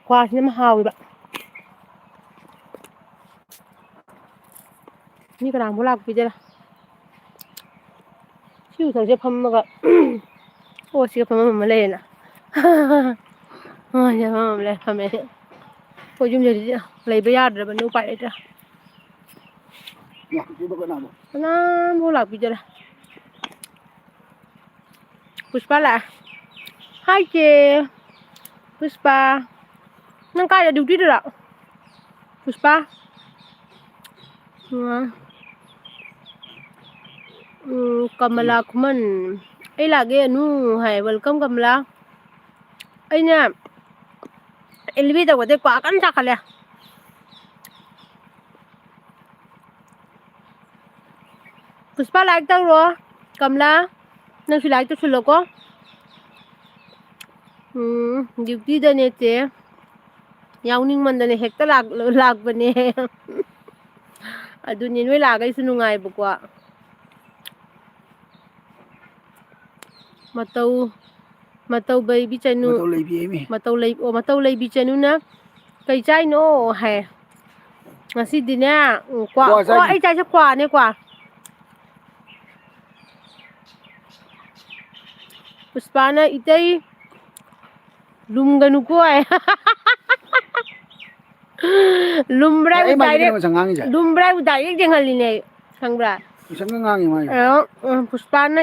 ꯀ꯭ꯋꯥꯁꯤꯅ ꯌꯥꯝ ꯍꯥꯎꯋꯦꯕ ꯃꯤ ꯀꯅꯥꯃꯨꯛ ꯂꯥꯛꯄꯤꯗꯦꯔꯥ ꯁꯤ ꯎꯊꯛꯁꯦ ꯐꯝꯃꯒ ꯑꯣ ꯁꯤꯒ ꯐꯝꯃ ꯑꯃ ꯂꯩꯔꯦꯅ ꯐꯝꯃꯦ ꯑꯩꯈꯣꯏ ꯌꯨꯝꯁꯤꯗꯤ ꯂꯩꯕ ꯌꯥꯗ꯭ꯔꯕꯅꯤ ꯎꯄꯥꯏ ꯂꯩꯇ꯭ꯔꯥ ꯀꯅꯥꯝꯕꯨ ꯂꯥꯛꯄꯤꯗꯦꯔꯥ ꯄꯨꯁꯄꯥ ꯂꯥꯛꯑꯦ ꯍꯥꯏ ꯆꯦ ꯄꯨꯁꯄꯥ ꯅꯪ ꯀꯥꯏꯗ ꯗ꯭ꯌꯨꯇꯤꯗꯔꯣ ꯄꯨꯁꯄꯥ ꯀꯃꯂꯥ ꯈꯨꯃꯟ ꯑꯩ ꯂꯥꯛꯑꯒꯦ ꯑꯅꯨ ꯍꯥꯏ ꯋꯦꯜꯀꯝ ꯀꯃꯂꯥ ꯑꯩꯅ ꯑꯦꯜꯕꯤ ꯇꯧꯕꯗꯩ ꯀ꯭ꯋꯥ ꯀꯟꯅ ꯆꯥꯈꯠꯂꯦ ꯄꯨꯁꯄꯥ ꯂꯥꯏꯛ ꯇꯧꯔꯣ ꯀꯃꯂꯥ ꯅꯪꯁꯨ ꯂꯥꯏꯛ ꯇꯧꯁꯤꯜꯂꯣꯀꯣ ꯗ꯭ꯌꯨꯇꯤꯗꯅꯦ ꯆꯦ ꯌꯥꯎꯅꯤꯡꯃꯟꯗꯅ ꯍꯦꯛꯇ ꯂꯥꯛꯄꯅꯦ ꯑꯗꯨꯅꯦ ꯅꯣꯏ ꯂꯥꯛꯑꯒ ꯑꯩꯁꯨ ꯅꯨꯡꯉꯥꯏꯕꯀꯣ ꯃꯇꯧ ꯕꯩꯕꯤ ꯆꯅꯨ ꯃꯇꯧ ꯂꯩꯕꯤ ꯆꯅꯨꯅ ꯀꯩ ꯆꯥꯏꯅꯣ ꯍꯥꯏ ꯉꯁꯤꯗꯤꯅꯦ ꯀ꯭ꯋꯥ ꯑꯣ ꯑꯩ ꯆꯥꯏꯁꯦ ꯀ꯭ꯋꯥꯅꯦ ꯀ꯭ꯋꯥ ꯄꯨꯁꯄꯥꯅ ꯏꯇꯩ ꯂꯨꯝꯒꯅꯨꯀꯣ ꯍꯥꯏ ꯂꯨꯝꯕ꯭ꯔꯥ ꯍꯥꯏꯕꯨ ꯗꯥꯏꯔꯦꯛ ꯌꯦꯡꯍꯜꯂꯤꯅꯦ ꯑꯩ ꯈꯪꯕ꯭ꯔꯥ ꯇꯨꯏꯁꯟꯒ ꯉꯥꯡꯉꯤ ꯃꯥꯏ ꯄꯨꯁꯄꯥꯅ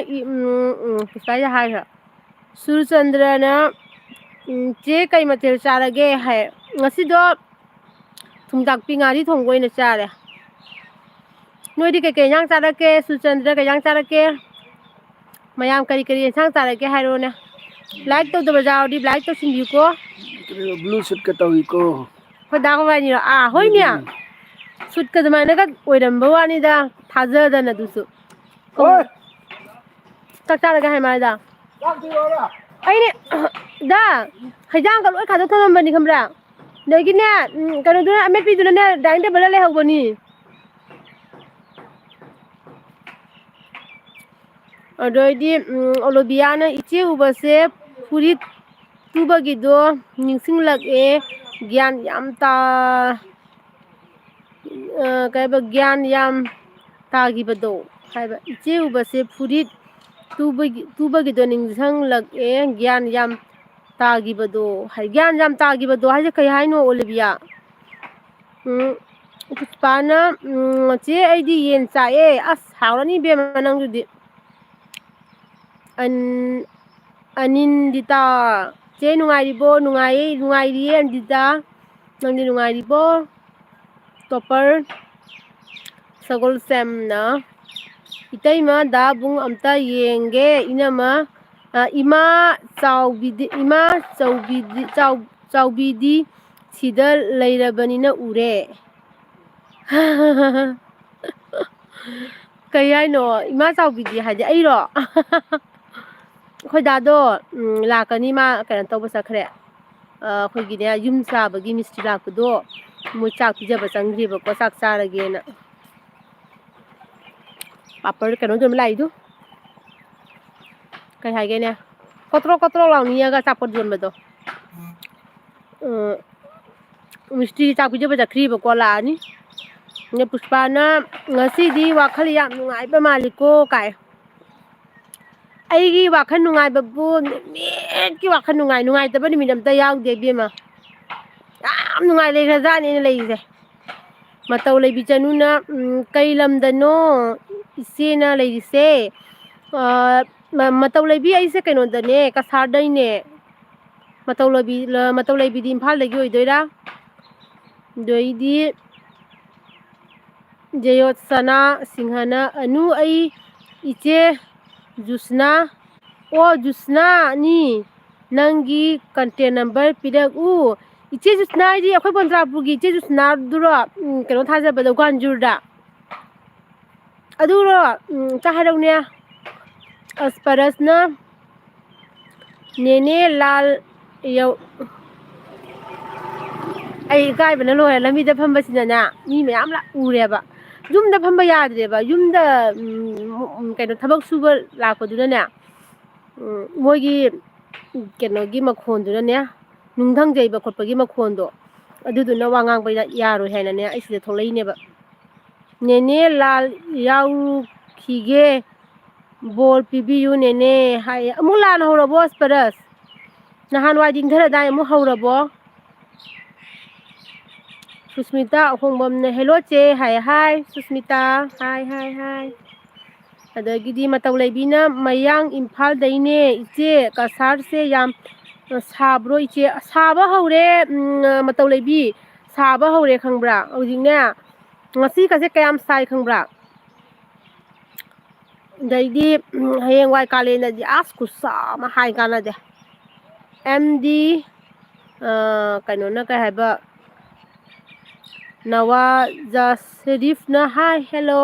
ꯄꯨꯁꯄꯥꯁꯦ ꯍꯥꯏꯈ꯭ꯔ ꯁꯨꯔꯆꯟꯗ꯭ꯔꯅ ꯆꯦ ꯀꯩ ꯃꯊꯦꯜ ꯆꯥꯔꯒꯦ ꯍꯥꯏ ꯉꯁꯤꯗꯣ ꯊꯨꯝꯇꯥꯛꯄꯤ ꯉꯥꯔꯤ ꯊꯣꯡꯕ ꯑꯣꯏꯅ ꯆꯥꯔꯦ ꯅꯣꯏꯗꯤ ꯀꯩꯀꯩ ꯏꯟꯁꯥꯡ ꯆꯥꯔꯛꯀꯦ ꯁꯨꯔꯆꯟꯗ꯭ꯔ ꯀꯩ ꯏꯟꯁꯥꯡ ꯆꯥꯔꯛꯀꯦ ꯃꯌꯥꯝ ꯀꯔꯤ ꯀꯔꯤ ꯏꯟꯁꯥꯡ ꯆꯥꯔꯛꯀꯦ ꯍꯥꯏꯔꯣꯅꯦ ꯂꯥꯏꯛ ꯇꯧꯗꯕ ꯌꯥꯎꯔꯗꯤ ꯂꯥꯏꯛ ꯇꯧꯁꯤꯟꯕꯤꯌꯨꯀꯣ ꯕ꯭ꯂꯨ ꯁꯨꯠꯀ ꯇꯧꯏꯀꯣ ꯈꯣꯏꯗꯥ ꯈꯣꯏꯕꯥꯅꯤꯔꯣ ꯍꯣꯏꯅꯦ ꯁꯨꯠꯀ ꯑꯗꯨꯃꯥꯏꯅꯒ ꯑꯣꯏꯔꯝꯕ ꯋꯥꯅꯤꯗ ꯊꯥꯖꯗꯅ ꯑꯗꯨꯁꯨ ꯆꯥꯛ ꯆꯥꯔꯒꯦ ꯍꯥꯏ ꯃꯥꯜꯂꯤꯗ ꯑꯩꯅꯦ ꯗꯥ ꯍꯩꯖꯥꯡꯒ ꯂꯣꯏ ꯈꯥꯗꯣꯛ ꯊꯝꯃꯝꯕꯅꯤ ꯈꯪꯕ꯭ꯔꯥ ꯑꯗꯒꯤꯅꯦ ꯀꯩꯅꯣꯗꯨꯅ ꯑꯃꯦꯠꯄꯤꯗꯨꯅꯅꯦ ꯗꯥꯏꯅꯤꯡ ꯇꯦꯕꯜꯗ ꯂꯩꯍꯧꯕꯅꯤ ꯑꯗꯩꯗꯤ ꯑꯣꯂꯣꯕꯤꯌꯥꯅ ꯏꯆꯦ ꯎꯕꯁꯦ ꯐꯨꯔꯤꯠ ꯇꯨꯕꯒꯤꯗꯣ ꯅꯤꯡꯁꯤꯡꯂꯛꯑꯦ ꯒ꯭ꯌꯥꯟ ꯌꯥꯝ ꯀꯩꯕ ꯒ꯭ꯌꯥꯟ ꯌꯥꯝ ꯇꯥꯈꯤꯕꯗꯣ ꯍꯥꯏꯕ ꯏꯆꯦ ꯎꯕꯁꯦ ꯐꯨꯔꯤꯠ ꯇꯨꯕꯒꯤꯗꯣ ꯅꯤꯡꯁꯤꯡꯂꯛꯑꯦ ꯒ꯭ꯌꯥꯟ ꯌꯥꯝ ꯇꯥꯈꯤꯕꯗꯣ ꯒ꯭ꯌꯥꯟ ꯌꯥꯝ ꯇꯥꯈꯤꯕꯗꯣ ꯍꯥꯏꯁꯦ ꯀꯩ ꯍꯥꯏꯅꯣ ꯑꯣꯂꯤꯕꯤꯌꯥ ꯄꯨꯁꯄꯥꯅ ꯆꯦ ꯑꯩꯗꯤ ꯌꯦꯟ ꯆꯥꯏꯑꯦ ꯑꯁ ꯍꯥꯎꯔꯅꯤ ꯏꯕꯦꯝꯃ ꯅꯪꯗꯨꯗꯤ ꯑꯅꯤꯟꯗꯤꯇꯥ ꯆꯦ ꯅꯨꯡꯉꯥꯏꯔꯤꯕꯣ ꯅꯨꯡꯉꯥꯏꯔꯤꯌꯦ ꯑꯟꯗꯤꯇꯥ ꯅꯪꯗꯤ ꯅꯨꯡꯉꯥꯏꯔꯤꯕꯣ ꯇꯣꯞꯄꯔ ꯁꯒꯣꯜꯁꯦꯝꯅ ꯏꯇꯩꯃ ꯗꯥ ꯕꯨꯡ ꯑꯝꯇ ꯌꯦꯡꯒꯦ ꯏꯃꯥ ꯆꯥꯎꯕꯤꯗꯤ ꯁꯤꯗ ꯂꯩꯔꯕꯅꯤꯅ ꯎꯔꯦ ꯀꯩ ꯍꯥꯏꯅꯣ ꯏꯃꯥ ꯆꯥꯎꯕꯤꯗꯤ ꯍꯥꯏꯗꯤ ꯑꯩꯔꯣ ꯑꯩꯈꯣꯏꯗꯥꯗꯣ ꯂꯥꯛꯀꯅꯤ ꯃꯥ ꯀꯩꯅꯣ ꯇꯧꯕ ꯆꯠꯈ꯭ꯔꯦ ꯑꯩꯈꯣꯏꯒꯤꯅꯦ ꯌꯨꯝ ꯁꯥꯕꯒꯤ ꯃꯤꯁꯇ꯭ꯔꯤ ꯂꯥꯛꯄꯗꯣ ꯃꯣꯏ ꯆꯥꯛ ꯄꯤꯖꯕ ꯆꯪꯗ꯭ꯔꯤꯕꯀꯣ ꯆꯥꯛ ꯆꯥꯔꯒꯦꯅ ꯄꯥꯄꯔ ꯀꯩꯅꯣꯗꯨꯝ ꯂꯥꯛꯏꯗꯨ ꯀꯩ ꯍꯥꯏꯒꯦꯅꯦ ꯀꯣꯇ꯭ꯔꯣꯛ ꯂꯥꯎꯅꯤꯌꯥꯒ ꯑꯆꯥꯄꯣꯠ ꯌꯣꯟꯕꯗꯣ ꯃꯤꯁꯇ꯭ꯔꯤ ꯆꯥꯛ ꯄꯤꯖꯕ ꯆꯠꯈ꯭ꯔꯤꯕꯀꯣ ꯂꯥꯛꯑꯅꯤ ꯄꯨꯁꯄꯥꯅ ꯉꯁꯤꯗꯤ ꯋꯥꯈꯜ ꯌꯥꯝ ꯅꯨꯡꯉꯥꯏꯕ ꯃꯥꯜꯂꯤꯀꯣ ꯀꯥꯏ ꯑꯩꯒꯤ ꯋꯥꯈꯜ ꯅꯨꯡꯉꯥꯏꯕꯕꯨ ꯅꯨꯃꯤꯠꯀꯤ ꯋꯥꯈꯜ ꯅꯨꯡꯉꯥꯏꯇꯕ ꯅꯨꯃꯤꯠ ꯑꯝꯇ ꯌꯥꯎꯗꯦ ꯏꯕꯦꯝꯃ ꯌꯥꯝ ꯅꯨꯡꯉꯥꯏ ꯂꯩꯈ꯭ꯔꯖꯥꯠꯅꯦꯅ ꯂꯩꯔꯤꯁꯦ ꯃꯇꯧ ꯂꯩꯕꯤ ꯆꯅꯨꯅ ꯀꯩ ꯂꯝꯗꯅꯣ ꯏꯆꯦꯅ ꯂꯩꯔꯤꯁꯦ ꯃꯇꯧ ꯂꯩꯕꯤ ꯑꯩꯁꯦ ꯀꯩꯅꯣꯗꯅꯦ ꯀꯁꯥꯔꯗꯩꯅꯦ ꯃꯇꯧ ꯂꯩꯕꯤꯗꯤ ꯏꯝꯐꯥꯜꯗꯒꯤ ꯑꯣꯏꯗꯣꯏꯔꯥ ꯑꯗꯩꯗꯤ ꯖꯌꯣꯠꯁꯅꯥ ꯁꯤꯡꯍꯅ ꯑꯩ ꯏꯆꯦ ꯖꯨꯁꯅꯥ ꯑꯣ ꯖꯨꯁꯅꯥꯅꯤ ꯅꯪꯒꯤ ꯀꯟꯇꯦꯛ ꯅꯝꯕꯔ ꯄꯤꯔꯛꯎ ꯏꯆꯦ ꯖꯨꯁꯅꯥ ꯍꯥꯏꯗꯤ ꯑꯩꯈꯣꯏ ꯕꯟꯇ꯭ꯔꯥꯄꯨꯔꯒꯤ ꯏꯆꯦ ꯖꯨꯁꯅꯥꯗꯨꯔꯣ ꯀꯩꯅꯣ ꯊꯥꯖꯕꯗꯣ ꯒ꯭ꯋꯥꯟꯖꯨꯔꯗ ꯑꯗꯨꯔꯣ ꯑꯝꯇ ꯍꯥꯏꯔꯛꯎꯅꯦ ꯑꯁꯄꯔꯁꯅ ꯅꯦꯅꯦ ꯂꯥꯜ ꯑꯩ ꯏꯀꯥꯏꯕꯅ ꯂꯣꯏꯔꯦ ꯂꯝꯕꯤꯗ ꯐꯝꯕꯁꯤꯗꯅꯦ ꯃꯤ ꯃꯌꯥꯝ ꯎꯔꯦꯕ ꯌꯨꯝꯗ ꯐꯝꯕ ꯌꯥꯗ꯭ꯔꯦꯕ ꯌꯨꯝꯗ ꯀꯩꯅꯣ ꯊꯕꯛ ꯁꯨꯕ ꯂꯥꯛꯄꯗꯨꯅꯅꯦ ꯃꯣꯏꯒꯤ ꯀꯩꯅꯣꯒꯤ ꯃꯈꯣꯟꯗꯨꯅꯅꯦ ꯅꯨꯡꯙꯪ ꯌꯩꯕ ꯈꯣꯠꯄꯒꯤ ꯃꯈꯣꯟꯗꯣ ꯑꯗꯨꯗꯨꯅ ꯋꯥ ꯉꯥꯡꯕ ꯌꯥꯔꯣꯏ ꯍꯥꯏꯅꯅꯦ ꯑꯩ ꯁꯤꯗ ꯊꯣꯛꯂꯛꯏꯅꯦꯕ ꯅꯦꯅꯦ ꯂꯥꯜ ꯌꯥꯎꯈꯤꯒꯦ ꯕꯣꯔ ꯄꯤꯕꯤꯌꯨ ꯅꯦꯅꯦ ꯍꯥꯏ ꯑꯃꯨꯛ ꯂꯥꯟ ꯍꯧꯔꯕꯣ ꯑꯁꯄꯔꯁ ꯅꯍꯥꯟꯋꯥꯏꯗꯤ ꯏꯪꯊꯔꯗꯥꯏ ꯑꯃꯨꯛ ꯍꯧꯔꯕꯣ ꯁꯨꯁꯃꯤꯇꯥ ꯑꯍꯣꯡꯕꯝꯅ ꯍꯦꯜꯂꯣ ꯆꯦ ꯍꯥꯏ ꯍꯥꯏ ꯁꯨꯁꯃꯤꯇꯥ ꯍꯥꯏ ꯍꯥꯏ ꯍꯥꯏ ꯑꯗꯒꯤꯗꯤ ꯃꯇꯧ ꯂꯩꯕꯤꯅ ꯃꯌꯥꯡ ꯏꯝꯐꯥꯜꯗꯩꯅꯦ ꯏꯆꯦ ꯀꯁꯥꯔꯁꯦ ꯌꯥꯝ ꯁꯥꯕ꯭ꯔꯣ ꯏꯆꯦ ꯁꯥꯕ ꯍꯧꯔꯦ ꯃꯇꯧ ꯂꯩꯕꯤ ꯁꯥꯕ ꯍꯧꯔꯦ ꯈꯪꯕ꯭ꯔꯥ ꯍꯧꯖꯤꯛꯅꯦ ꯉꯁꯤꯒꯁꯦ ꯀꯌꯥꯝ ꯁꯥꯏ ꯈꯪꯕ꯭ꯔꯥ ꯑꯗꯩꯗꯤ ꯍꯌꯦꯡꯋꯥꯏ ꯀꯥꯂꯦꯟꯗꯗꯤ ꯑꯁ ꯈꯨꯠꯁꯥ ꯑꯃ ꯍꯥꯏ ꯀꯥꯟꯅꯗꯦ ꯑꯦꯝꯗꯤ ꯀꯩꯅꯣꯅ ꯀꯩ ꯍꯥꯏꯕ ꯅꯋꯥꯖꯁꯔꯤꯐꯅ ꯍꯥꯏ ꯍꯦꯜꯂꯣ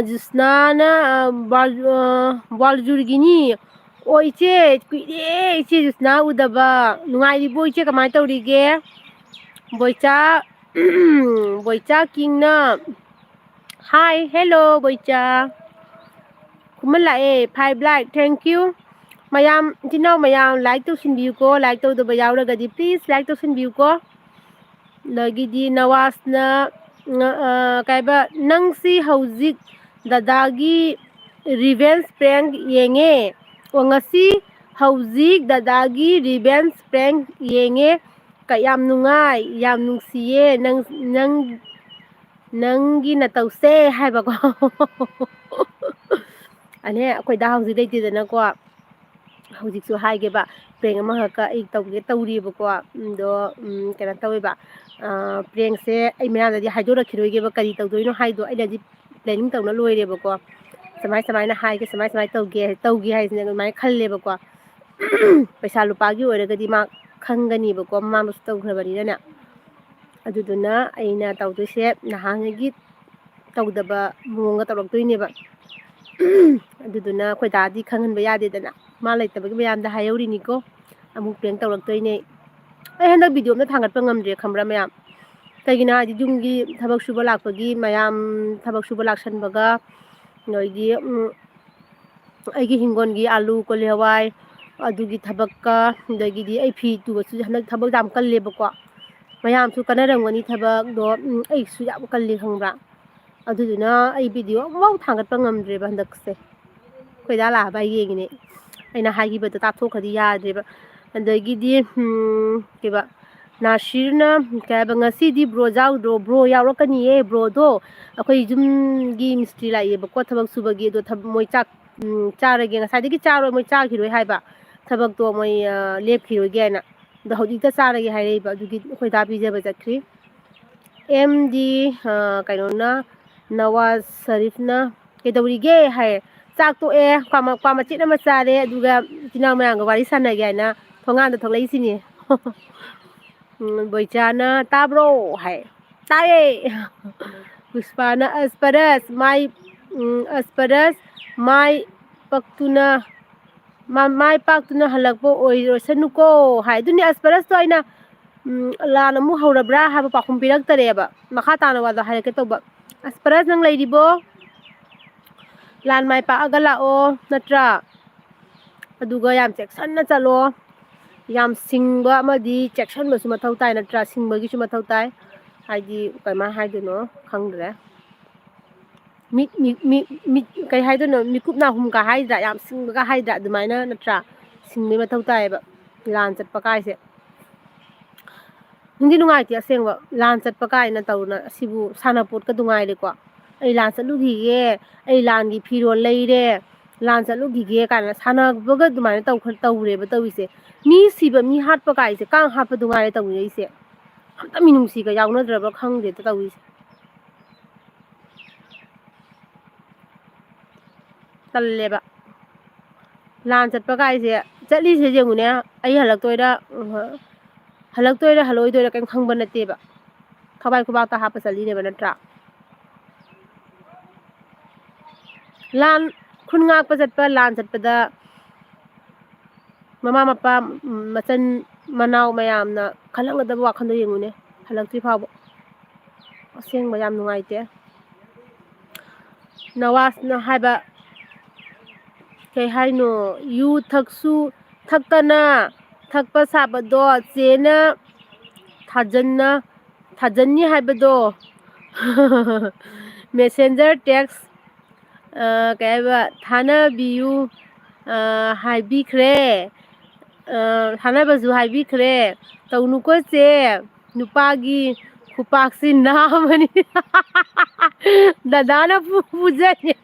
ꯖꯨꯁꯅꯥꯅ ꯋꯥꯜꯖꯨꯔꯒꯤꯅꯤ ꯑꯣ ꯏꯆꯦ ꯀꯨꯏꯔꯦ ꯏꯆꯦ ꯖꯨꯁꯅꯥ ꯎꯗꯕ ꯅꯨꯡꯉꯥꯏꯔꯤꯕꯣ ꯏꯆꯦ ꯀꯃꯥꯏꯅ ꯇꯧꯔꯤꯒꯦ ꯕꯣꯏꯆꯥ ꯕꯣꯏꯆꯥ ꯀꯤꯡꯅ ꯍꯥꯏ ꯍꯦꯜꯂꯣ ꯕꯣꯏꯆꯥ ꯈꯨꯃꯟ ꯂꯥꯛꯑꯦ 5 ꯂꯥꯏꯛ ꯊꯦꯡꯀ꯭ꯌꯨ ꯃꯌꯥꯝ ꯏꯆꯤꯟ ꯏꯅꯥꯎ ꯃꯌꯥꯝ ꯂꯥꯏꯛ ꯇꯧꯁꯤꯟꯕꯤꯌꯨꯀꯣ ꯂꯥꯏꯛ ꯇꯧꯗꯕ ꯌꯥꯎꯔꯒꯗꯤ ꯄ꯭ꯂꯤꯖ ꯂꯥꯏꯛ ꯇꯧꯁꯤꯟꯕꯤꯌꯨꯀꯣ ꯑꯗꯒꯤꯗꯤ ꯅꯋꯥꯖꯅ ꯀꯩꯕ ꯅꯪꯁꯤ ꯍꯧꯖꯤꯛ ꯗꯗꯥꯒꯤ ꯔꯤꯚꯦꯟꯁ ꯄ꯭ꯔꯦꯡ ꯌꯦꯡꯉꯦ ꯑꯣ ꯉꯁꯤ ꯍꯧꯖꯤꯛ ꯗꯗꯥꯒꯤ ꯔꯤꯚꯦꯟꯁ ꯄ꯭ꯔꯦꯡ ꯌꯦꯡꯉꯦ ꯌꯥꯝ ꯅꯨꯡꯉꯥꯏ ꯌꯥꯝ ꯅꯨꯡꯁꯤꯌꯦ ꯅꯪꯒꯤ ꯅꯇꯧꯁꯦ ꯍꯥꯏꯕꯀꯣ ꯑꯅꯦ ꯑꯩꯈꯣꯏꯗ ꯍꯧꯖꯤꯛ ꯂꯩꯇꯦꯗꯅꯀꯣ ꯍꯧꯖꯤꯛꯁꯨ ꯍꯥꯏꯒꯦꯕ ꯄ꯭ꯔꯦꯡ ꯑꯃꯈꯛꯀ ꯑꯩ ꯇꯧꯒꯦ ꯇꯧꯔꯤꯕꯀꯣ ꯑꯗꯣ ꯀꯩꯅꯣ ꯇꯧꯋꯦꯕ ꯄ꯭ꯔꯦꯡꯁꯦ ꯑꯩ ꯃꯌꯥꯝꯗꯗꯤ ꯍꯥꯏꯗꯣꯔꯛꯈꯤꯔꯣꯏꯒꯦꯕ ꯀꯔꯤ ꯇꯧꯗꯣꯏꯅꯣ ꯍꯥꯏꯗꯣ ꯑꯩꯅꯗꯤ ꯄ꯭ꯂꯦꯅꯤꯡ ꯇꯧꯅ ꯂꯣꯏꯔꯦꯕꯀꯣ ꯁꯨꯃꯥꯏꯅ ꯍꯥꯏꯒꯦ ꯁꯨꯃꯥꯏꯅ ꯇꯧꯒꯦ ꯍꯥꯏꯁꯤꯅ ꯑꯗꯨꯃꯥꯏꯅ ꯈꯜꯂꯦꯕꯀꯣ ꯄꯩꯁꯥ ꯂꯨꯄꯥꯒꯤ ꯑꯣꯏꯔꯒꯗꯤ ꯃꯥ ꯈꯪꯒꯅꯤꯕꯀꯣ ꯃꯃꯥꯡꯗꯁꯨ ꯇꯧꯈ꯭ꯔꯕꯅꯤꯅꯅꯦ ꯑꯗꯨꯗꯨꯅ ꯑꯩꯅ ꯇꯧꯗꯣꯏꯁꯦ ꯅꯍꯥꯟꯉꯩꯒꯤ ꯇꯧꯗꯕ ꯃꯑꯣꯡꯒ ꯇꯧꯔꯛꯇꯣꯏꯅꯦꯕ ꯑꯗꯨꯗꯨꯅ ꯑꯩꯈꯣꯏ ꯗꯥꯗꯤ ꯈꯪꯍꯟꯕ ꯌꯥꯗꯦꯗꯅ ꯃꯥ ꯂꯩꯇꯕꯒꯤ ꯃꯌꯥꯝꯗ ꯍꯥꯏꯍꯧꯔꯤꯅꯤꯀꯣ ꯑꯃꯨꯛ ꯄ꯭ꯔꯦꯡ ꯇꯧꯔꯛꯇꯣꯏꯅꯦ ꯑꯩ ꯍꯟꯗꯛ ꯚꯤꯗꯤꯑꯣ ꯑꯝꯇ ꯊꯥꯡꯒꯠꯄ ꯉꯝꯗ꯭ꯔꯦ ꯈꯪꯕ꯭ꯔꯥ ꯃꯌꯥꯝ ꯀꯩꯒꯤꯅꯣ ꯍꯥꯏꯗꯤ ꯌꯨꯝꯒꯤ ꯊꯕꯛ ꯁꯨꯕ ꯂꯥꯛꯄꯒꯤ ꯃꯌꯥꯝ ꯊꯕꯛ ꯁꯨꯕ ꯂꯥꯛꯁꯟꯕꯒ ꯅꯣꯏꯗꯤ ꯑꯩꯒꯤ ꯍꯤꯡꯒꯣꯜꯒꯤ ꯑꯥꯂꯨ ꯀꯣꯂꯤ ꯍꯋꯥꯏ ꯑꯗꯨꯒꯤ ꯊꯕꯛꯀ ꯑꯗꯒꯤꯗꯤ ꯑꯩ ꯐꯤ ꯇꯨꯕꯁꯨ ꯍꯟꯗꯛ ꯊꯕꯛ ꯌꯥꯝ ꯀꯜꯂꯦꯕꯀꯣ ꯃꯌꯥꯝꯁꯨ ꯀꯟꯅꯔꯝꯒꯅꯤ ꯊꯕꯛꯗꯣ ꯑꯩꯁꯨ ꯌꯥꯝ ꯀꯜꯂꯤ ꯈꯪꯕ꯭ꯔꯥ ꯑꯗꯨꯗꯨꯅ ꯑꯩ ꯚꯤꯗꯤꯑꯣ ꯑꯃꯐꯥꯎ ꯊꯥꯡꯒꯠꯄ ꯉꯝꯗ꯭ꯔꯦꯕ ꯍꯟꯗꯛꯁꯦ ꯈꯣꯏꯗꯥ ꯂꯥꯛꯑꯕ ꯌꯦꯡꯉꯤꯅꯦ ꯑꯩꯅ ꯍꯥꯏꯈꯤꯕꯗꯣ ꯇꯥꯊꯣꯛꯈ꯭ꯔꯗꯤ ꯌꯥꯗ꯭ꯔꯦꯕ ꯑꯗꯒꯤꯗꯤ ꯀꯩꯕ ꯅꯥꯁꯤꯔꯅ ꯀꯩ ꯍꯥꯏꯕ ꯉꯁꯤꯗꯤ ꯕ꯭ꯔꯣ ꯌꯥꯎꯗ꯭ꯔꯣ ꯕ꯭ꯔꯣ ꯌꯥꯎꯔꯛꯀꯅꯤꯌꯦ ꯕ꯭ꯔꯣꯗꯣ ꯑꯩꯈꯣꯏ ꯌꯨꯝꯒꯤ ꯃꯤꯁꯇ꯭ꯔꯤ ꯂꯥꯛꯑꯦꯕꯀꯣ ꯊꯕꯛ ꯁꯨꯕꯒꯤ ꯑꯗꯣ ꯃꯣꯏ ꯆꯥꯛ ꯆꯥꯔꯒꯦ ꯉꯁꯥꯏꯗꯒꯤ ꯆꯥꯔꯣꯏ ꯃꯣꯏ ꯆꯥꯈꯤꯔꯣꯏ ꯍꯥꯏꯕ ꯊꯕꯛꯇꯣ ꯃꯣꯏ ꯂꯦꯞꯈꯤꯔꯣꯏꯒꯦ ꯍꯥꯏꯅ ꯑꯗꯣ ꯍꯧꯖꯤꯛꯇ ꯆꯥꯔꯒꯦ ꯍꯥꯏꯔꯛꯏꯕ ꯑꯗꯨꯒꯤ ꯑꯩꯈꯣꯏꯗꯥ ꯄꯤꯖꯕ ꯆꯠꯈ꯭ꯔꯤ ꯑꯦꯝꯗꯤ ꯀꯩꯅꯣꯅ ꯅꯋꯥꯖ ꯁꯔꯤꯐꯅ ꯀꯩꯗꯧꯔꯤꯒꯦ ꯍꯥꯏ ꯆꯥꯛ ꯇꯣꯛꯑꯦ ꯀ꯭ꯋꯥ ꯃꯆꯦꯠ ꯑꯃ ꯆꯥꯔꯦ ꯑꯗꯨꯒ ꯏꯆꯤꯜ ꯏꯅꯥꯎ ꯃꯌꯥꯝꯒ ꯋꯥꯔꯤ ꯁꯥꯟꯅꯒꯦ ꯍꯥꯏꯅ ꯊꯣꯡꯉꯥꯟꯗ ꯊꯣꯛꯂꯛꯏꯁꯤꯅꯦ ꯕꯣꯏꯆꯥꯅ ꯇꯥꯕ꯭ꯔꯣ ꯍꯥꯏ ꯇꯥꯏꯌꯦ ꯄꯨꯁꯄꯥꯅ ꯑꯁꯄꯔꯁ ꯃꯥꯏ ꯄꯥꯛꯇꯨꯅ ꯍꯜꯂꯛꯄ ꯑꯣꯏꯔꯁꯅꯨꯀꯣ ꯍꯥꯏ ꯑꯗꯨꯅꯤ ꯑꯁꯄꯔꯁꯇꯣ ꯑꯩꯅ ꯂꯥꯟ ꯑꯃꯨꯛ ꯍꯧꯔꯕ꯭ꯔꯥ ꯍꯥꯏꯕ ꯄꯥꯎꯈꯨꯝ ꯄꯤꯔꯛꯇꯔꯦꯕ ꯃꯈꯥ ꯇꯥꯅ ꯋꯥꯗꯣ ꯍꯥꯏꯔꯛꯀꯦ ꯇꯧꯕ ꯑꯁꯄꯔꯁ ꯅꯪ ꯂꯩꯔꯤꯕꯣ ꯂꯥꯟ ꯃꯥꯏ ꯄꯥꯛꯑꯒ ꯂꯥꯛꯑꯣ ꯅꯠꯇ꯭ꯔꯥ ꯑꯗꯨꯒ ꯌꯥꯝ ꯆꯦꯛꯁꯤꯟꯅ ꯆꯠꯂꯣ ꯌꯥꯝ ꯁꯤꯡꯕ ꯑꯃꯗꯤ ꯆꯦꯛꯁꯤꯟꯕꯁꯨ ꯃꯊꯧ ꯇꯥꯏ ꯅꯠꯇ꯭ꯔꯥ ꯁꯤꯡꯕꯒꯤꯁꯨ ꯃꯊꯧ ꯇꯥꯏ ꯍꯥꯏꯗꯤ ꯀꯃꯥꯏꯅ ꯍꯥꯏꯗꯣꯏꯅꯣ ꯈꯪꯗ꯭ꯔꯦ ꯃꯤꯠ ꯀꯩ ꯍꯥꯏꯗꯣꯏꯅꯣ ꯃꯤꯀꯨꯞ ꯅꯥꯍꯨꯝꯒ ꯍꯥꯏꯗ꯭ꯔꯥ ꯌꯥꯝ ꯁꯤꯡꯕꯒ ꯍꯥꯏꯗ꯭ꯔꯥ ꯑꯗꯨꯃꯥꯏꯅ ꯅꯠꯇ꯭ꯔꯥ ꯁꯤꯡꯕꯩ ꯃꯊꯧ ꯇꯥꯏꯌꯦꯕ ꯂꯥꯟ ꯆꯠꯄ ꯀꯥꯏꯁꯦ ꯅꯨꯡꯗꯤ ꯅꯨꯡꯉꯥꯏꯇꯦ ꯑꯁꯦꯡꯕ ꯂꯥꯟ ꯆꯠꯄ ꯀꯥꯏꯅ ꯇꯧꯅ ꯑꯁꯤꯕꯨ ꯁꯥꯟꯅꯄꯣꯠꯀ ꯅꯨꯡꯉꯥꯏꯔꯦꯀꯣ ꯑꯩ ꯂꯥꯟ ꯆꯠꯂꯨꯈꯤꯒꯦ ꯑꯩ ꯂꯥꯟꯒꯤ ꯐꯤꯔꯣꯜ ꯂꯩꯔꯦ ꯂꯥꯟ ꯆꯠꯂꯨꯈꯤꯒꯦ ꯀꯥꯏꯅ ꯁꯥꯟꯅꯕꯒ ꯑꯗꯨꯃꯥꯏꯅ ꯇꯧꯔꯦꯕ ꯇꯧꯔꯤꯁꯦ ꯃꯤ ꯁꯤꯕ ꯃꯤ ꯍꯥꯠꯄ ꯀꯥꯏꯁꯦ ꯀꯥꯡ ꯍꯥꯠꯄ ꯅꯨꯡꯉꯥꯏꯔꯦ ꯇꯧꯅꯔꯤꯁꯦ ꯑꯝꯇ ꯃꯤꯅꯨꯡꯁꯤꯒ ꯌꯥꯎꯅꯗ꯭ꯔꯕ ꯈꯪꯗꯦꯗ ꯇꯧꯔꯤꯁꯦ ꯇꯜꯂꯦꯕ ꯂꯥꯟ ꯆꯠꯄ ꯀꯥꯏꯁꯦ ꯆꯠꯂꯤꯁꯦ ꯌꯦꯡꯉꯨꯅꯦ ꯑꯩ ꯍꯜꯂꯛꯇꯣꯏꯔꯥ ꯍꯜꯂꯛꯑꯣꯏꯗꯣꯏꯔꯥ ꯀꯩꯝ ꯈꯪꯕ ꯅꯠꯇꯦꯕ ꯊꯋꯥꯏ ꯈꯨꯕꯥꯛꯇ ꯍꯥꯞꯄ ꯆꯠꯂꯤꯅꯦꯕ ꯅꯠꯇ꯭ꯔꯥ ꯂꯥꯟ ꯈꯨꯟ ꯉꯥꯛꯄ ꯆꯠꯄ ꯂꯥꯟ ꯆꯠꯄꯗ ꯃꯃꯥ ꯃꯄꯥ ꯃꯆꯟ ꯃꯅꯥꯎ ꯃꯌꯥꯝꯅ ꯈꯜꯂꯛꯒꯗꯕ ꯋꯥꯈꯜꯗꯣ ꯌꯦꯡꯉꯨꯅꯦ ꯍꯜꯂꯛꯇ꯭ꯔꯤ ꯐꯥꯎꯕ ꯑꯁꯦꯡꯕ ꯌꯥꯝ ꯅꯨꯡꯉꯥꯏꯇꯦ ꯅꯋꯥꯖꯅ ꯍꯥꯏꯕ ꯀꯩ ꯍꯥꯏꯅꯣ ꯌꯨ ꯊꯛꯁꯨ ꯊꯛꯇꯅ ꯊꯛꯄ ꯁꯥꯕꯗꯣ ꯆꯦꯅ ꯊꯥꯖꯟꯅꯤ ꯍꯥꯏꯕꯗꯣ ꯃꯦꯁꯦꯟꯖꯔ ꯇꯦꯛꯁ ꯀꯩ ꯍꯥꯏꯕ ꯊꯥꯅꯕꯤꯌꯨ ꯍꯥꯏꯕꯤꯈ꯭ꯔꯦ ꯊꯥꯅꯕꯁꯨ ꯍꯥꯏꯕꯤꯈ꯭ꯔꯦ ꯇꯧꯅꯨꯀꯣ ꯆꯦ ꯅꯨꯄꯥꯒꯤ ꯈꯨꯄꯥꯛꯁꯤ ꯅꯥꯝꯃꯅꯤ ꯗꯗꯥꯅ ꯄꯨꯖꯩ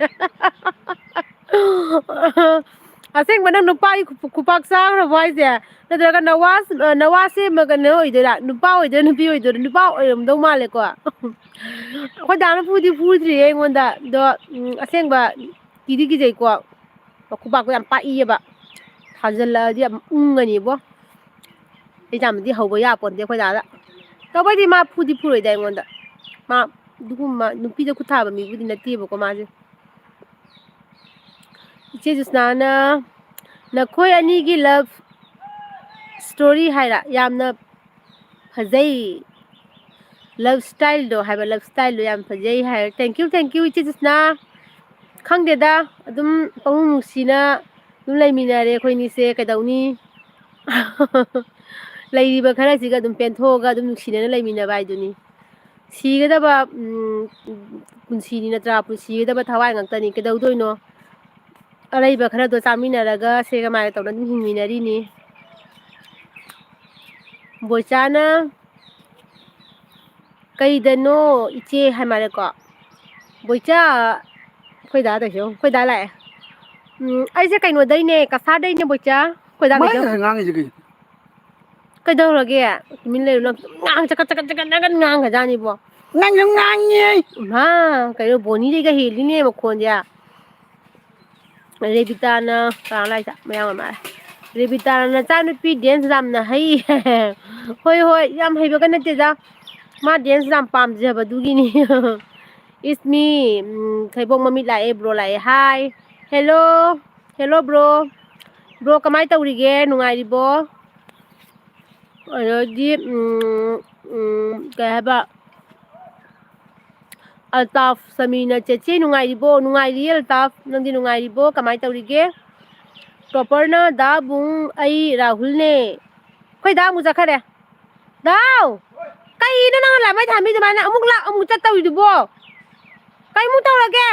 ꯑꯁꯦꯡꯕ ꯅꯪ ꯅꯨꯄꯥꯒꯤ ꯈꯨꯄꯥꯛ ꯆꯥꯈ꯭ꯔꯕꯣ ꯍꯥꯏꯁꯦ ꯅꯠꯇ꯭ꯔꯒ ꯅꯋꯥꯁꯦ ꯀꯩꯅꯣ ꯑꯣꯏꯗꯣꯏꯔꯥ ꯅꯨꯄꯥ ꯑꯣꯏꯗꯣꯏꯔꯥ ꯅꯨꯄꯤ ꯑꯣꯏꯗꯣꯏꯔꯥ ꯅꯨꯄꯥ ꯑꯣꯏꯔꯝꯗꯧ ꯃꯥꯜꯂꯦꯀꯣ ꯑꯩꯈꯣꯏ ꯗꯥꯅ ꯐꯨꯗ꯭ꯔꯤꯌꯦ ꯑꯩꯉꯣꯟꯗ ꯑꯗꯣ ꯑꯁꯦꯡꯕ ꯀꯤꯗꯤ ꯀꯤꯖꯩꯀꯣ ꯈꯨꯄꯥꯛꯇꯣ ꯌꯥꯝ ꯄꯥꯛꯏꯌꯦꯕ ꯊꯥꯖꯤꯜꯂꯛꯑꯗꯤ ꯌꯥꯝ ꯎꯪꯉꯅꯤꯕꯣ ꯑꯩꯖꯥꯝꯗꯤ ꯍꯧꯕ ꯌꯥꯄꯣꯟꯇꯦ ꯑꯩꯈꯣꯏ ꯗꯥꯗ ꯇꯧꯕꯩꯗꯤ ꯃꯥ ꯐꯨꯔꯣꯏꯗ ꯑꯩꯉꯣꯟꯗ ꯃꯥ ꯑꯗꯨꯒꯨꯝꯕ ꯅꯨꯄꯤꯗ ꯈꯨꯠ ꯊꯥꯕ ꯃꯤꯕꯨꯗꯤ ꯅꯠꯇꯦꯕꯀꯣ ꯃꯥꯁꯦ ꯏꯆꯦ ꯖꯨꯁꯅꯥꯅ ꯅꯈꯣꯏ ꯑꯅꯤꯒꯤ ꯂꯚ ꯁ꯭ꯇꯣꯔꯤ ꯍꯥꯏꯔ ꯌꯥꯝꯅ ꯐꯖꯩ ꯂꯚ ꯁ꯭ꯇꯥꯏꯜꯗꯣ ꯍꯥꯏꯕ ꯂꯚ ꯁ꯭ꯇꯥꯏꯜꯗꯣ ꯌꯥꯝ ꯐꯖꯩ ꯍꯥꯏꯔ ꯊꯦꯡꯀ꯭ꯌꯨ ꯏꯆꯦ ꯖꯨꯁꯅꯥ ꯈꯪꯗꯦꯗ ꯑꯗꯨꯝ ꯄꯪꯅꯨꯡ ꯅꯨꯡꯁꯤꯅ ꯑꯗꯨꯝ ꯂꯩꯃꯤꯟꯅꯔꯦ ꯑꯩꯈꯣꯏꯅꯤꯁꯦ ꯀꯩꯗꯧꯅꯤ ꯂꯩꯔꯤꯕ ꯈꯔꯁꯤꯒ ꯑꯗꯨꯝ ꯄꯦꯟꯊꯣꯛꯑꯒ ꯑꯗꯨꯝ ꯅꯨꯡꯁꯤꯅꯅ ꯂꯩꯃꯤꯟꯅꯕ ꯍꯥꯏꯗꯨꯅꯤ ꯁꯤꯒꯗꯕ ꯄꯨꯟꯁꯤꯅꯤ ꯅꯠꯇ꯭ꯔꯥ ꯁꯤꯒꯗꯕ ꯊꯋꯥꯏ ꯉꯥꯛꯇꯅꯤ ꯀꯩꯗꯧꯗꯣꯏꯅꯣ ꯑꯔꯩꯕ ꯈꯔꯗꯣ ꯆꯥꯃꯤꯟꯅꯔꯒ ꯁꯦꯒ ꯃꯥꯏꯒ ꯇꯧꯅ ꯑꯗꯨꯝ ꯍꯤꯡꯃꯤꯟꯅꯔꯤꯅꯤ ꯕꯣꯏꯆꯥꯅ ꯀꯩꯗꯅꯣ ꯏꯆꯦ ꯍꯥꯏ ꯃꯥꯜꯂꯦꯀꯣ ꯕꯣꯏꯆꯥ ꯑꯩꯈꯣꯏ ꯗꯥ ꯇꯧꯏꯁꯦ ꯌꯦꯡꯉꯨ ꯑꯩꯈꯣꯏ ꯗꯥ ꯂꯥꯛꯑꯦ ꯑꯩꯁꯦ ꯀꯩꯅꯣꯗꯩꯅꯦ ꯀꯁꯥꯔꯗꯩꯅꯦ ꯕꯣꯏꯆꯥ ꯑꯩꯈꯣꯏ ꯗꯥ ꯃꯥꯏ ꯀꯩꯗꯧ ꯉꯁꯥꯏ ꯉꯥꯡꯉꯤꯁꯦ ꯀꯩ ꯀꯩꯗꯧꯔꯒꯦ ꯇꯨꯃꯤꯟ ꯂꯩꯌꯨ ꯅꯪ ꯆꯒꯠ ꯉꯥꯡꯒ꯭ꯔꯖꯥꯠꯅꯤꯕꯣ ꯅꯪꯁꯨ ꯉꯥꯡꯉꯦ ꯏꯃꯥ ꯀꯩꯅꯣ ꯕꯣꯅꯤꯗꯩꯒ ꯍꯦꯜꯂꯤꯅꯦ ꯃꯈꯣꯟꯁꯦ ꯔꯦꯕꯤꯇꯥꯅ ꯀꯅꯥ ꯂꯥꯛꯏꯁꯦ ꯃꯌꯥꯡ ꯃꯥꯜꯂꯦ ꯔꯦꯕꯤꯇꯥꯅ ꯅꯆꯥꯅꯨꯄꯤ ꯗꯦꯟꯁ ꯌꯥꯝꯅ ꯍꯩ ꯍꯣꯏ ꯌꯥꯝ ꯍꯩꯕꯒ ꯅꯠꯇꯦꯗ ꯃꯥ ꯗꯦꯟꯁ ꯌꯥꯝ ꯄꯥꯝꯖꯕꯗꯨꯒꯤꯅꯤ ꯏꯁꯃꯤ ꯊꯩꯕꯣꯛ ꯃꯃꯤꯠ ꯂꯥꯛꯑꯦ ꯕ꯭ꯔꯣ ꯂꯥꯛꯑꯦ ꯍꯥꯏ ꯍꯦꯜꯂꯣ ꯕ꯭ꯔꯣ ꯀꯃꯥꯏꯅ ꯇꯧꯔꯤꯒꯦ ꯅꯨꯡꯉꯥꯏꯔꯤꯕꯣ ꯑꯗꯒꯤ ꯀꯩ ꯍꯥꯏꯕ ꯑꯜꯇꯥꯐ ꯁꯃꯤꯅ ꯆꯦꯆꯦ ꯅꯨꯡꯉꯥꯏꯔꯤꯕꯣ ꯅꯨꯡꯉꯥꯏꯔꯤꯌꯦ ꯑꯜꯇꯥꯐ ꯅꯪꯗꯤ ꯅꯨꯡꯉꯥꯏꯔꯤꯕꯣ ꯀꯃꯥꯏꯅ ꯇꯧꯔꯤꯒꯦ ꯇꯣꯄꯔꯅ ꯗꯥꯕꯨꯡ ꯑꯩ ꯔꯥꯍꯨꯜꯅꯦ ꯑꯩꯈꯣꯏ ꯗꯥ ꯑꯃꯨꯛ ꯆꯠꯈꯔꯦ ꯗꯥꯎ ꯀꯩꯅꯣ ꯅꯪꯅ ꯂꯥꯛꯃꯩ ꯊꯥꯟꯕꯤ ꯑꯗꯨꯃꯥꯏꯅ ꯑꯃꯨꯛ ꯂꯥꯛ ꯑꯃꯨꯛ ꯆꯠꯇꯧꯔꯤꯗꯨꯕꯣ ꯀꯩꯃꯨꯛ ꯇꯧꯔꯒꯦ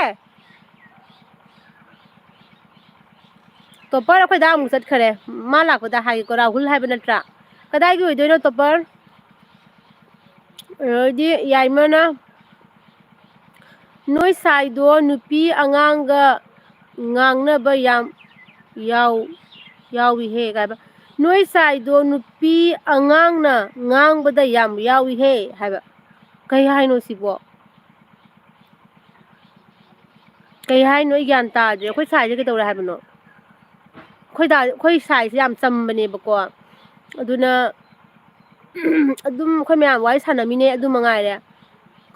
ꯇꯣꯄꯔ ꯑꯩꯈꯣꯏ ꯗꯥ ꯑꯃꯨꯛ ꯆꯠꯈꯔꯦ ꯃꯥ ꯂꯥꯛꯄꯗ ꯍꯥꯏꯒꯦꯀꯣ ꯔꯥꯍꯨꯜ ꯍꯥꯏꯕ ꯅꯠꯇ꯭ꯔꯥ ꯀꯗꯥꯏꯒꯤ ꯑꯣꯏꯗꯣꯏꯅꯣ ꯇꯣꯄꯔ ꯑꯗꯨꯗꯤ ꯌꯥꯏꯃꯅ ꯅꯣꯏ ꯁꯥꯏꯗꯣ ꯅꯨꯄꯤ ꯑꯉꯥꯡꯒ ꯉꯥꯡꯅꯕ ꯌꯥꯝ ꯌꯥꯎꯏꯍꯦ ꯀꯥꯏꯕ ꯅꯣꯏ ꯁꯥꯏꯗꯣ ꯅꯨꯄꯤ ꯑꯉꯥꯡꯅ ꯉꯥꯡꯕꯗ ꯌꯥꯝ ꯌꯥꯎꯏꯍꯦ ꯍꯥꯏꯕ ꯀꯩ ꯍꯥꯏꯅꯣ ꯁꯤꯕꯣ ꯀꯩ ꯍꯥꯏꯅꯣ ꯑꯩ ꯒ꯭ꯌꯥꯟ ꯇꯥꯗ꯭ꯔꯦ ꯑꯩꯈꯣꯏ ꯁꯥꯏꯁꯦ ꯀꯩꯗꯧꯔꯦ ꯍꯥꯏꯕꯅꯣ ꯑꯩꯈꯣই ꯁꯥꯏꯁꯦ ꯌꯥꯝ ꯆꯝꯕꯅꯦꯕꯀꯣ ꯑꯗꯨꯅ ꯑꯗꯨꯝ ꯑꯩꯈꯣই ꯃꯌꯥꯝ ꯋꯥꯔꯤ ꯁꯥꯟꯅꯃꯤꯟꯅꯩ ꯑꯗꯨ ꯃꯉꯥꯏꯔꯦ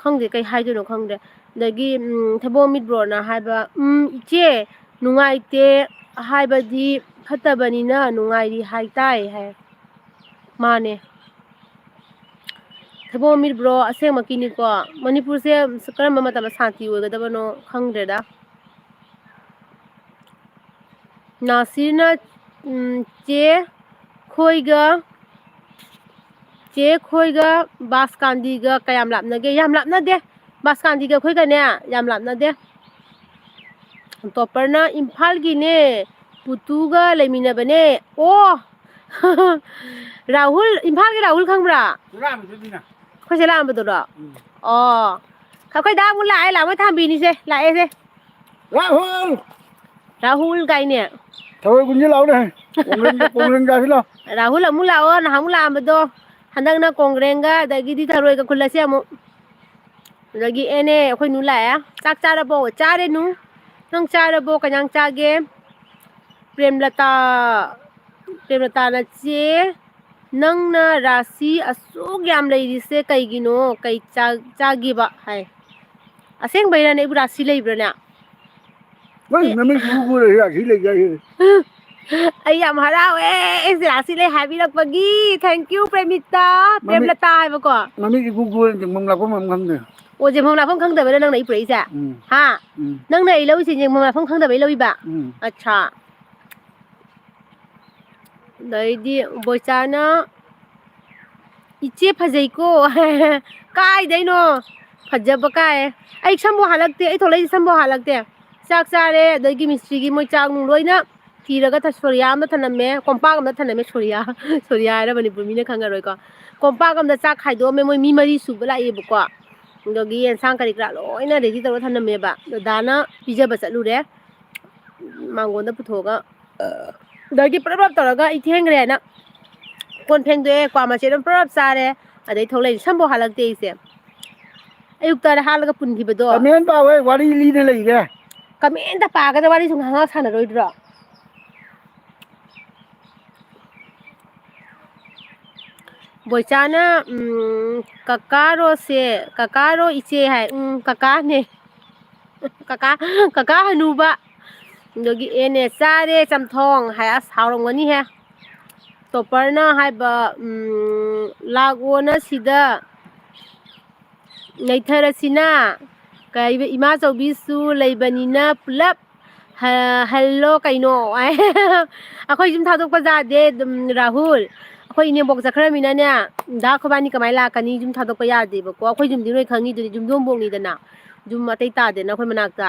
ꯈꯪꯗꯦ ꯀꯩ ꯍꯥꯏꯗꯣꯏꯅꯣ ꯈꯪꯗ꯭ꯔꯦ ꯑꯗꯒꯤ ꯊꯩꯕꯣꯡ ꯃꯤꯠꯕ꯭ꯔꯣꯅ ꯍꯥꯏꯕ ꯏꯆꯦ ꯅꯨꯡꯉꯥꯏꯇꯦ ꯍꯥꯏꯕꯗꯤ ꯐꯠꯇꯕꯅꯤꯅ ꯅꯨꯡꯉꯥꯏꯔꯤ ꯍꯥꯏꯇꯥꯏ ꯍꯥꯏ ꯃꯥꯅꯦ ꯊꯩꯕꯣꯡ ꯃꯤꯠꯕ꯭ꯔꯣ ꯑꯁꯦꯡꯃꯛꯀꯤꯅꯤꯀꯣ ꯃꯅꯤꯄꯨꯔꯁꯦ ꯀꯔꯝꯕ ꯃꯇꯝꯗ ꯁꯥꯟꯇꯤ ꯑꯣꯏꯒꯗꯕꯅꯣ ꯈꯪꯗ꯭ꯔꯦꯗ ꯅꯥꯁꯤꯔꯅ ꯆꯦ ꯈꯣꯏꯒ ꯕꯥꯁꯀꯥꯟꯗꯤꯒ ꯀꯌꯥꯝ ꯂꯥꯞꯅꯒꯦ ꯌꯥꯝ ꯂꯥꯞꯅꯗꯦ ꯕꯥꯁꯀꯥꯟꯗꯤꯒ ꯑꯩꯈꯣꯏꯒꯅꯦ ꯌꯥꯝ ꯂꯥꯞꯅꯗꯦ ꯇꯣꯄꯔꯅ ꯏꯝꯐꯥꯜꯒꯤꯅꯦ ꯄꯨꯇꯨꯒ ꯂꯩꯃꯤꯟꯅꯕꯅꯦ ꯑꯣ ꯔꯥꯍꯨꯜ ꯏꯝꯐꯥꯜꯒꯤ ꯔꯥꯍꯨꯜ ꯈꯪꯕ꯭ꯔꯥ ꯑꯩꯈꯣꯏ ꯁꯤꯗ ꯂꯥꯛꯑꯝꯕꯗꯨꯔꯣ ꯑꯣ ꯑꯩꯈꯣꯏ ꯗꯥ ꯑꯃꯨꯛ ꯂꯥꯛꯑꯦ ꯂꯥꯛꯑꯝꯃꯩ ꯊꯥꯟꯕꯤꯅꯤꯁꯦ ꯂꯥꯛꯑꯦꯁꯦ ꯔꯥꯍꯨꯜ ꯔꯥꯍꯨꯜ ꯀꯥꯏꯅꯦ ꯊꯔꯣꯏ ꯀꯨꯟꯁꯤ ꯂꯥꯛꯑꯣꯅꯦ ꯀꯣꯡꯒ꯭ꯔꯦꯡ ꯆꯥꯁꯤ ꯂꯥꯛꯑꯣ ꯔꯥꯍꯨꯜ ꯑꯃꯨꯛ ꯂꯥꯛꯑꯣ ꯅꯍꯥꯟꯃꯨꯛ ꯂꯥꯛꯑꯝꯕꯗꯣ ꯍꯟꯗꯛꯅ ꯀꯣꯡꯒ꯭ꯔꯦꯡꯒ ꯑꯗꯒꯤꯗꯤ ꯊꯔꯣꯏꯒ ꯈꯨꯜꯂꯁꯤ ꯑꯃꯨꯛ ꯑꯗꯒꯤ ꯑꯩꯈꯣꯏ ꯅꯨ ꯂꯥꯛꯑꯦ ꯆꯥꯛ ꯆꯥꯔꯕꯣ ꯆꯥꯔꯦ ꯅꯨ ꯅꯪ ꯆꯥꯔꯕꯣ ꯀꯩ ꯏꯟꯖꯥꯡ ꯆꯥꯒꯦ ꯄ꯭ꯔꯦꯝꯂꯇꯥꯅ ꯆꯦ ꯅꯪꯅ ꯔꯥꯁꯤ ꯑꯁꯨꯛ ꯌꯥꯝ ꯂꯩꯔꯤꯁꯦ ꯀꯩꯒꯤꯅꯣ ꯀꯩ ꯆꯥꯒꯤꯕ ꯍꯥꯏ ꯑꯁꯦꯡꯕꯩꯔꯅꯦ ꯑꯩꯕꯨ ꯔꯥꯁꯤ ꯂꯩꯕ꯭ꯔꯅꯦ ꯅꯪ ꯅꯃꯤꯠ ꯈꯨꯔ ꯔꯥꯁꯤ ꯂꯩꯒꯥꯏ ꯑꯩ ꯌꯥꯝ ꯍꯔꯥꯎꯋꯦ ꯁꯤ ꯂꯩ ꯍꯥꯏꯕꯤꯔꯛꯄꯒꯤ ꯊꯦꯡꯛ ꯌꯨ ꯄ꯭ꯔꯦꯃꯤꯇꯥ ꯄ꯭ꯔꯦꯝꯂꯇꯥ ꯍꯥꯏꯕꯀꯣ ꯃꯃꯤꯡ ꯏꯒꯨꯒꯨ ꯆꯤꯡꯐꯝ ꯂꯥꯛꯐꯝ ꯑꯃ ꯈꯪꯗꯦ ꯑꯣ ꯌꯦꯡꯐꯝ ꯂꯥꯛꯐꯝ ꯈꯪꯗꯕꯩꯔ ꯅꯪꯅ ꯑꯩ ꯄꯨꯔꯛꯏꯁꯦ ꯍꯥ ꯅꯪꯅ ꯑꯩ ꯂꯧꯔꯤꯁꯦ ꯌꯦꯡꯐꯝ ꯂꯥꯛꯐꯝ ꯈꯪꯗꯕꯩ ꯂꯧꯏꯕ ꯑꯠꯁꯥ ꯑꯗꯩꯗꯤ ꯕꯣꯏꯆꯥꯅ ꯏꯆꯦ ꯐꯖꯩꯀꯣ ꯀꯥꯏꯗꯩꯅꯣ ꯐꯖꯕ ꯀꯥꯏ ꯑꯩ ꯁꯝꯕꯨ ꯍꯜꯂꯛꯇꯦ ꯑꯩ ꯊꯣꯛꯂꯛꯏꯁꯦ ꯁꯝꯕꯨ ꯍꯜꯂꯛꯇꯦ ꯆꯥꯛ ꯆꯥꯔꯦ ꯑꯗꯒꯤ ꯃꯤꯁꯇ꯭ꯔꯤꯒꯤ ꯃꯣꯏ ꯆꯥꯛ ꯅꯨꯡ ꯂꯣꯏꯅ ꯊꯤꯔꯒ ꯁꯣꯔꯤꯌꯥ ꯑꯃꯗ ꯊꯅꯝꯃꯦ ꯀꯣꯝꯄꯥꯛ ꯑꯃꯗ ꯊꯅꯝꯃꯦ ꯁꯣꯔꯤꯌꯥ ꯍꯥꯏꯔ ꯃꯅꯤꯄꯨꯔ ꯃꯤꯅ ꯈꯪꯉꯔꯣꯏꯀꯣ ꯀꯣꯝꯄꯥꯛ ꯑꯃꯗ ꯆꯥꯛ ꯈꯥꯏꯗꯣꯛꯑꯝꯃꯦ ꯃꯣꯏ ꯃꯤ 4 ꯁꯨꯕ ꯂꯥꯛꯑꯦꯕꯀꯣ ꯑꯗꯒꯤ ꯑꯦꯟꯁꯥꯡ ꯀꯔꯤ ꯀꯔꯥ ꯂꯣꯏꯅ ꯔꯦꯗꯤ ꯇꯧꯔ ꯊꯅꯝꯃꯦꯕ ꯗꯗꯥꯅ ꯄꯤꯖꯕ ꯆꯠꯂꯨꯔꯦ ꯃꯥꯡꯒꯣꯟꯗ ꯄꯨꯊꯣꯛꯑꯒ ꯑꯗꯒꯤ ꯄꯨꯂꯞ ꯇꯧꯔꯒ ꯑꯩ ꯊꯦꯡꯈ꯭ꯔꯦꯅ ꯀꯣꯟ ꯐꯦꯡꯗꯣꯛꯑꯦ ꯀ꯭ꯋꯥ ꯃꯆꯦꯠ ꯑꯃ ꯄꯨꯂꯞ ꯆꯥꯔꯦ ꯑꯗꯩ ꯊꯣꯛꯂꯛꯏꯁꯦ ꯁꯝꯕꯨ ꯍꯜꯂꯛꯇꯦ ꯑꯩꯁꯦ ꯑꯌꯨꯛꯇ ꯍꯥꯠꯂꯒ ꯄꯨꯟꯈꯤꯕꯗꯣ ꯀꯃꯦꯟ ꯄꯥꯎꯋꯦ ꯋꯥꯔꯤ ꯂꯤꯅ ꯂꯩꯒꯦ ꯀꯃꯦꯟꯇ ꯄꯥꯒꯗ ꯋꯥꯔꯤ ꯁꯨꯝ ꯉꯥꯏꯍꯥꯛ ꯁꯥꯟꯅꯔꯣꯏꯗ꯭ꯔꯣ ꯕꯣꯏꯆꯥꯅ ꯀꯀꯥꯔꯣ ꯏꯆꯦ ꯍꯥꯏ ꯀꯀꯥꯅꯦ ꯀꯀꯥ ꯍꯅꯨꯕ ꯑꯗꯒꯤ ꯑꯦꯅꯦ ꯆꯥꯔꯦ ꯆꯝꯊꯣꯡ ꯍꯥꯏ ꯑꯁ ꯍꯥꯎꯔꯝꯒꯅꯤꯍꯦ ꯇꯣꯞꯄꯔꯅ ꯍꯥꯏꯕ ꯂꯥꯛꯑꯣꯅ ꯁꯤꯗ ꯅꯩꯊꯔꯁꯤꯅ ꯏꯃꯥꯆꯧꯕꯤꯁꯨ ꯂꯩꯕꯅꯤꯅ ꯄꯨꯂꯞ ꯍꯜꯂꯣ ꯀꯩꯅꯣ ꯑꯩꯈꯣꯏ ꯌꯨꯝ ꯊꯥꯗꯣꯛꯄ ꯌꯥꯗꯦ ꯑꯗꯨꯝ ꯔꯥꯍꯨꯜ ꯑꯩꯈꯣꯏ ꯏꯅꯦꯝꯕꯣꯛ ꯆꯠꯈ꯭ꯔꯃꯤꯅꯅꯦ ꯗꯥ ꯈꯣꯏꯕꯥꯅꯤ ꯀꯃꯥꯏꯅ ꯂꯥꯛꯀꯅꯤ ꯌꯨꯝ ꯊꯥꯗꯣꯛꯄ ꯌꯥꯗꯦꯕꯀꯣ ꯑꯩꯈꯣꯏ ꯌꯨꯝꯗꯤ ꯅꯣꯏ ꯈꯪꯉꯤꯗꯨꯅꯤ ꯌꯨꯝꯊꯣꯡꯐꯧꯅꯤꯗꯅ ꯌꯨꯝ ꯑꯇꯩ ꯇꯥꯗꯦꯅ ꯑꯩꯈꯣꯏ ꯃꯅꯥꯛꯇ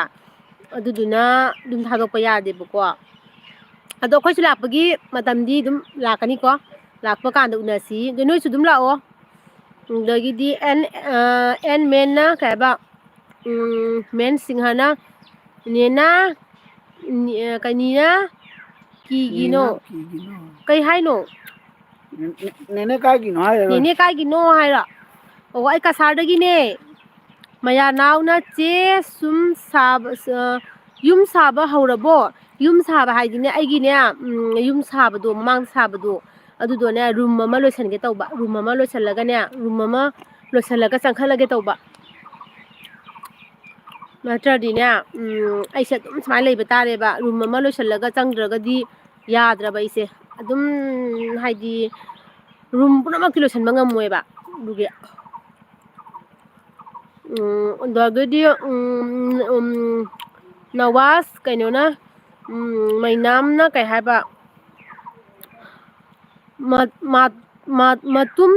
ꯑꯗꯨꯗꯨꯅ ꯌꯨꯝ ꯊꯥꯗꯣꯛꯄ ꯌꯥꯗꯦꯕꯀꯣ ꯑꯗꯣ ꯑꯩꯈꯣꯏꯁꯨ ꯂꯥꯛꯄꯒꯤ ꯃꯇꯝꯗꯤ ꯑꯗꯨꯝ ꯂꯥꯛꯀꯅꯤꯀꯣ ꯂꯥꯛꯄ ꯀꯥꯟꯗ ꯎꯅꯁꯤ ꯑꯗꯣ ꯅꯣꯏꯁꯨ ꯑꯗꯨꯝ ꯂꯥꯛꯑꯣ ꯑꯗꯒꯤꯗꯤ ꯑꯦꯟ ꯃꯦꯟꯅ ꯀꯩ ꯍꯥꯏꯕ ꯃꯦꯟ ꯁꯤꯡꯍꯅ ꯅꯦꯅꯥ ꯀꯅꯤꯅ ꯀꯤꯒꯤꯅꯣ ꯀꯩ ꯍꯥꯏꯅꯣ ꯅꯦꯅꯦ ꯀꯥꯏꯒꯤꯅꯣ ꯍꯥꯏꯔꯔꯣꯏ ꯅꯦꯅꯦ ꯀꯥꯏꯒꯤꯅꯣ ꯍꯥꯏꯔꯣ ꯑꯣ ꯑꯩ ꯀꯁꯥꯔꯗꯒꯤꯅꯦ ꯃꯌꯥꯅꯥꯎꯅ ꯆꯦ ꯌꯨꯝ ꯁꯥꯕ ꯍꯧꯔꯕꯣ ꯌꯨꯝ ꯁꯥꯕ ꯍꯥꯏꯗꯤꯅꯦ ꯑꯩꯒꯤꯅꯦ ꯌꯨꯝ ꯁꯥꯕꯗꯣ ꯃꯃꯥꯡ ꯁꯥꯕꯗꯣ ꯑꯗꯨꯗꯣꯅꯦ ꯔꯨꯝ ꯑꯃ ꯂꯣꯏꯁꯟꯒꯦ ꯇꯧꯕ ꯔꯨꯝ ꯑꯃ ꯂꯣꯏꯁꯜꯂꯒꯅꯦ ꯔꯨꯝ ꯑꯃ ꯂꯣꯏꯁꯜꯂꯒ ꯆꯪꯈꯠꯂꯒꯦ ꯇꯧꯕ ꯅꯠꯇ꯭ꯔꯗꯤꯅꯦ ꯑꯩꯁꯦ ꯑꯗꯨꯝ ꯁꯨꯃꯥꯏꯅ ꯂꯩꯕ ꯇꯥꯔꯦꯕ ꯔꯨꯝ ꯑꯃ ꯂꯣꯏꯁꯤꯜꯂꯒ ꯆꯪꯗ꯭ꯔꯒꯗꯤ ꯌꯥꯗ꯭ꯔꯕ ꯑꯩꯁꯦ ꯑꯗꯨꯝ ꯍꯥꯏꯗꯤ ꯔꯨꯝ ꯄꯨꯝꯅꯃꯛꯇꯤ ꯂꯣꯏꯁꯤꯟꯕ ꯉꯝꯃꯣꯏꯕ ꯑꯗꯨꯒꯤ ꯑꯗꯒꯤꯗꯤ ꯅꯋꯥꯁ ꯀꯩꯅꯣꯅ ꯃꯩꯅꯥꯝꯅ ꯀꯩ ꯍꯥꯏꯕ ꯃꯇꯨꯝ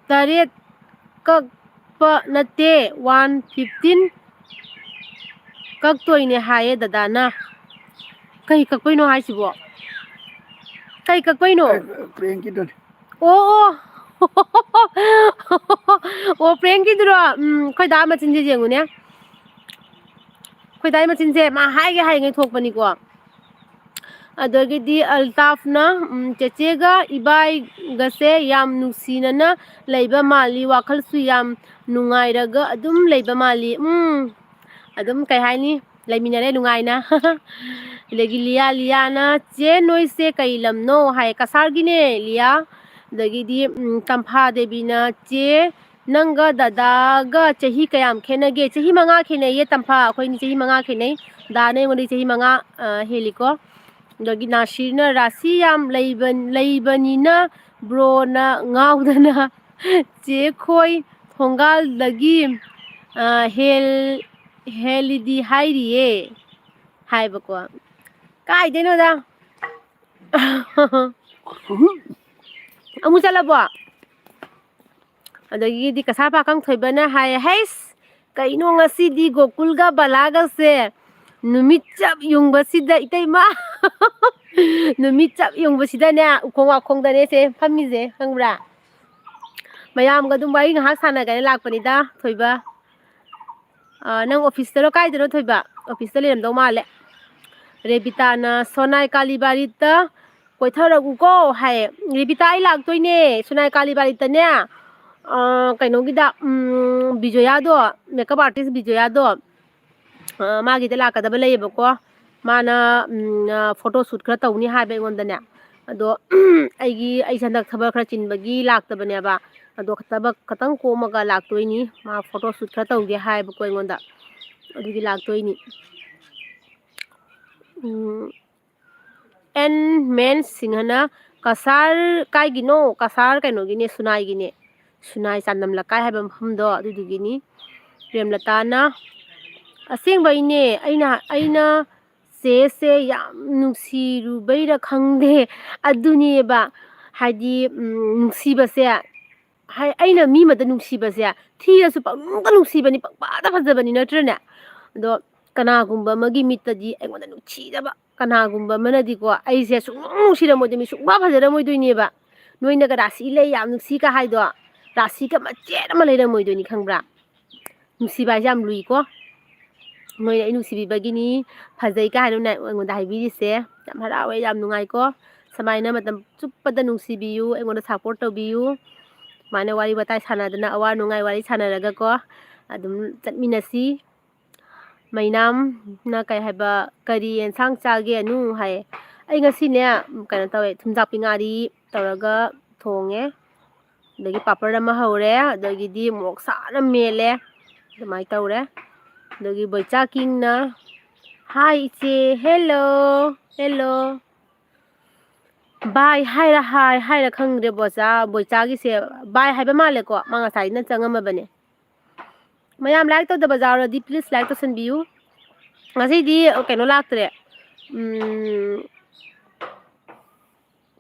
8 ꯀꯛꯄ ꯅꯠꯇꯦ 115 ꯀꯛꯇꯣꯏꯅꯦ ꯍꯥꯏꯌꯦ ꯗꯗꯥꯅ ꯀꯩ ꯀꯛꯄꯩꯅꯣ ꯍꯥꯏꯁꯤꯕꯣ ꯀꯩ ꯀꯛꯄꯩꯅꯣ ꯄ꯭ꯔꯦꯡꯀꯤꯗꯨꯅꯤ ꯑꯣ ꯑꯣ ꯄ꯭ꯔꯦꯡꯀꯤꯗꯨꯔꯣ ꯑꯩꯈꯣꯏ ꯗꯥ ꯃꯆꯤꯟꯁꯦ ꯌꯦꯡꯉꯨꯅꯦ ꯑꯩꯈꯣꯏ ꯗꯥꯒꯤ ꯃꯆꯤꯟꯁꯦ ꯃꯥ ꯍꯥꯏꯒꯦ ꯍꯥꯏꯔꯤꯉꯩ ꯊꯣꯛꯄꯅꯤꯀꯣ ꯑꯗꯒꯤꯗꯤ ꯑꯜꯇꯥꯐꯅ ꯆꯦꯆꯦꯒ ꯏꯕꯥꯏꯒꯁꯦ ꯌꯥꯝ ꯅꯨꯡꯁꯤꯅꯅ ꯂꯩꯕ ꯃꯥꯜꯂꯤ ꯋꯥꯈꯜꯁꯨ ꯌꯥꯝ ꯅꯨꯡꯉꯥꯏꯔꯒ ꯑꯗꯨꯝ ꯂꯩꯕ ꯃꯥꯜꯂꯤ ꯑꯗꯨꯝ ꯀꯩ ꯍꯥꯏꯅꯤ ꯂꯩꯃꯤꯟꯅꯔꯦ ꯅꯨꯡꯉꯥꯏꯅ ꯑꯗꯒꯤ ꯂꯤꯌꯥꯅ ꯆꯦ ꯅꯣꯏꯁꯦ ꯀꯩ ꯂꯝꯅꯣ ꯍꯥꯏ ꯀꯁꯥꯔꯒꯤꯅꯦ ꯂꯤꯌꯥ ꯑꯗꯒꯤꯗꯤ ꯇꯝꯐꯥ ꯗꯦꯕꯤꯅ ꯆꯦ ꯅꯪꯒ ꯗꯗꯥꯒ ꯆꯍꯤ ꯀꯌꯥꯝ ꯈꯦꯠꯅꯒꯦ ꯆꯍꯤ 5 ꯈꯦꯠꯅꯩꯌꯦ ꯇꯝꯐꯥ ꯑꯩꯈꯣꯏꯅꯤ ꯆꯍꯤ 5 ꯈꯦꯠꯅꯩ ꯗꯥꯅ ꯑꯩꯉꯣꯟꯗꯩ ꯆꯍꯤ 5 ꯍꯦꯜꯂꯤꯀꯣ ꯑꯗꯒꯤ ꯅꯥꯁꯤꯔꯅ ꯔꯥꯁꯤ ꯌꯥꯝ ꯂꯩꯕꯅꯤꯅ ꯕ꯭ꯔꯣꯅ ꯉꯥꯎꯗꯅ ꯆꯦ ꯈꯣꯏ ꯊꯣꯡꯒꯥꯜꯗꯒꯤ ꯍꯦꯜꯂꯤꯗꯤ ꯍꯥꯏꯔꯤꯌꯦ ꯍꯥꯏꯕꯀꯣ ꯀꯥꯏꯗꯩꯅꯣꯗ ꯑꯃꯨꯛ ꯆꯠꯂꯕꯣ ꯑꯗꯒꯤꯗꯤ ꯀꯁꯥꯔ ꯄꯥꯈꯪ ꯊꯣꯏꯕꯅ ꯍꯥꯏꯌꯦ ꯍꯩꯁ ꯀꯩꯅꯣ ꯉꯁꯤꯗꯤ ꯒꯣꯀꯨꯜꯒ ꯕꯂꯥꯒꯁꯦ ꯅꯨꯃꯤꯠ ꯆꯞ ꯌꯨꯡꯕꯁꯤꯗ ꯏꯇꯩꯃ ꯅꯨꯃꯤꯠ ꯆꯞ ꯌꯨꯡꯕꯁꯤꯗꯅꯦ ꯎꯈꯣꯡ ꯋꯥꯈꯣꯡꯗꯅꯦꯁꯦ ꯐꯝꯃꯤꯁꯦ ꯈꯪꯕ꯭ꯔꯥ ꯃꯌꯥꯝꯒ ꯑꯗꯨꯝ ꯋꯥꯔꯤ ꯉꯥꯏꯍꯥꯛ ꯁꯥꯟꯅꯒꯅ ꯂꯥꯛꯄꯅꯤꯗ ꯊꯣꯏꯕ ꯅꯪ ꯑꯣꯐꯤꯁꯇꯔꯣ ꯀꯥꯏꯗꯅꯣ ꯊꯣꯏꯕ ꯑꯣꯐꯤꯁꯇ ꯂꯩꯔꯝꯗꯧ ꯃꯥꯜꯂꯦ ꯔꯦꯕꯤꯇꯥꯅ ꯁꯣꯅꯥꯏ ꯀꯥꯂꯤꯕꯥꯔꯤꯇ ꯀꯣꯏꯊꯔꯛꯎꯀꯣ ꯍꯥꯏꯌꯦ ꯔꯦꯕꯤꯇꯥ ꯑꯩ ꯂꯥꯛꯇꯣꯏꯅꯦ ꯁꯣꯅꯥꯏ ꯀꯥꯂꯤꯕꯥꯔꯤꯇꯅꯦ ꯀꯩꯅꯣꯒꯤꯗ ꯕꯤꯖꯣꯌꯥꯗꯣ ꯃꯦꯀꯞ ꯑꯥꯔꯇꯤꯁ ꯕꯤꯖꯣꯌꯥꯗꯣ ꯃꯥꯒꯤꯗ ꯂꯥꯛꯀꯗꯕ ꯂꯩꯌꯦꯕꯀꯣ ꯃꯥꯅ ꯐꯣꯇꯣ ꯁꯨꯠ ꯈꯔ ꯇꯧꯅꯤ ꯍꯥꯏꯕ ꯑꯩꯉꯣꯟꯗꯅꯦ ꯑꯗꯣ ꯑꯩꯁꯦ ꯍꯟꯗꯛ ꯊꯕꯛ ꯈꯔ ꯆꯤꯟꯕꯒꯤ ꯂꯥꯛꯇꯕꯅꯦꯕ ꯑꯗꯣ ꯊꯕꯛ ꯈꯇꯪ ꯀꯣꯝꯃꯒ ꯂꯥꯛꯇꯣꯏꯅꯤ ꯃꯥ ꯐꯣꯇꯣ ꯁꯨꯠ ꯈꯔ ꯇꯧꯒꯦ ꯍꯥꯏꯌꯦꯕꯀꯣ ꯑꯩꯉꯣꯟꯗ ꯑꯗꯨꯒꯤ ꯂꯥꯛꯇꯣꯏꯅꯤ and men singhana kasar kaigino kasar kainogine sunaigine sunai chandam lakai haiba mhamdo adudugini premlatana asengbaine aina se yam nungsirubaira khangde aduniba hadi nungsibase aina mi mada nungsibase thirasu pangda nungsibani pangpada phajabani natrane do kanagumba magi mitadi aingoda nungchidaba kanagumba manadi ko aise sungusira modi mi sungba phajara moidoineba noina ga rasi le yam nungsi ka haido rasi ka machet ma leira moidoni khangbra nungsiba yam lui ko noina nungsibi bagini phajai ka haino na aingoda haibiri se yam harawe yam nungai ko samaina matam chuppada nungsibiyu aingoda support tobiyu mana wari batai sanadana awa nungai wari sanaraga ko adum chatminasi mainam na kai haiba kari ensang chage anu hai ai ngasi ne kana tawe thumjak pingari tawraga thonge dagi papar ma haure dagi di mok sara mele dumai tawre dagi boicha king na hi che hello bye hai ra khangre bocha boicha gi se bye haiba male ko manga sai na changama bane mayam like to the bazaar di please like to send view ngasi di kaino laktre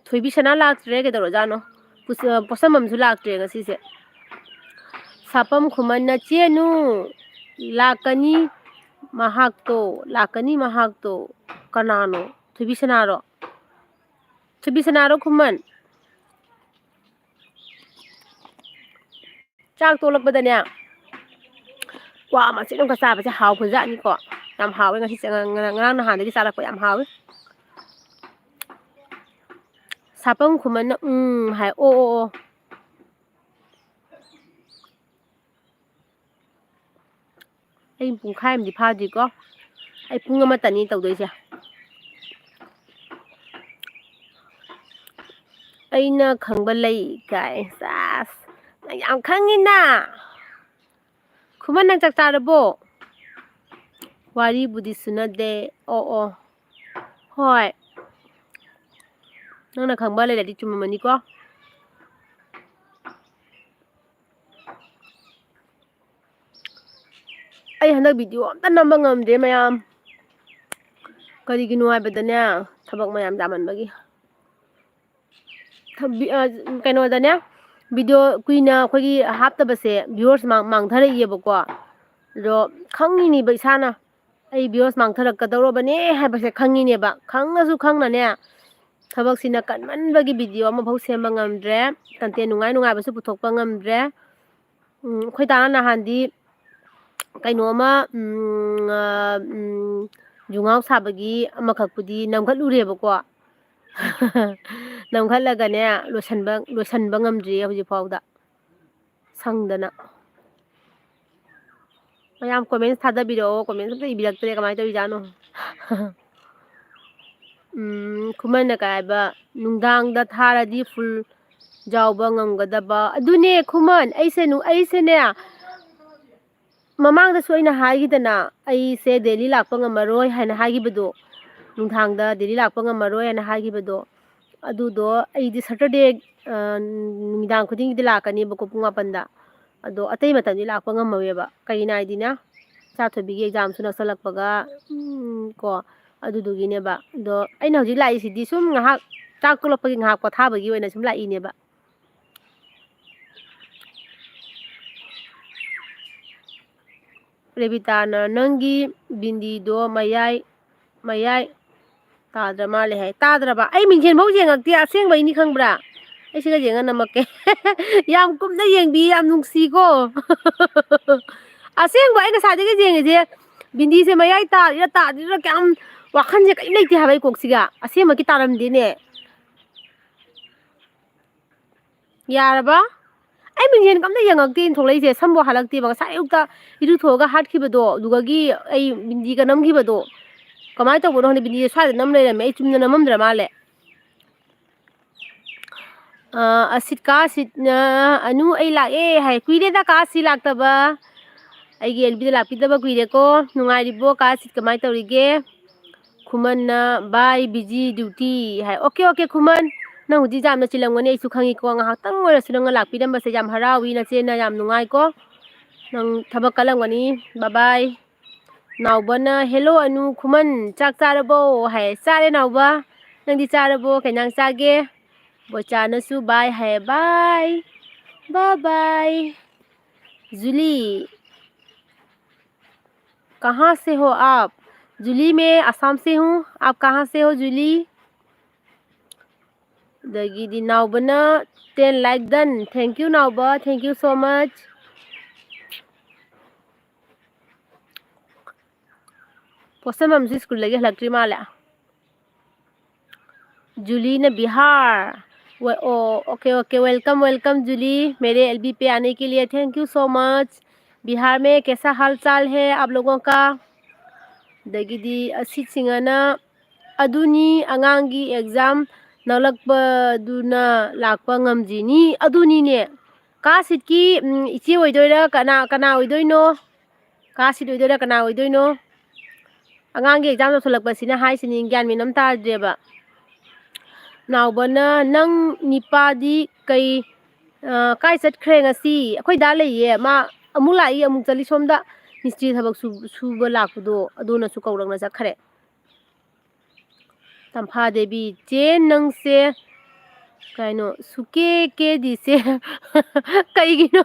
thoibi sana laktre ke daro jano posamam su laktre ngasi se sapam khuman na chenu lakani mahakto kanano thoibi sanaro khuman chak tolak badanya wa ma chidam ka sa ba haw phunja ni ko yam hawe ngasi ngang na han de sala ko yam hawe sapam khuman na hai o ai pung khai mdi phadi ko ai pung ma tani tawdoi se aina khangba lai kai sas yam khangina khuman nang chak charabo wari budi sunade o hoi nang khangba lai ladi chumamani ko ai handak video amta namba ngamde mayam karigino haibadane thabak mayam jaman bagi kaino dane video kuina khogi haptabase viewers mangthare yebako ro khangini ba isana ai viewers mangtharak kadoro bane haibase khangini ba khangasu khangna ne thabak sina kanman bagi video ma bhau semba ngamdre tante nungai basu puthokpa ngamdre khoi tana na handi kaino ma jungau sabagi amakhakpudi namkhatlureba ko namkhatlaga ne losanba ngamdri hoji fawda sangdana mayam comment thadabiro comment samta ibiraktre kamai tawi jano khuman na kai ba nungdang da tharadi full jawba ngamgadaba adune khuman aise ne mamang da soina haigidana aise daily lakpa ngamaroi haina haigibado nungthangda daily lakpa ngamaroi haina haigibado adudo aidi saturday nungdang khuding di lakani ba ko punga panda ado atei matani lakpa ngamaweba kaina idina chathobi exam su naksalakpaga ko adudugine ba do aina hoji lai sidi sum ngahak chak tolopagi ngahak pathabagi oina sum lai ne ba Revitana nangi bindi do mayai tadra male hai tadra ba ai mingchen bau jengak ti aseng bai ni khangbra ai siga jenga namakke yam kumna yengbi yam nungsi ko aseng bai ga sade ge jenge je bindi se mayai ta dira kam wakhan je kai leiti habai koksiga asema ki taram dine yaraba ai mingchen kamna yengak tin tholai je sambo halakti ba sa yukta iru thoga hat khibado dugagi ai bindi ga nam khibado kamai to bono bindi swai nam le me chumna namam dra male asit ka sit na anu ai la e hai kuire da ka si lak ta ba ai ge elbi la pi da ba kuire ko nungai ribo ka sit kamai to rige ꯈꯨꯃꯟꯅ ꯕꯥꯏ ꯕꯤꯖꯤ duty ꯍꯥꯏ okay ꯈꯨꯃꯟ ꯅꯪ ꯍꯧꯖꯤꯛ ꯌꯥꯝꯅ ꯆꯤꯜꯂꯝꯒꯅꯤ ꯑꯩꯁꯨ ꯈꯪꯉꯤꯀꯣ ꯉꯥꯏꯍꯥꯛꯇꯪ ꯑꯣꯏꯔꯁꯨ ꯅꯪꯅ ꯂꯥꯛꯄꯤꯔꯝꯕꯁꯦ ꯌꯥꯝ ꯍꯔꯥꯎꯏ ꯅꯆꯦꯅ ꯌꯥꯝ ꯅꯨꯡꯉꯥꯏꯀꯣ ꯅꯪ ꯊꯕꯛ ꯀꯜꯂꯝꯒꯅꯤ ꯕꯥꯏ ꯅꯥꯎꯕꯅ ꯍꯦꯜꯂꯣ ꯑꯅꯨ ꯈꯨꯃꯟ ꯆꯥꯛ ꯆꯥꯔꯕꯣ ꯍꯥꯏ ꯆꯥꯔꯦ ꯅꯥꯎꯕ ꯅꯪꯗꯤ ꯆꯥꯔꯕꯣ ꯀꯩꯅꯪ ꯆꯥꯒꯦ ꯕꯣꯏꯆꯥꯅꯁꯨ ꯕꯥꯏ ꯍꯥꯏ बाय जूली कहाँ से हो आप जूली मैं असम से हूँ आप कहाँ से हो जूली दगी नावबना 10 लाइक डन थैंक यू नावबा थैंक यू सो मच पोसम हमसे स्कूल लगे हलक्ट्री माला जूली ने बिहार ओके वेलकम जूली मेरे एलबी पे आने के लिए thank you so much Bihar में कैसा हाल चाल है आप लोगों का दगी सिंगना अदुनी अंगांगी एग्जाम नौलक्पदुना लाक्पा ngamjini अदुनीने का सिटकी इचे ओइदोइरा कना ओइदोइनो का सिट ओइदोइरा कना ओइदोइनो अंगांगी एग्जाम नौसलक्पसिना हाइसिनि ग्यान मिनम ताद्रेबा नावबना नंग निपादी कई काय चटख्रे ngasi अखोइ दा लैये मा अमु लाई अमु चली सोमदा मिस्त्री थबक सुबा लाक्पदो अदुनसु कौरंगना चखरे तंफा देवी चे नंगसे काइनो सुके के दिसे कईगिनो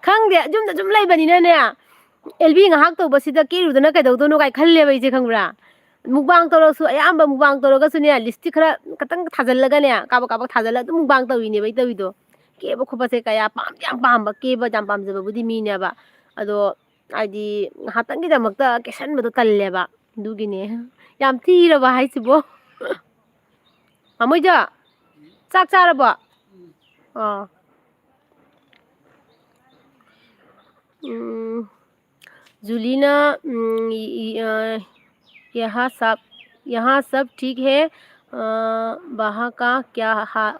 खंगदे जुमदा जुम लैबनिना ने LB ngahak tobasida kirudana kaidawdono kai khalleba ise khangbra mukbang torosu ayamba mukbang torogasu ne listi khara katang thajallaga ne kaba thajalla dum mukbang tawine bai tawido keba khopase kaya pam yam pamba keba jam pamjaba budi mi ne ba ado aidi hatangi damakta kesan bado talleba dugine yam thiraba haisibo amoija chak charabo जूलीना यहाँ सब ठीक है वहाँ का क्या हाल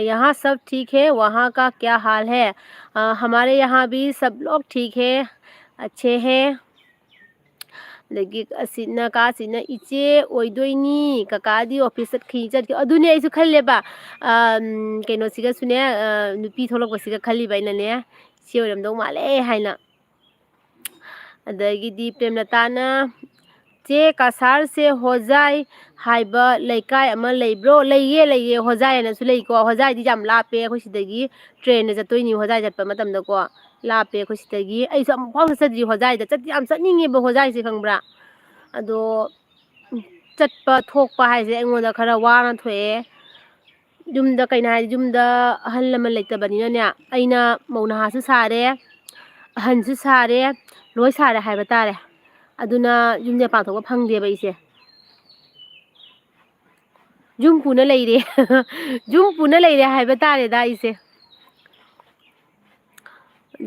यहाँ सब ठीक है वहाँ का क्या हाल है हमारे यहाँ भी सब लोग ठीक है अच्छे हैं लगी असिना कासिना इचे ओइदोइनी ककादी ऑफिस खिचत अदुने आइसु खल्लेबा केनो सिगा सुने नुपी थोलक बसिगा खल्ली बाइनने इचे ओरमदौ माले हाइना अदगिदी प्रेमलताना चे कासार से होजाई हाइबा लैकाय अमा लैब्रो लैये होजाय नसु लैको होजाय दि जाम लापे खोसिदगी ट्रेन ने जतोइनी होजाय जतपा मतमदको लापे खोसिदगी आइसु अम फाउ सदि होजाय द चति आम चनिंगे बो होजाय से खंगब्रा अदो चटपा थोकपा हाइसे अंगोदा खरा वाना थोए जुमदा कैना हाइ जुमदा अहल लमन लैतबनिना ने अइना मौनाहासु सारे अहनसु सारे लोय सारे हाइबा तारे अदुना जुमदे पाथोबा फंगदेबा इसे जुम पुना लैरे हाइबा तारे दा इसे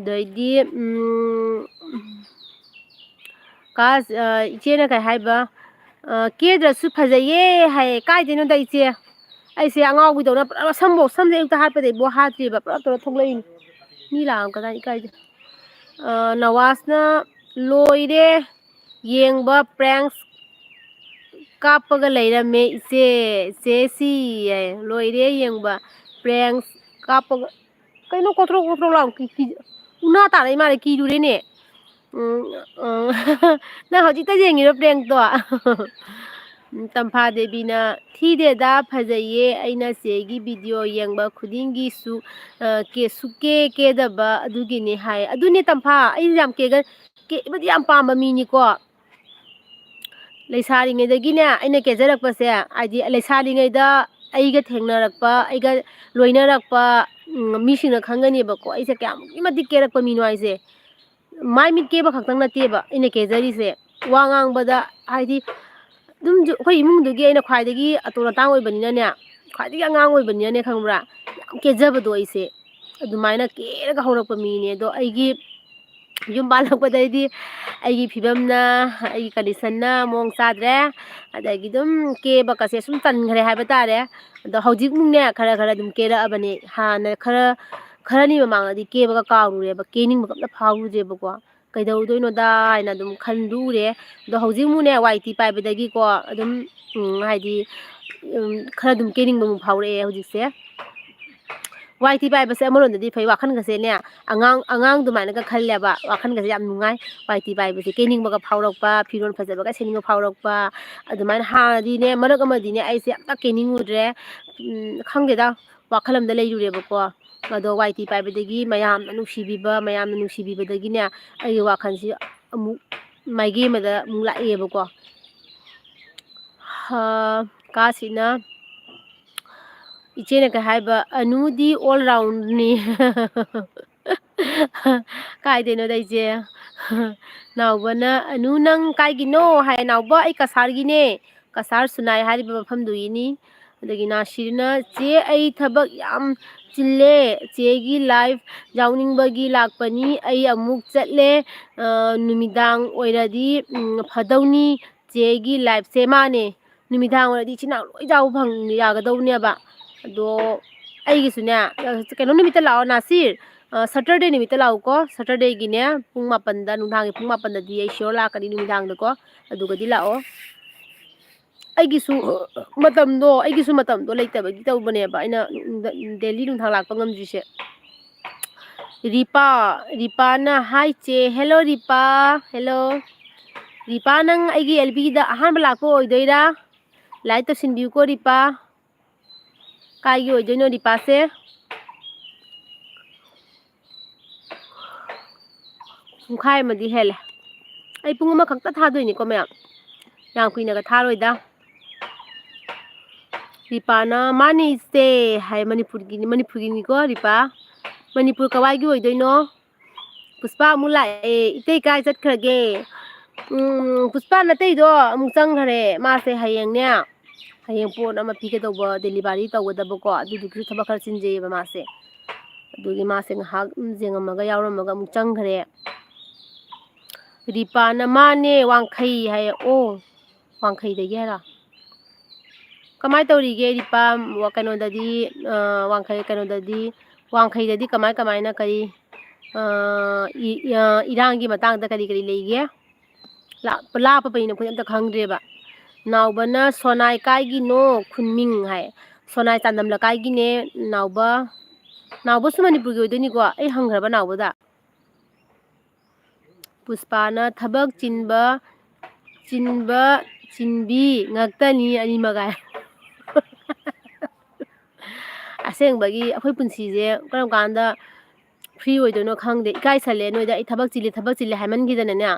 दैदी का इचेना काय हाइबा केद्रसु फजये हाय काइदेनो दा इचे ऐसे अंगाउगिदौना पुरा समजे उता हापदे बो हात्रिबा पुरा तोरा थोगलै नि लाम कदा इकाइदे नवासना लोइरे येंगबा प्रैंक्स कापगा लैरमे इचे सेसी लोइरे येंगबा प्रैंक्स कापगा कइनो कोथरो लाम उना तारै मारे किरुरेने ना हजिता येंगिरो प्रैंक तो तंफा देवीना थीदेदा फजये अइना सेगी वीडियो येंगबा खुदिंगी सु सुके केदबा अदुगिने हाय अदुने तंफा अइ याम केगा केबदी याम पाamba मीनिको लैसारिङैदगिने अइना केजरकपसे आइदि लैसारिङैदा अइगा थेंगनरकपा अइगा लोइनरकपा मीसिंगना खंगनीबको अइसे क्यामकी मदि केरकपा मीनो आइसे माइ मिट केबा खक्तंग नतेबा अइना केजरिसे वा ngangbada आइदि दुम अखोइ इमुंगदुगी अइना ख्वाइदगी अतोन तांग ओइबनिनाने ख्वाइदगी अंगांग ओइबनिनाने खंगब्रा याम केजबदो अइसे अदुमाइना केरगा हौरकपा मीने दो अइगी युम बालकपदैदी अइगी फिबमना अइगी कंडीशनना मोंग चाद्रे अदगी दुम केबकसे सुम तनखरे हाइबा तारे अदो हौजिक मुंगने खरा दुम केरअबने हाना खरानि ममांगदि केबगा काउरुरेबा केनिंग मकमदा फाउरुजेबको ꯀꯩꯗꯧꯗꯣꯏꯅꯣꯗ ꯍꯥꯏꯅ ꯑꯗꯨꯝ ꯈꯟꯗꯨꯔꯦ ꯑꯗꯣ ꯍꯧꯖꯤꯛ ꯑꯃꯨꯛꯅꯦ ꯋꯥꯏ ꯇꯤ ꯄꯥꯏꯕꯗꯒꯤꯀꯣ ꯑꯗꯨꯝ ꯍꯥꯏꯗꯤ ꯈꯔ ꯑꯗꯨꯝ ꯀꯦꯅꯤꯡꯕ ꯑꯃꯨꯛ ꯐꯥꯎꯔꯛꯑꯦ ꯍꯧꯖꯤꯛꯁꯦ ꯋꯥꯏ ꯇꯤ ꯄꯥꯏꯕꯁꯦ ꯑꯃꯔꯣꯝꯗꯗꯤ ꯐꯩ ꯋꯥꯈꯜꯒꯁꯦꯅꯦ ꯑꯉꯥꯡ ꯑꯗꯨꯃꯥꯏꯅꯒ ꯈꯜꯂꯦꯕ ꯋꯥꯈꯜꯒꯁꯦ ꯌꯥꯝ ꯅꯨꯡꯉꯥꯏ ꯋꯥꯏ ꯇꯤ ꯄꯥꯏꯕꯁꯦ ꯀꯦꯅꯤꯡꯕꯒ ꯐꯥꯎꯔꯛꯄ ꯐꯤꯔꯣꯜ ꯐꯖꯕꯒ ꯁꯦꯠꯅꯤꯡꯕ ꯐꯥꯎꯔꯛꯄ ꯑꯗꯨꯃꯥꯏꯅ ꯍꯥꯟꯅꯗꯤꯅꯦ ꯃꯔꯛ ꯑꯃꯗꯤꯅꯦ ꯑꯩꯁꯦ ꯑꯝꯇ ꯀꯦꯅꯤꯡꯉꯨꯗ꯭ꯔꯦ ꯈꯪꯗꯦꯗ ꯋꯥꯈꯜ ꯑꯃꯗ ꯂꯩꯔꯨꯔꯦꯕꯀꯣ ꯑꯗꯣ ꯋꯥꯏ ꯇꯤ ꯄꯥꯏꯕꯗꯒꯤ ꯃꯌꯥꯝꯅ ꯅꯨꯡꯁꯤꯕꯤꯕꯗꯒꯤꯅꯦ ꯑꯩꯒꯤ ꯋꯥꯈꯜꯁꯤ ꯑꯃꯨꯛ ꯃꯥꯏꯒꯤ ꯑꯃꯗ ꯑꯃꯨꯛ ꯂꯥꯛꯑꯦꯕꯀꯣ ꯀꯥꯁꯤꯅ ꯏꯆꯦꯅ ꯀꯩ ꯍꯥꯏꯕ ꯑꯅꯨꯗꯤ ꯑꯣꯜ ꯔꯥꯎꯟꯅꯤ ꯀꯥꯏꯗꯩꯅꯣꯗ ꯏꯆꯦ ꯅꯥꯎꯕꯅ ꯑꯅꯨ ꯅꯪ ꯀꯥꯏꯒꯤꯅꯣ ꯍꯥꯏ ꯅꯥꯎꯕ ꯑꯩ ꯀꯁꯥꯔꯒꯤꯅꯦ ꯀꯁꯥꯔ ꯁꯨꯅꯥꯏ ꯍꯥꯏꯔꯤꯕ ꯃꯐꯝꯗꯨꯒꯤꯅꯤ ꯑꯗꯒꯤ ꯅꯥꯁꯤꯔꯅ ꯆꯦ ꯑꯩ ꯊꯕꯛ ꯌꯥꯝ ꯆꯤꯜꯂꯦ ꯆꯦꯒꯤ ꯂꯥꯏꯐ ꯌꯥꯎꯅꯤꯡꯕꯒꯤ ꯂꯥꯛꯄꯅꯤ ꯑꯩ ꯑꯃꯨꯛ ꯆꯠꯂꯦ ꯅꯨꯃꯤꯗꯥꯡ ꯑꯣꯏꯔꯗꯤ ꯐꯗꯧꯅꯤ ꯆꯦꯒꯤ ꯂꯥꯏꯐꯁꯦ ꯃꯥꯅꯦ ꯅꯨꯃꯤꯗꯥꯡ ꯑꯣꯏꯔꯗꯤ ꯏꯆꯤꯟ ꯏꯅꯥꯎ ꯂꯣꯏ ꯌꯥꯎꯕ ꯌꯥꯒꯗꯧꯅꯦꯕ ꯑꯗꯣ ꯑꯩꯒꯤꯁꯨꯅꯦ ꯀꯩꯅꯣ ꯅꯨꯃꯤꯠꯇ ꯂꯥꯛꯑꯣ ꯅꯥꯁꯤꯔ ꯁꯇꯔꯗꯦ ꯅꯨꯃꯤꯠꯇ ꯂꯥꯛꯎꯀꯣ ꯁꯇꯔꯗꯦꯒꯤꯅꯦ ꯄꯨꯡ 8ꯗ ꯅꯨꯡꯗꯥꯡꯒꯤ ꯄꯨꯡ 8ꯗꯗꯤ ꯑꯩ ꯁꯤꯌꯣꯔ ꯂꯥꯛꯀꯅꯤ ꯅꯨꯃꯤꯗꯥꯡꯗꯀꯣ ꯑꯗꯨꯒꯗꯤ ꯂꯥꯛꯑꯣ ꯑꯩꯒꯤꯁꯨ ꯃꯇꯝꯗꯣ ꯂꯩꯇꯕꯒꯤ ꯇꯧꯕꯅꯦꯕ ꯑꯩꯅ ꯗꯦꯂꯤ ꯅꯨꯡꯗꯥꯡ ꯂꯥꯛꯄ ꯉꯝꯗ꯭ꯔꯤꯁꯦ ꯔꯤꯄꯥꯅ ꯍꯥꯏ ꯆꯦ ꯍꯦꯜꯂꯣ ꯔꯤꯄꯥ ꯍꯦꯜꯂꯣ ꯔꯤꯄꯥ ꯅꯪ ꯑꯩꯒꯤ LBꯗ ꯑꯍꯥꯟꯕ ꯂꯥꯛꯄ ꯑꯣꯏꯗꯣꯏꯔꯥ ꯂꯥꯏꯛ ꯇꯧꯁꯤꯟꯕꯤꯌꯨꯀꯣ ꯔꯤꯄꯥ ꯀꯥꯏꯒꯤ ꯑꯣꯏꯗꯣꯏꯅꯣ ꯔꯤꯄꯥꯁꯦ ꯄꯨꯡꯈꯥꯏ ꯑꯃꯗꯤ ꯍꯦꯜꯂꯦ ꯑꯩ ꯄꯨꯡ ꯑꯃꯈꯛꯇ ꯊꯥꯗꯣꯏꯅꯤꯀꯣ ꯃꯌꯥꯝ ꯌꯥꯝ ꯀꯨꯏꯅꯒ ꯊꯥꯔꯣꯏꯗ ꯔꯤꯄꯥꯅ ꯃꯥꯅꯤ ꯏꯆꯦ ꯍꯥꯏ ꯃꯅꯤꯄꯨꯔꯒꯤꯅꯤꯀꯣ ꯔꯤꯄꯥ ꯃꯅꯤꯄꯨꯔ ꯀꯋꯥꯏꯒꯤ ꯑꯣꯏꯗꯣꯏꯅꯣ ꯄꯨꯁꯄꯥ ꯑꯃꯨꯛ ꯂꯥꯛꯑꯦ ꯏꯇꯩ ꯀꯥꯏ ꯆꯠꯈ꯭ꯔꯒꯦ ꯄꯨꯁꯄꯥ ꯅꯇꯩꯗꯣ ꯑꯃꯨꯛ ꯆꯪꯈ꯭ꯔꯦ ꯃꯥꯁꯦ ꯍꯌꯦꯡ ꯄꯣꯠ ꯑꯃ ꯄꯤꯒꯗꯧꯕ ꯗꯦꯂꯤꯚꯔꯤ ꯇꯧꯒꯗꯕꯀꯣ ꯑꯗꯨꯗꯨꯒꯤꯁꯨ ꯊꯕꯛ ꯈꯔ ꯆꯤꯟꯖꯩꯌꯦꯕ ꯃꯥꯁꯦ ꯑꯗꯨꯒꯤ ꯃꯥꯁꯦ ꯉꯥꯏꯍꯥꯛ ꯌꯦꯡꯉꯝꯃꯒ ꯌꯥꯎꯔꯝꯃꯒ ꯑꯃꯨꯛ ꯆꯪꯈ꯭ꯔꯦ ꯔꯤꯄꯥꯅ ꯃꯥꯅꯦ ꯋꯥꯡꯈꯩ ꯍꯥꯏꯌꯦ ꯑꯣ ꯋꯥꯡꯈꯩꯗꯒꯤ ꯍꯥꯏꯔ ꯀꯃꯥꯏꯅ ꯇꯧꯔꯤꯒꯦ ꯔꯤꯄꯥ ꯀꯩꯅꯣꯗꯗꯤ ꯋꯥꯡꯈꯩꯗꯗꯤ ꯀꯃꯥꯏꯅ ꯀꯔꯤ ꯏꯔꯥꯡꯒꯤ ꯃꯇꯥꯡꯗ ꯀꯔꯤ ꯂꯩꯒꯦ ꯂꯥꯞꯄꯕꯩꯅ ꯑꯩꯈꯣꯏ ꯑꯝꯇ ꯈꯪꯗ꯭ꯔꯦꯕ ꯅꯥꯎꯕꯅ ꯁꯣꯅꯥꯏ ꯀꯥꯏꯒꯤꯅꯣ ꯈꯨꯟꯃꯤꯡ ꯍꯥꯏ ꯁꯣꯅꯥꯏ ꯆꯥꯟꯗꯝ ꯂꯩꯀꯥꯏꯒꯤꯅꯦ ꯅꯥꯎꯕꯁꯨ ꯃꯅꯤꯄꯨꯔꯒꯤ ꯑꯣꯏꯗꯣꯏꯅꯤꯀꯣ ꯑꯩ ꯍꯪꯈ꯭ꯔꯕ ꯅꯥꯎꯕꯗ ꯄꯨꯁꯄꯥꯅ ꯊꯕꯛ ꯆꯤꯟꯕꯤ ꯉꯥꯛꯇꯅꯤ ꯑꯅꯤꯃꯛ ꯍꯥꯏ ꯑꯁꯦꯡꯕꯒꯤ ꯑꯩꯈꯣꯏ ꯄꯨꯟꯁꯤꯁꯦ ꯀꯔꯝ ꯀꯥꯟꯗ ꯐ꯭ꯔꯤ ꯑꯣꯏꯗꯣꯏꯅꯣ ꯈꯪꯗꯦ ꯏꯀꯥꯏꯁꯜꯂꯦ ꯅꯣꯏꯗ ꯑꯩ ꯊꯕꯛ ꯆꯤꯜꯂꯦ ꯍꯥꯏꯃꯟꯈꯤꯗꯅꯅꯦ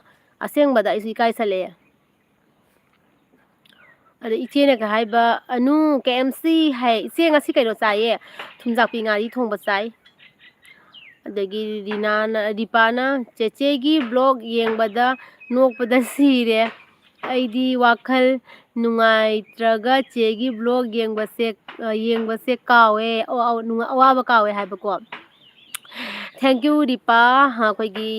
ꯑꯁꯦꯡꯕꯗ ꯑꯩꯁꯨ ꯏꯀꯥꯏꯁꯜꯂꯛꯑꯦ ꯑꯗ ꯏꯆꯦꯅꯒ ꯍꯥꯏꯕ ꯑꯅꯨ KMC ꯍꯥꯏ ꯏꯆꯦ ꯉꯁꯤ ꯀꯩꯅꯣ ꯆꯥꯏꯌꯦ ꯊꯨꯝꯖꯥꯛꯄꯤ ꯉꯥꯔꯤ ꯊꯣꯡꯕ ꯆꯥꯏ ꯑꯗꯒꯤ ꯔꯤꯄꯥꯅ ꯆꯦꯆꯦꯒꯤ ꯕ꯭ꯂꯣগ ꯌꯦꯡꯕꯗ ꯅꯣꯛꯄꯗ ꯁꯤꯔꯦ ꯑꯩꯗꯤ ꯋꯥꯈꯜ ꯅꯨꯡꯉꯥꯏꯇ꯭ꯔꯒ ꯆꯦꯒꯤ ꯕ꯭ꯂꯣग ꯌꯦꯡꯕꯁꯦ ꯀꯥꯎꯋꯦ ꯑꯋꯥꯕ ꯀꯥꯎꯋꯦ ꯍꯥꯏꯕꯀꯣ ꯊꯦꯡꯛ ꯌꯨ ꯔꯤꯄꯥ ꯑꯩꯈꯣꯏꯒꯤ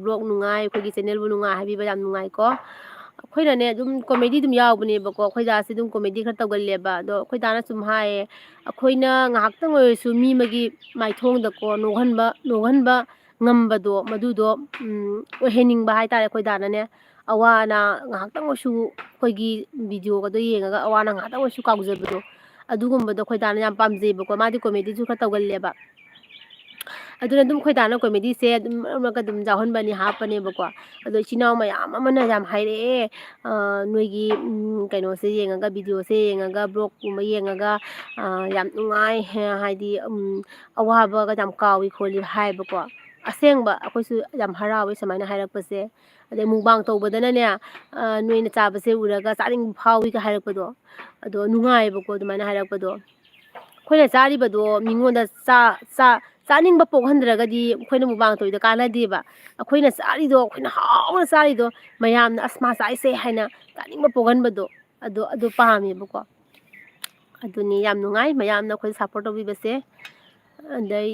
ꯕ꯭ꯂꯣग ꯅꯨꯡꯉꯥꯏ ꯑꯩꯈꯣꯏꯒꯤ ꯆꯦꯅꯦꯜꯕꯨ ꯅꯨꯡꯉꯥꯏ ꯍꯥꯏꯕꯤꯕ ꯌꯥꯝ ꯅꯨꯡꯉꯥꯏꯀꯣ ꯑꯩꯈꯣꯏꯅꯅꯦ ꯑꯗꯨꯝ ꯀꯣꯃꯦꯗꯤ ꯑꯗꯨꯝ ꯌꯥꯎꯕꯅꯦꯕꯀꯣ ꯑꯩꯈꯣꯏ ꯗꯥꯁꯦ ꯑꯗꯨꯝ ꯀꯣꯃꯦꯗꯤ ꯈꯔ ꯇꯧꯒꯜꯂꯦꯕ ꯑꯗꯣ ꯑꯩꯈꯣꯏ ꯗꯥꯅ ꯁꯨꯝ ꯍꯥꯏꯌꯦ ꯑꯩꯈꯣꯏꯅ ꯉꯥꯏꯍꯥꯛꯇꯪ ꯑꯣꯏꯔꯁꯨ ꯃꯤ ꯑꯃꯒꯤ ꯃꯥꯏꯊꯣꯡꯗꯀꯣ ꯅꯣꯛꯍꯟꯕ ꯉꯝꯕꯗꯣ ꯃꯗꯨꯗꯣ ꯑꯣꯏꯍꯟꯅꯤꯡꯕ ꯍꯥꯏꯇꯥꯔꯦ ꯑꯩꯈꯣꯏ ꯗꯥꯅꯅꯦ ꯑꯋꯥ ꯑꯅꯥ ꯉꯥꯏꯍꯥꯛꯇꯪ ꯑꯣꯏꯁꯨ ꯑꯩꯈꯣꯏꯒꯤ ꯚꯤꯗꯤꯑꯣꯒꯗꯣ ꯌꯦꯡꯉꯒ ꯑꯋꯥ ꯑꯅꯥ ꯉꯥꯏꯍꯥꯛꯇꯪ ꯑꯣꯏꯁꯨ ꯀꯥꯎꯖꯕꯗꯣ ꯑꯗꯨꯒꯨꯝꯕꯗꯣ ꯑꯩꯈꯣꯏ ꯗꯥꯅ ꯌꯥꯝ ꯄꯥꯝꯖꯩꯕꯀꯣ ꯃꯥꯗꯤ ꯀꯣꯃꯦꯗꯤꯁꯨ ꯈꯔ ꯇꯧꯒꯜꯂꯦꯕ ꯑꯗꯨꯅ ꯑꯗꯨꯝ ꯑꯩꯈꯣꯏ ꯗꯥꯅ ꯀꯣꯃꯦꯗꯤꯁꯦ ꯑꯗꯨꯝ ꯃꯔꯛ ꯃꯔꯛꯇ ꯑꯗꯨꯝ ꯌꯥꯎꯍꯟꯕꯅꯤ ꯍꯥꯞꯄꯅꯦꯕꯀꯣ ꯑꯗꯣ ꯏꯆꯤꯜ ꯏꯅꯥꯎ ꯃꯌꯥꯝ ꯑꯃꯅ ꯌꯥꯝ ꯍꯥꯏꯔꯛꯑꯦ ꯅꯣꯏꯒꯤ ꯀꯩꯅꯣꯁꯦ ꯌꯦꯡꯉꯒ ꯚꯤꯗꯤꯑꯣꯁꯦ ꯌꯦꯡꯉꯒ ꯕ꯭ꯂꯣꯒꯀꯨꯝꯕ ꯌꯦꯡꯉꯒ ꯌꯥꯝ ꯅꯨꯡꯉꯥꯏ ꯍꯥꯏꯗꯤ ꯑꯋꯥꯕꯒ ꯌꯥꯝ ꯀꯥꯎꯏ ꯈꯣꯠꯂꯤ ꯍꯥꯏꯕꯀꯣ ꯑꯁꯦꯡꯕ ꯑꯩꯈꯣꯏꯁꯨ ꯌꯥꯝ ꯍꯔꯥꯎꯋꯦ ꯁꯨꯃꯥꯏꯅ ꯍꯥꯏꯔꯛꯄꯁꯦ ꯑꯗꯩ ꯃꯨꯛꯕꯥꯡ ꯇꯧꯕꯗꯅꯅꯦ ꯅꯣꯏꯅ ꯆꯥꯕꯁꯦ ꯎꯔꯒ ꯆꯥꯅꯤꯡꯕ ꯐꯥꯎꯋꯤꯒ ꯍꯥꯏꯔꯛꯄꯗꯣ ꯑꯗꯣ ꯅꯨꯡꯉꯥꯏꯌꯦꯕꯀꯣ ꯑꯗꯨꯃꯥꯏꯅ ꯍꯥꯏꯔꯛꯄꯗꯣ ꯑꯩꯈꯣꯏꯅ ꯆꯥꯔꯤꯕꯗꯣ ꯃꯤꯉꯣꯟꯗ ꯆꯥꯅꯤꯡꯕ ꯄꯣꯛꯍꯟꯗ꯭ꯔꯒꯗꯤ ꯑꯩꯈꯣꯏꯅ ꯃꯨꯛꯕꯥꯡ ꯇꯧꯔꯤꯗꯣ ꯀꯥꯟꯅꯗꯦꯕ ꯑꯩꯈꯣꯏꯅ ꯆꯥꯔꯤꯗꯣ ꯑꯩꯈꯣꯏꯅ ꯍꯥꯎꯅ ꯆꯥꯔꯤꯗꯣ ꯃꯌꯥꯝꯅ ꯑꯁ ꯃꯥ ꯆꯥꯏꯁꯦ ꯍꯥꯏꯅ ꯆꯥꯅꯤꯡꯕ ꯄꯣꯛꯍꯟꯕꯗꯣ ꯑꯗꯨ ꯄꯥꯝꯃꯦꯕꯀꯣ ꯑꯗꯨꯅꯤ ꯌꯥꯝ ꯅꯨꯡꯉꯥꯏ ꯃꯌꯥꯝꯅ ꯑꯩꯈꯣꯏ ꯁꯞꯄꯣꯔꯠ ꯇꯧꯕꯤꯕꯁꯦ ꯑꯗꯩ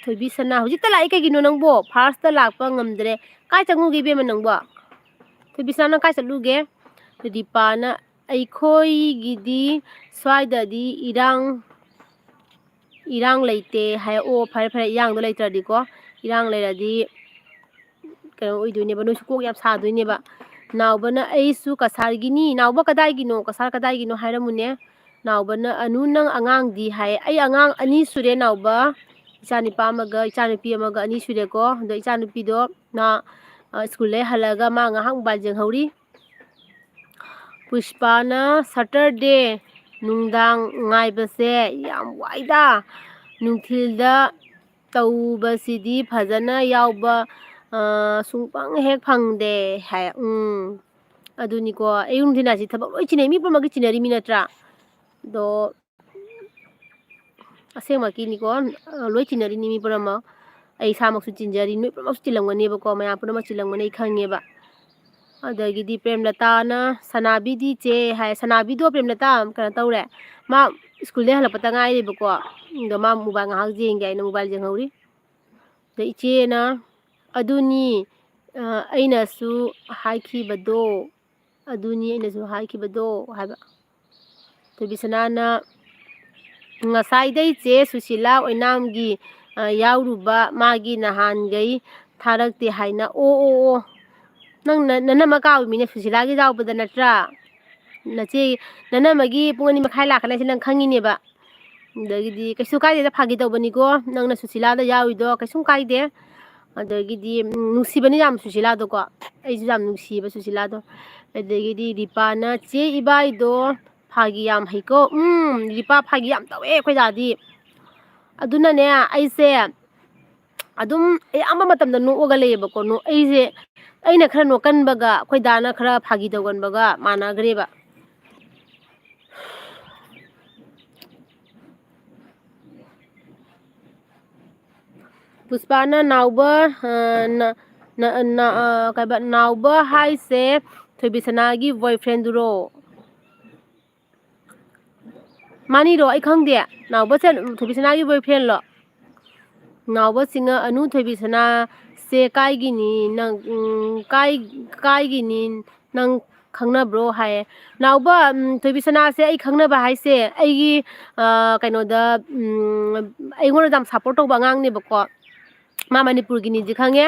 ꯊꯣꯏꯕꯤꯁꯅꯥ ꯍꯧꯖꯤꯛꯇ ꯂꯥꯛꯏ ꯀꯩꯒꯤꯅꯣ ꯅꯪꯕꯣ ꯐꯥꯔꯁꯇ ꯂꯥꯛꯄ ꯉꯝꯗ꯭ꯔꯦ ꯀꯥꯏ ꯆꯪꯉꯨꯒꯦ ꯏꯕꯦꯝꯃ ꯅꯪꯕꯣ ꯊꯣꯏꯕꯤꯁꯅꯥ ꯅꯪ ꯀꯥꯏ ꯆꯠꯂꯨꯒꯦ ꯔꯤꯄꯥꯅ ꯑꯩꯈꯣꯏꯒꯤꯗꯤ ꯁ꯭ꯋꯥꯏꯗꯗꯤ ꯏꯔꯥꯡ ꯂꯩꯇꯦ ꯍꯥꯏ ꯑꯣ ꯐꯔꯦ ꯏꯔꯥꯡꯗꯣ ꯂꯩꯇ꯭ꯔꯗꯤꯀꯣ ꯏꯔꯥꯡ ꯂꯩꯔꯗꯤ ꯀꯩꯅꯣ ꯑꯣꯏꯗꯣꯏꯅꯦꯕ ꯅꯣꯏꯁꯨ ꯀꯣꯛ ꯌꯥꯝ ꯁꯥꯗꯣꯏꯅꯦꯕ ꯅꯥꯎꯕꯅ ꯑꯩꯁꯨ ꯀꯁꯥꯔꯒꯤꯅꯤ ꯅꯥꯎꯕ ꯀꯗꯥꯏꯒꯤꯅꯣ ꯀꯁꯥꯔ ꯀꯗꯥꯏꯒꯤꯅꯣ ꯍꯥꯏꯔꯝꯃꯨꯅꯦ ꯅꯥꯎꯕꯅ ꯑꯅꯨ ꯅꯪ ꯑꯉꯥꯡꯗꯤ ꯍꯥꯏ ꯑꯩ ꯑꯉꯥꯡ 2 ꯁꯨꯔꯦ ꯅꯥꯎꯕ ꯏꯆꯥꯅꯨꯄꯥ ꯑꯃꯒ ꯏꯆꯥꯅꯨꯄꯤ ꯑꯃꯒ 2 ꯁꯨꯔꯦꯀꯣ ꯑꯗꯣ ꯏꯆꯥꯅꯨꯄꯤꯗꯣ ꯃꯥ ꯁ꯭ꯀꯨꯜꯗꯩ ꯍꯜꯂꯒ ꯃꯥ ꯉꯥꯏꯍꯥꯛ ꯃꯣꯕꯥꯏꯜ ꯌꯦꯡꯍꯧꯔꯤ ꯄꯨꯁꯄꯥꯅ ꯁꯇꯔꯗꯦ ꯅꯨꯡꯗꯥꯡ ꯉꯥꯏꯕꯁꯦ ꯌꯥꯝ ꯋꯥꯏꯗ ꯅꯨꯡꯊꯤꯜꯗ ꯇꯧꯕꯁꯤꯗꯤ ꯐꯖꯅ ꯌꯥꯎꯕ ꯁꯨꯡꯐꯪ ꯍꯦꯛ ꯐꯪꯗꯦ ꯍꯥꯏ ꯑꯗꯨꯅꯤꯀꯣ ꯑꯌꯨꯛ ꯅꯨꯡꯊꯤꯜ ꯍꯥꯏꯁꯤ ꯊꯕꯛ ꯂꯣꯏ ꯆꯤꯟꯅꯩ ꯃꯤ ꯄꯨꯝꯅꯃꯛꯀꯤ ꯆꯤꯟꯅꯔꯤꯃꯤ ꯅꯠꯇ꯭ꯔꯥ ꯑꯗꯣ ꯑꯁꯦꯡꯃꯛꯀꯤꯅꯤꯀꯣ ꯂꯣꯏ ꯆꯤꯟꯅꯔꯤꯅꯤ ꯃꯤ ꯄꯨꯝꯅꯃꯛ ꯑꯩ ꯏꯁꯥꯃꯛꯁꯨ ꯆꯤꯟꯖꯔꯤ ꯅꯣꯏ ꯄꯨꯝꯅꯃꯛꯁꯨ ꯆꯤꯜꯂꯝꯒꯅꯦꯕꯀꯣ ꯃꯌꯥꯝ ꯄꯨꯝꯅꯃꯛ ꯆꯤꯜꯂꯝꯒꯅꯤ ꯑꯩ ꯈꯪꯉꯦꯕ ꯑꯗꯒꯤꯗꯤ ꯄ꯭ꯔꯦꯝꯂꯇꯥꯅ ꯁꯅꯥꯕꯤꯗꯤ ꯆꯦ ꯍꯥꯏ ꯁꯅꯥꯕꯤꯗꯣ ꯄ꯭ꯔꯦꯝꯂꯇꯥ ꯀꯩꯅꯣ ꯇꯧꯔꯦ ꯃꯥ ꯁ꯭ꯀꯨꯜꯗꯩ ꯍꯜꯂꯛꯄꯇ ꯉꯥꯏꯔꯤꯕꯀꯣ ꯑꯗꯣ ꯃꯥ ꯃꯣꯕꯥꯏꯜ ꯉꯥꯏꯍꯥꯛ ꯌꯦꯡꯒꯦ ꯍꯥꯏꯅ ꯃꯣꯕꯥꯏꯜ ꯌꯦꯡꯍꯧꯔꯤ ꯑꯗ ꯏꯆꯦꯅ ꯑꯗꯨꯅꯤ ꯑꯩꯅꯁꯨ ꯍꯥꯏꯈꯤꯕꯗꯣ ꯍꯥꯏꯕ ꯊꯣꯏꯕꯤꯁꯅꯥꯅ ꯉꯁꯥꯏꯗꯩ ꯆꯦ ꯁꯨꯁꯤꯂꯥ ꯑꯣꯏꯅꯥꯝꯒꯤ ꯌꯥꯎꯔꯨꯕ ꯃꯥꯒꯤ ꯅꯍꯥꯟꯒꯩ ꯊꯥꯔꯛꯇꯦ ꯍꯥꯏꯅ ꯑꯣ ꯅꯪ ꯅꯅꯝꯃ ꯀꯥꯎꯃꯤꯅꯦ ꯁꯨꯁꯤꯂꯥꯒꯤ ꯌꯥꯎꯕꯗ ꯅꯠꯇ꯭ꯔꯥ ꯅꯆꯦ ꯅꯅꯝꯃꯒꯤ ꯄꯨꯡ 2:30 ꯂꯥꯛꯀꯅꯤ ꯍꯥꯏꯁꯦ ꯅꯪ ꯈꯪꯉꯤꯅꯦꯕ ꯑꯗꯒꯤꯗꯤ ꯀꯩꯁꯨ ꯀꯥꯏꯗꯦꯗ ꯐꯥꯒꯤ ꯇꯧꯕꯅꯤꯀꯣ ꯅꯪꯅ ꯁꯨꯁꯤꯂꯥꯗ ꯌꯥꯎꯔꯤꯗꯣ ꯀꯩꯁꯨꯝ ꯀꯥꯏꯗꯦ ꯑꯗꯒꯤꯗꯤ ꯅꯨꯡꯁꯤꯕꯅꯤ ꯌꯥꯝ ꯁꯨꯁꯤꯂꯥꯗꯣꯀꯣ ꯑꯩꯁꯨ ꯌꯥꯝ ꯅꯨꯡꯁꯤꯌꯦꯕ ꯁꯨꯁꯤꯂꯥꯗꯣ ꯑꯗꯒꯤꯗꯤ ꯔꯤꯄꯥꯅ ꯆꯦ ꯏꯕꯥꯏꯗꯣ ꯐꯥꯒꯤ ꯌꯥꯝ ꯍꯩꯀꯣ ꯔꯤꯄꯥ ꯐꯥꯒꯤ ꯌꯥꯝ ꯇꯧꯋꯦ ꯑꯩꯈꯣꯏ ꯗꯥꯗꯤ ꯑꯗꯨꯅꯅꯦ ꯑꯩꯁꯦ ꯑꯗꯨꯝ ꯑꯌꯥꯝꯕ ꯃꯇꯝꯗ ꯅꯣꯛꯑꯒ ꯂꯩꯌꯦꯕꯀꯣ ꯑꯩꯅ ꯈꯔ ꯅꯣꯛꯀꯟꯕꯒ ꯑꯩꯈꯣꯏ ꯗꯥꯅ ꯈꯔ ꯐꯥꯒꯤ ꯇꯧꯒꯟꯕꯒ ꯃꯥꯟꯅꯈ꯭ꯔꯦꯕ ꯄꯨꯁꯄꯥꯅ ꯅꯥꯎꯕ ꯍꯥꯏꯁꯦ ꯊꯣꯏꯕꯤꯁꯅꯥꯒꯤ ꯕꯣꯏꯐ꯭ꯔꯦꯟꯗꯨꯔꯣ ꯃꯥꯅꯤꯔꯣ ꯑꯩ ꯈꯪꯗꯦ ꯅꯥꯎꯕꯁꯦ ꯊꯣꯏꯕꯤꯁꯅꯥꯒꯤ ꯕꯣꯏꯐ꯭ꯔꯦꯟꯂꯣ ꯅꯥꯎꯕꯁꯤꯡꯅ ꯑꯅꯨ ꯊꯣꯏꯕꯤꯁꯅꯥ ꯁꯦ ꯀꯥꯏꯒꯤꯅꯤ ꯅꯪ ꯀꯥꯏꯒꯤꯅꯤ ꯅꯪ ꯈꯪꯅꯕ꯭ꯔꯣ ꯍꯥꯏꯌꯦ ꯅꯥꯎꯕ ꯊꯣꯏꯕꯤꯁꯅꯥꯁꯦ ꯑꯩ ꯈꯪꯅꯕ ꯍꯥꯏꯁꯦ ꯑꯩꯒꯤ ꯀꯩꯅꯣꯗ ꯑꯩꯉꯣꯟꯗ ꯌꯥꯝ ꯁꯞꯄꯣꯔꯠ ꯇꯧꯕ ꯑꯉꯥꯡꯅꯦꯕꯀꯣ ꯃꯥ ꯃꯅꯤꯄꯨꯔꯒꯤꯅꯤꯗꯤ ꯈꯪꯉꯦ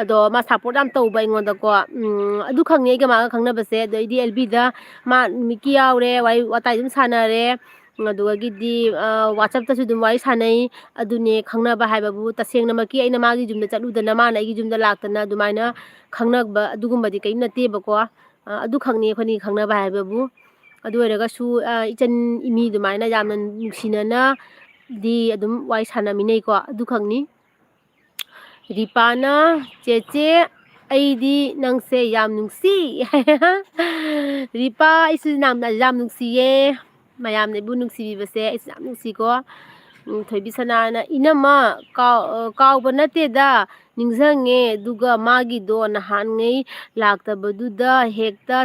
ꯑꯗꯣ ꯃꯥ ꯁꯞꯄꯣꯔꯠ ꯌꯥꯝ ꯇꯧꯕ ꯑꯩꯉꯣꯟꯗꯀꯣ ꯑꯗꯨ ꯈꯪꯉꯦ ꯑꯩꯒ ꯃꯥꯒ ꯈꯪꯅꯕꯁꯦ ꯑꯗꯩꯗꯤ ꯑꯦꯜꯕꯤꯗ ꯃꯥ ꯃꯤꯀꯤ ꯌꯥꯎꯔꯦ ꯋꯥꯔꯤ ꯋꯥꯇꯥꯏ ꯑꯗꯨꯝ ꯁꯥꯟꯅꯔꯦ ꯑꯗꯨꯗꯒꯤꯗꯤ ꯋꯥꯆꯞꯇꯁꯨ ꯑꯗꯨꯝ ꯋꯥꯔꯤ ꯁꯥꯟꯅꯩ ꯑꯗꯨꯅꯦ ꯈꯪꯅꯕ ꯍꯥꯏꯕꯕꯨ ꯇꯁꯦꯡꯅꯃꯛꯀꯤ ꯑꯩꯅ ꯃꯥꯒꯤ ꯌꯨꯝꯗ ꯆꯠꯂꯨꯗꯅ ꯃꯥꯅ ꯑꯩꯒꯤ ꯌꯨꯝꯗ ꯂꯥꯛꯇꯅ ꯑꯗꯨꯃꯥꯏꯅ ꯈꯪꯅꯕ ꯑꯗꯨꯒꯨꯝꯕꯗꯤ ꯀꯔꯤꯝ ꯅꯠꯇꯦꯕꯀꯣ ꯑꯗꯨ ꯈꯪꯅꯤ ꯑꯩꯈꯣꯏꯅꯤ ꯈꯪꯅꯕ ꯍꯥꯏꯕꯕꯨ ꯑꯗꯨ ꯑꯣꯏꯔꯒꯁꯨ ꯏꯆꯟ ꯏꯃꯤ ꯑꯗꯨꯃꯥꯏꯅ ꯌꯥꯝꯅ ꯅꯨꯡꯁꯤꯅꯅꯗꯤ ꯑꯗꯨꯝ ꯋꯥꯔꯤ ꯁꯥꯟꯅꯃꯤꯟꯅꯩꯀꯣ ꯑꯗꯨ ꯈꯪꯅꯤ ꯔꯤꯄꯥꯅ ꯆꯦꯆꯦ ꯑꯩꯗꯤ ꯅꯪꯁꯦ ꯌꯥꯝ ꯅꯨꯡꯁꯤ ꯔꯤꯄꯥ ꯑꯩꯁꯨ ꯌꯥꯝ ꯅꯨꯡꯁꯤꯌꯦ ꯃꯌꯥꯝꯅ ꯑꯩꯕꯨ ꯅꯨꯡꯁꯤꯕꯤꯕꯁꯦ ꯑꯩꯁꯨ ꯌꯥꯝ ꯅꯨꯡꯁꯤꯀꯣ ꯊꯣꯏꯕꯤꯁꯅꯥꯅ ꯏꯅꯝꯃ ꯀꯥꯎꯕ ꯅꯠꯇꯦꯗ ꯅꯤꯡꯁꯤꯡꯉꯦ ꯑꯗꯨꯒ ꯃꯥꯒꯤꯗꯣ ꯅꯍꯥꯟꯉꯩ ꯂꯥꯛꯇꯕꯗꯨꯗ ꯍꯦꯛꯇ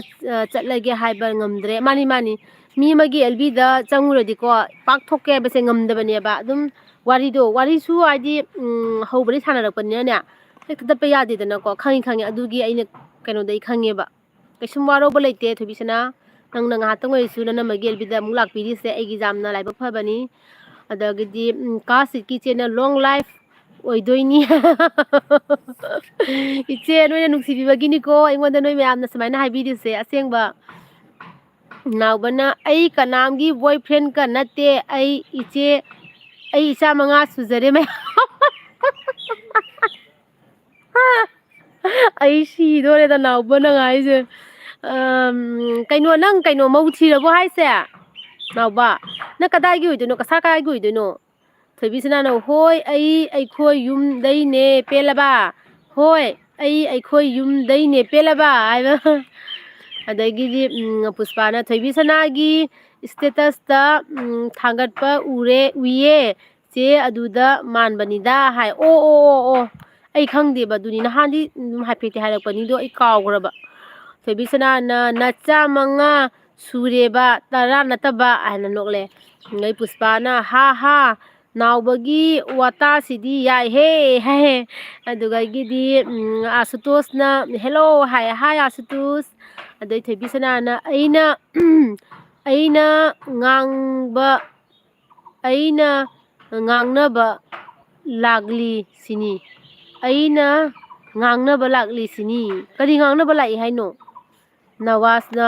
ꯆꯠꯂꯒꯦ ꯍꯥꯏꯕ ꯉꯝꯗ꯭ꯔꯦ ꯃꯥꯅꯤ ꯃꯤ ꯑꯃꯒꯤ ꯑꯦꯜꯕꯤꯗ ꯆꯪꯉꯨꯔꯗꯤꯀꯣ ꯄꯥꯛ ꯊꯣꯛꯀꯦ ꯍꯥꯏꯕꯁꯦ ꯉꯝꯗꯕꯅꯦꯕ ꯑꯗꯨꯝ ꯋꯥꯔꯤꯁꯨ ꯍꯥꯏꯗꯤ ꯍꯧꯕꯗꯩ ꯁꯥꯟꯅꯔꯛꯄꯅꯤꯅꯅꯦ ꯍꯦꯛ ꯊꯗꯠꯄ ꯌꯥꯗꯦꯗꯅꯀꯣ ꯈꯪꯉꯤ ꯑꯗꯨꯒꯤ ꯑꯩꯅ ꯀꯩꯅꯣꯗꯩ ꯈꯪꯉꯦꯕ ꯀꯩꯁꯨꯝ ꯋꯥꯔꯧꯕ ꯂꯩꯇꯦ ꯊꯣꯏꯕꯤꯁꯅꯥ ꯅꯪꯅ ꯉꯥꯏꯍꯥꯛꯇꯪ ꯑꯣꯏꯔꯁꯨ ꯅꯅꯝꯃꯒꯤ ꯑꯦꯜꯕꯤꯗ ꯑꯃꯨꯛ ꯂꯥꯛꯄꯤꯔꯤꯁꯦ ꯑꯩꯒꯤ ꯌꯥꯝꯅ ꯂꯥꯏꯕꯛ ꯐꯕꯅꯤ ꯑꯗꯒꯤꯗꯤ ꯀꯥꯁꯤꯠꯀꯤ ꯏꯆꯦꯅ ꯂꯣꯡ ꯂꯥꯏꯐ ꯑꯣꯏꯗꯣꯏꯅꯤ ꯏꯆꯦ ꯅꯣꯏꯅ ꯅꯨꯡꯁꯤꯕꯤꯕꯒꯤꯅꯤꯀꯣ ꯑꯩꯉꯣꯟꯗ ꯅꯣꯏ ꯃꯌꯥꯝꯅ ꯁꯨꯃꯥꯏꯅ ꯍꯥꯏꯕꯤꯔꯤꯁꯦ ꯑꯁꯦꯡꯕ ꯅꯥꯎꯕꯅ ꯑꯩ ꯀꯅꯥꯝꯒꯤ ꯕꯣꯏ ꯐ꯭ꯔꯦꯟꯀ ꯅꯠꯇꯦ ꯑꯩ ꯏꯆꯥ 5 ꯁꯨꯖꯔꯦ ꯃꯌꯥꯝ ꯑꯩ ꯁꯤꯗꯣꯔꯦꯗ ꯅꯥꯎꯕ ꯅꯪ ꯍꯥꯏꯁꯦ ꯅꯪ ꯃꯧ ꯊꯤꯔꯕꯣ ꯍꯥꯏꯁꯦ ꯅꯥꯎꯕ ꯅꯪ ꯀꯗꯥꯏꯒꯤ ꯑꯣꯏꯗꯣꯏꯅꯣ ꯀꯁꯥꯔ ꯀꯗꯥꯏꯒꯤ ꯑꯣꯏꯗꯣꯏꯅꯣ ꯊꯣꯏꯕꯤꯁꯅꯥꯅ ꯍꯣꯏ ꯑꯩꯈꯣꯏ ꯌꯨꯝꯗꯩꯅꯦ ꯄꯦꯜꯂꯕ ꯍꯣꯏ ꯑꯩꯈꯣꯏ ꯌꯨꯝꯗꯩꯅꯦ ꯄꯦꯜꯂꯕ ꯍꯥꯏꯕ ꯑꯗꯒꯤꯗꯤ ꯄꯨꯁꯄꯥꯅ ꯊꯣꯏꯕꯤꯁꯅꯥꯒꯤ ꯏꯁꯇꯦꯇꯁꯇ ꯊꯥꯡꯒꯠꯄ ꯎꯏꯌꯦ ꯆꯦ ꯑꯗꯨꯗ ꯃꯥꯟꯕꯅꯤꯗ ꯍꯥꯏ ꯑꯣ ꯑꯩ ꯈꯪꯗꯦꯕ ꯑꯗꯨꯅꯤ ꯅꯍꯥꯟꯗꯤ ꯍꯥꯏꯐꯦꯠꯇꯤ ꯍꯥꯏꯔꯛꯄꯅꯤꯗꯣ ꯑꯩ ꯀꯥꯎꯈ꯭ꯔꯕ ꯊꯣꯏꯕꯤꯁꯅꯥꯅ ꯅꯆꯥ 5 ꯁꯨꯔꯦꯕ 10 ꯅꯠꯇꯕ ꯍꯥꯏꯅ ꯅꯣꯛꯂꯦ ꯑꯩ ꯄꯨꯁꯄꯥꯅ ꯍꯥ ꯅꯥꯎꯕꯒꯤ ꯋꯥꯇꯥꯁꯤꯗꯤ ꯌꯥꯏꯍꯦ ꯍꯥꯏ ꯑꯗꯨꯗꯒꯤꯗꯤ ꯑꯁꯨꯇꯣꯁꯅ ꯍꯦꯜꯂꯣ ꯍꯥꯏ ꯑꯁꯨꯇꯣꯁ ꯑꯗꯩ ꯊꯣꯏꯕꯤꯁꯅꯥꯅ ꯑꯩꯅ ꯉꯥꯡꯅꯕ ꯂꯥꯛꯂꯤ ꯁꯤꯅꯤ ꯑꯩꯅ ꯉꯥꯡꯅꯕ ꯂꯥꯛꯂꯤꯁꯤꯅꯤ ꯀꯔꯤ ꯉꯥꯡꯅꯕ ꯂꯥꯛꯏ ꯍꯥꯏꯅꯣ ꯅꯋꯥꯁꯅ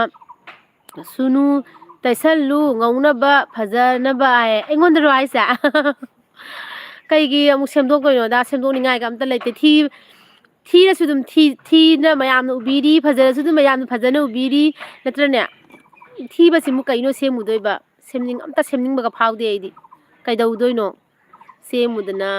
ꯁꯨꯅꯨ ꯇꯩꯁꯜꯂꯨ ꯉꯧꯅꯕ ꯐꯖꯅꯕ ꯍꯥꯏ ꯑꯩꯉꯣꯟꯗꯔꯣ ꯍꯥꯏꯁꯦ ꯀꯩꯒꯤ ꯑꯃꯨꯛ ꯁꯦꯝꯗꯣꯛꯇꯣꯏꯅꯣꯗ ꯁꯦꯝꯗꯣꯛꯅꯤꯡꯉꯥꯏꯒ ꯑꯝꯇ ꯂꯩꯇꯦ ꯊꯤꯔꯁꯨ ꯑꯗꯨꯝ ꯊꯤꯅ ꯃꯌꯥꯝꯅ ꯎꯕꯤꯔꯤ ꯐꯖꯔꯁꯨ ꯑꯗꯨꯝ ꯃꯌꯥꯝꯅ ꯐꯖꯅ ꯎꯕꯤꯔꯤ ꯅꯠꯇ꯭ꯔꯅꯦ ꯊꯤꯕꯁꯤꯃꯨꯛ ꯀꯩꯅꯣ ꯁꯦꯝꯃꯨꯗꯣꯏꯕ ꯑꯝꯇ ꯁꯦꯝꯅꯤꯡꯕꯒ ꯐꯥꯎꯗꯦ ꯑꯩꯗꯤ ꯀꯩꯗꯧꯗꯣꯏꯅꯣ ꯁꯦꯝꯃꯨꯗꯅ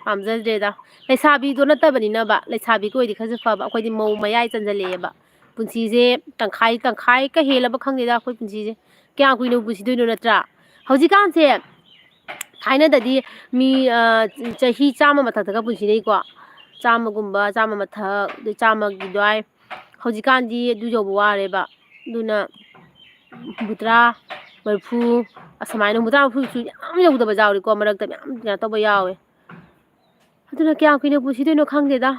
ꯄꯥꯝꯖꯗ꯭ꯔꯦꯗ ꯂꯩꯁꯥꯕꯤꯗꯣ ꯅꯠꯇꯕꯅꯤꯅꯕ ꯂꯩꯁꯥꯕꯤꯒ ꯑꯣꯏꯗꯤ ꯈꯔꯁꯨ ꯐꯕ ꯑꯩꯈꯣꯏꯗꯤ ꯃꯧ ꯃꯌꯥꯏ ꯆꯟꯖꯜꯂꯛꯑꯦꯕ ꯄꯨꯟꯁꯤꯁꯦ ꯇꯪꯈꯥꯏ ꯀ ꯍꯦꯜꯂꯕ ꯈꯪꯗꯦꯗ ꯑꯩꯈꯣꯏ ꯄꯨꯟꯁꯤꯁꯦ ꯀꯌꯥꯝ ꯀꯨꯏꯅ ꯄꯨꯟꯁꯤꯗꯣꯏꯅꯣ ꯅꯠꯇ꯭ꯔꯥ ꯍꯧꯖꯤꯛꯀꯥꯟꯁꯦ ꯊꯥꯏꯅꯗꯗꯤ ꯃꯤ ꯆꯍꯤ 100 ꯃꯊꯛꯇꯒ ꯄꯨꯟꯁꯤꯅꯩꯀꯣ 100ꯒꯨꯝꯕ 100 ꯃꯊꯛ ꯑꯗꯩ 100ꯒꯤ ꯑꯗꯨꯋꯥꯏ ꯍꯧꯖꯤꯛꯀꯥꯟꯗꯤ ꯑꯗꯨ ꯌꯧꯕ ꯋꯥꯔꯦꯕ ꯑꯗꯨꯅ 30 40 ꯑꯁꯨꯃꯥꯏꯅ 30 40ꯁꯨ ꯌꯥꯝ ꯌꯧꯗꯕ ꯌꯥꯎꯔꯤꯀꯣ ꯃꯔꯛꯇ ꯌꯥꯝ ꯀꯩꯅꯣ ꯇꯧꯕ ꯌꯥꯎꯋꯦ ꯑꯗꯨꯅ ꯀꯌꯥꯝ ꯀꯨꯏꯅ ꯄꯨꯟꯁꯤꯗꯣꯏꯅꯣ ꯈꯪꯗꯦꯗ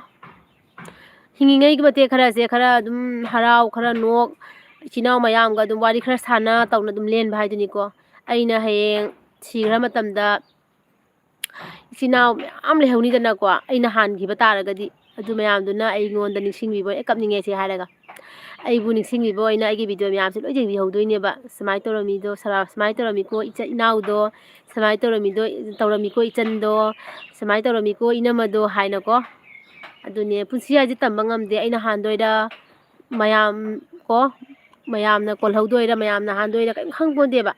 ꯍꯤꯡꯉꯤꯉꯩꯒꯤ ꯃꯇꯦꯛ ꯈꯔꯁꯦ ꯈꯔ ꯑꯗꯨꯝ ꯍꯔꯥꯎ ꯈꯔ ꯅꯣꯛ ꯏꯆꯤꯜ ꯏꯅꯥꯎ ꯃꯌꯥꯝꯒ ꯑꯗꯨꯝ ꯋꯥꯔꯤ ꯈꯔ ꯁꯥꯟꯅ ꯇꯧꯅ ꯑꯗꯨꯝ ꯂꯦꯟꯕ ꯍꯥꯏꯗꯨꯅꯤꯀꯣ ꯑꯩꯅ ꯍꯌꯦꯡ ꯁꯤꯈ꯭ꯔ ꯃꯇꯝꯗ ꯏꯆꯤꯜ ꯏꯅꯥꯎ ꯃꯌꯥꯝ ꯂꯩꯍꯧꯅꯤꯗꯅꯀꯣ ꯑꯩꯅ ꯍꯥꯟꯈꯤꯕ ꯇꯥꯔꯒꯗꯤ ꯑꯗꯨ ꯃꯌꯥꯝꯗꯨꯅ ꯑꯩꯉꯣꯟꯗ ꯅꯤꯡꯁꯤꯡꯕꯤꯕ ꯀꯞꯅꯤꯡꯉꯦꯁꯦ ꯍꯥꯏꯔꯒ ꯑꯩꯕꯨ ꯅꯤꯡꯁꯤꯡꯕꯤꯕ ꯑꯣꯏꯅ ꯑꯩꯒꯤ ꯚꯤꯗꯤꯑꯣ ꯃꯌꯥꯝꯁꯦ ꯂꯣꯏ ꯌꯦꯡꯕꯤꯍꯧꯗꯣꯏꯅꯦꯕ ꯁꯨꯃꯥꯏꯅ ꯇꯧꯔꯝꯃꯤꯗꯣ ꯁꯨꯃꯥꯏꯅ ꯇꯧꯔꯝꯃꯤꯀꯣ ꯏꯆꯤꯜ ꯏꯅꯥꯎꯗꯣ ꯁꯨꯃꯥꯏꯅ ꯇꯧꯔꯝꯃꯤꯀꯣ ꯏꯆꯟꯗꯣ ꯁꯨꯃꯥꯏꯅ ꯇꯧꯔꯝꯃꯤꯀꯣ ꯏꯅꯝꯃꯗꯣ ꯍꯥꯏꯅꯀꯣ ꯑꯗꯨꯅꯦ ꯄꯨꯟꯁꯤ ꯍꯥꯏꯁꯦ ꯇꯝꯕ ꯉꯝꯗꯦ ꯑꯩꯅ ꯍꯥꯟꯗꯣꯏꯔ ꯃꯌꯥꯝ ꯀꯣ ꯃꯌꯥꯝꯅ ꯀꯣꯜꯍꯧꯗꯣꯏꯔ ꯃꯌꯥꯝꯅ ꯍꯥꯟꯗꯣꯏꯔ ꯀꯔꯤꯝ ꯈꯪꯄꯣꯟꯇꯦꯕ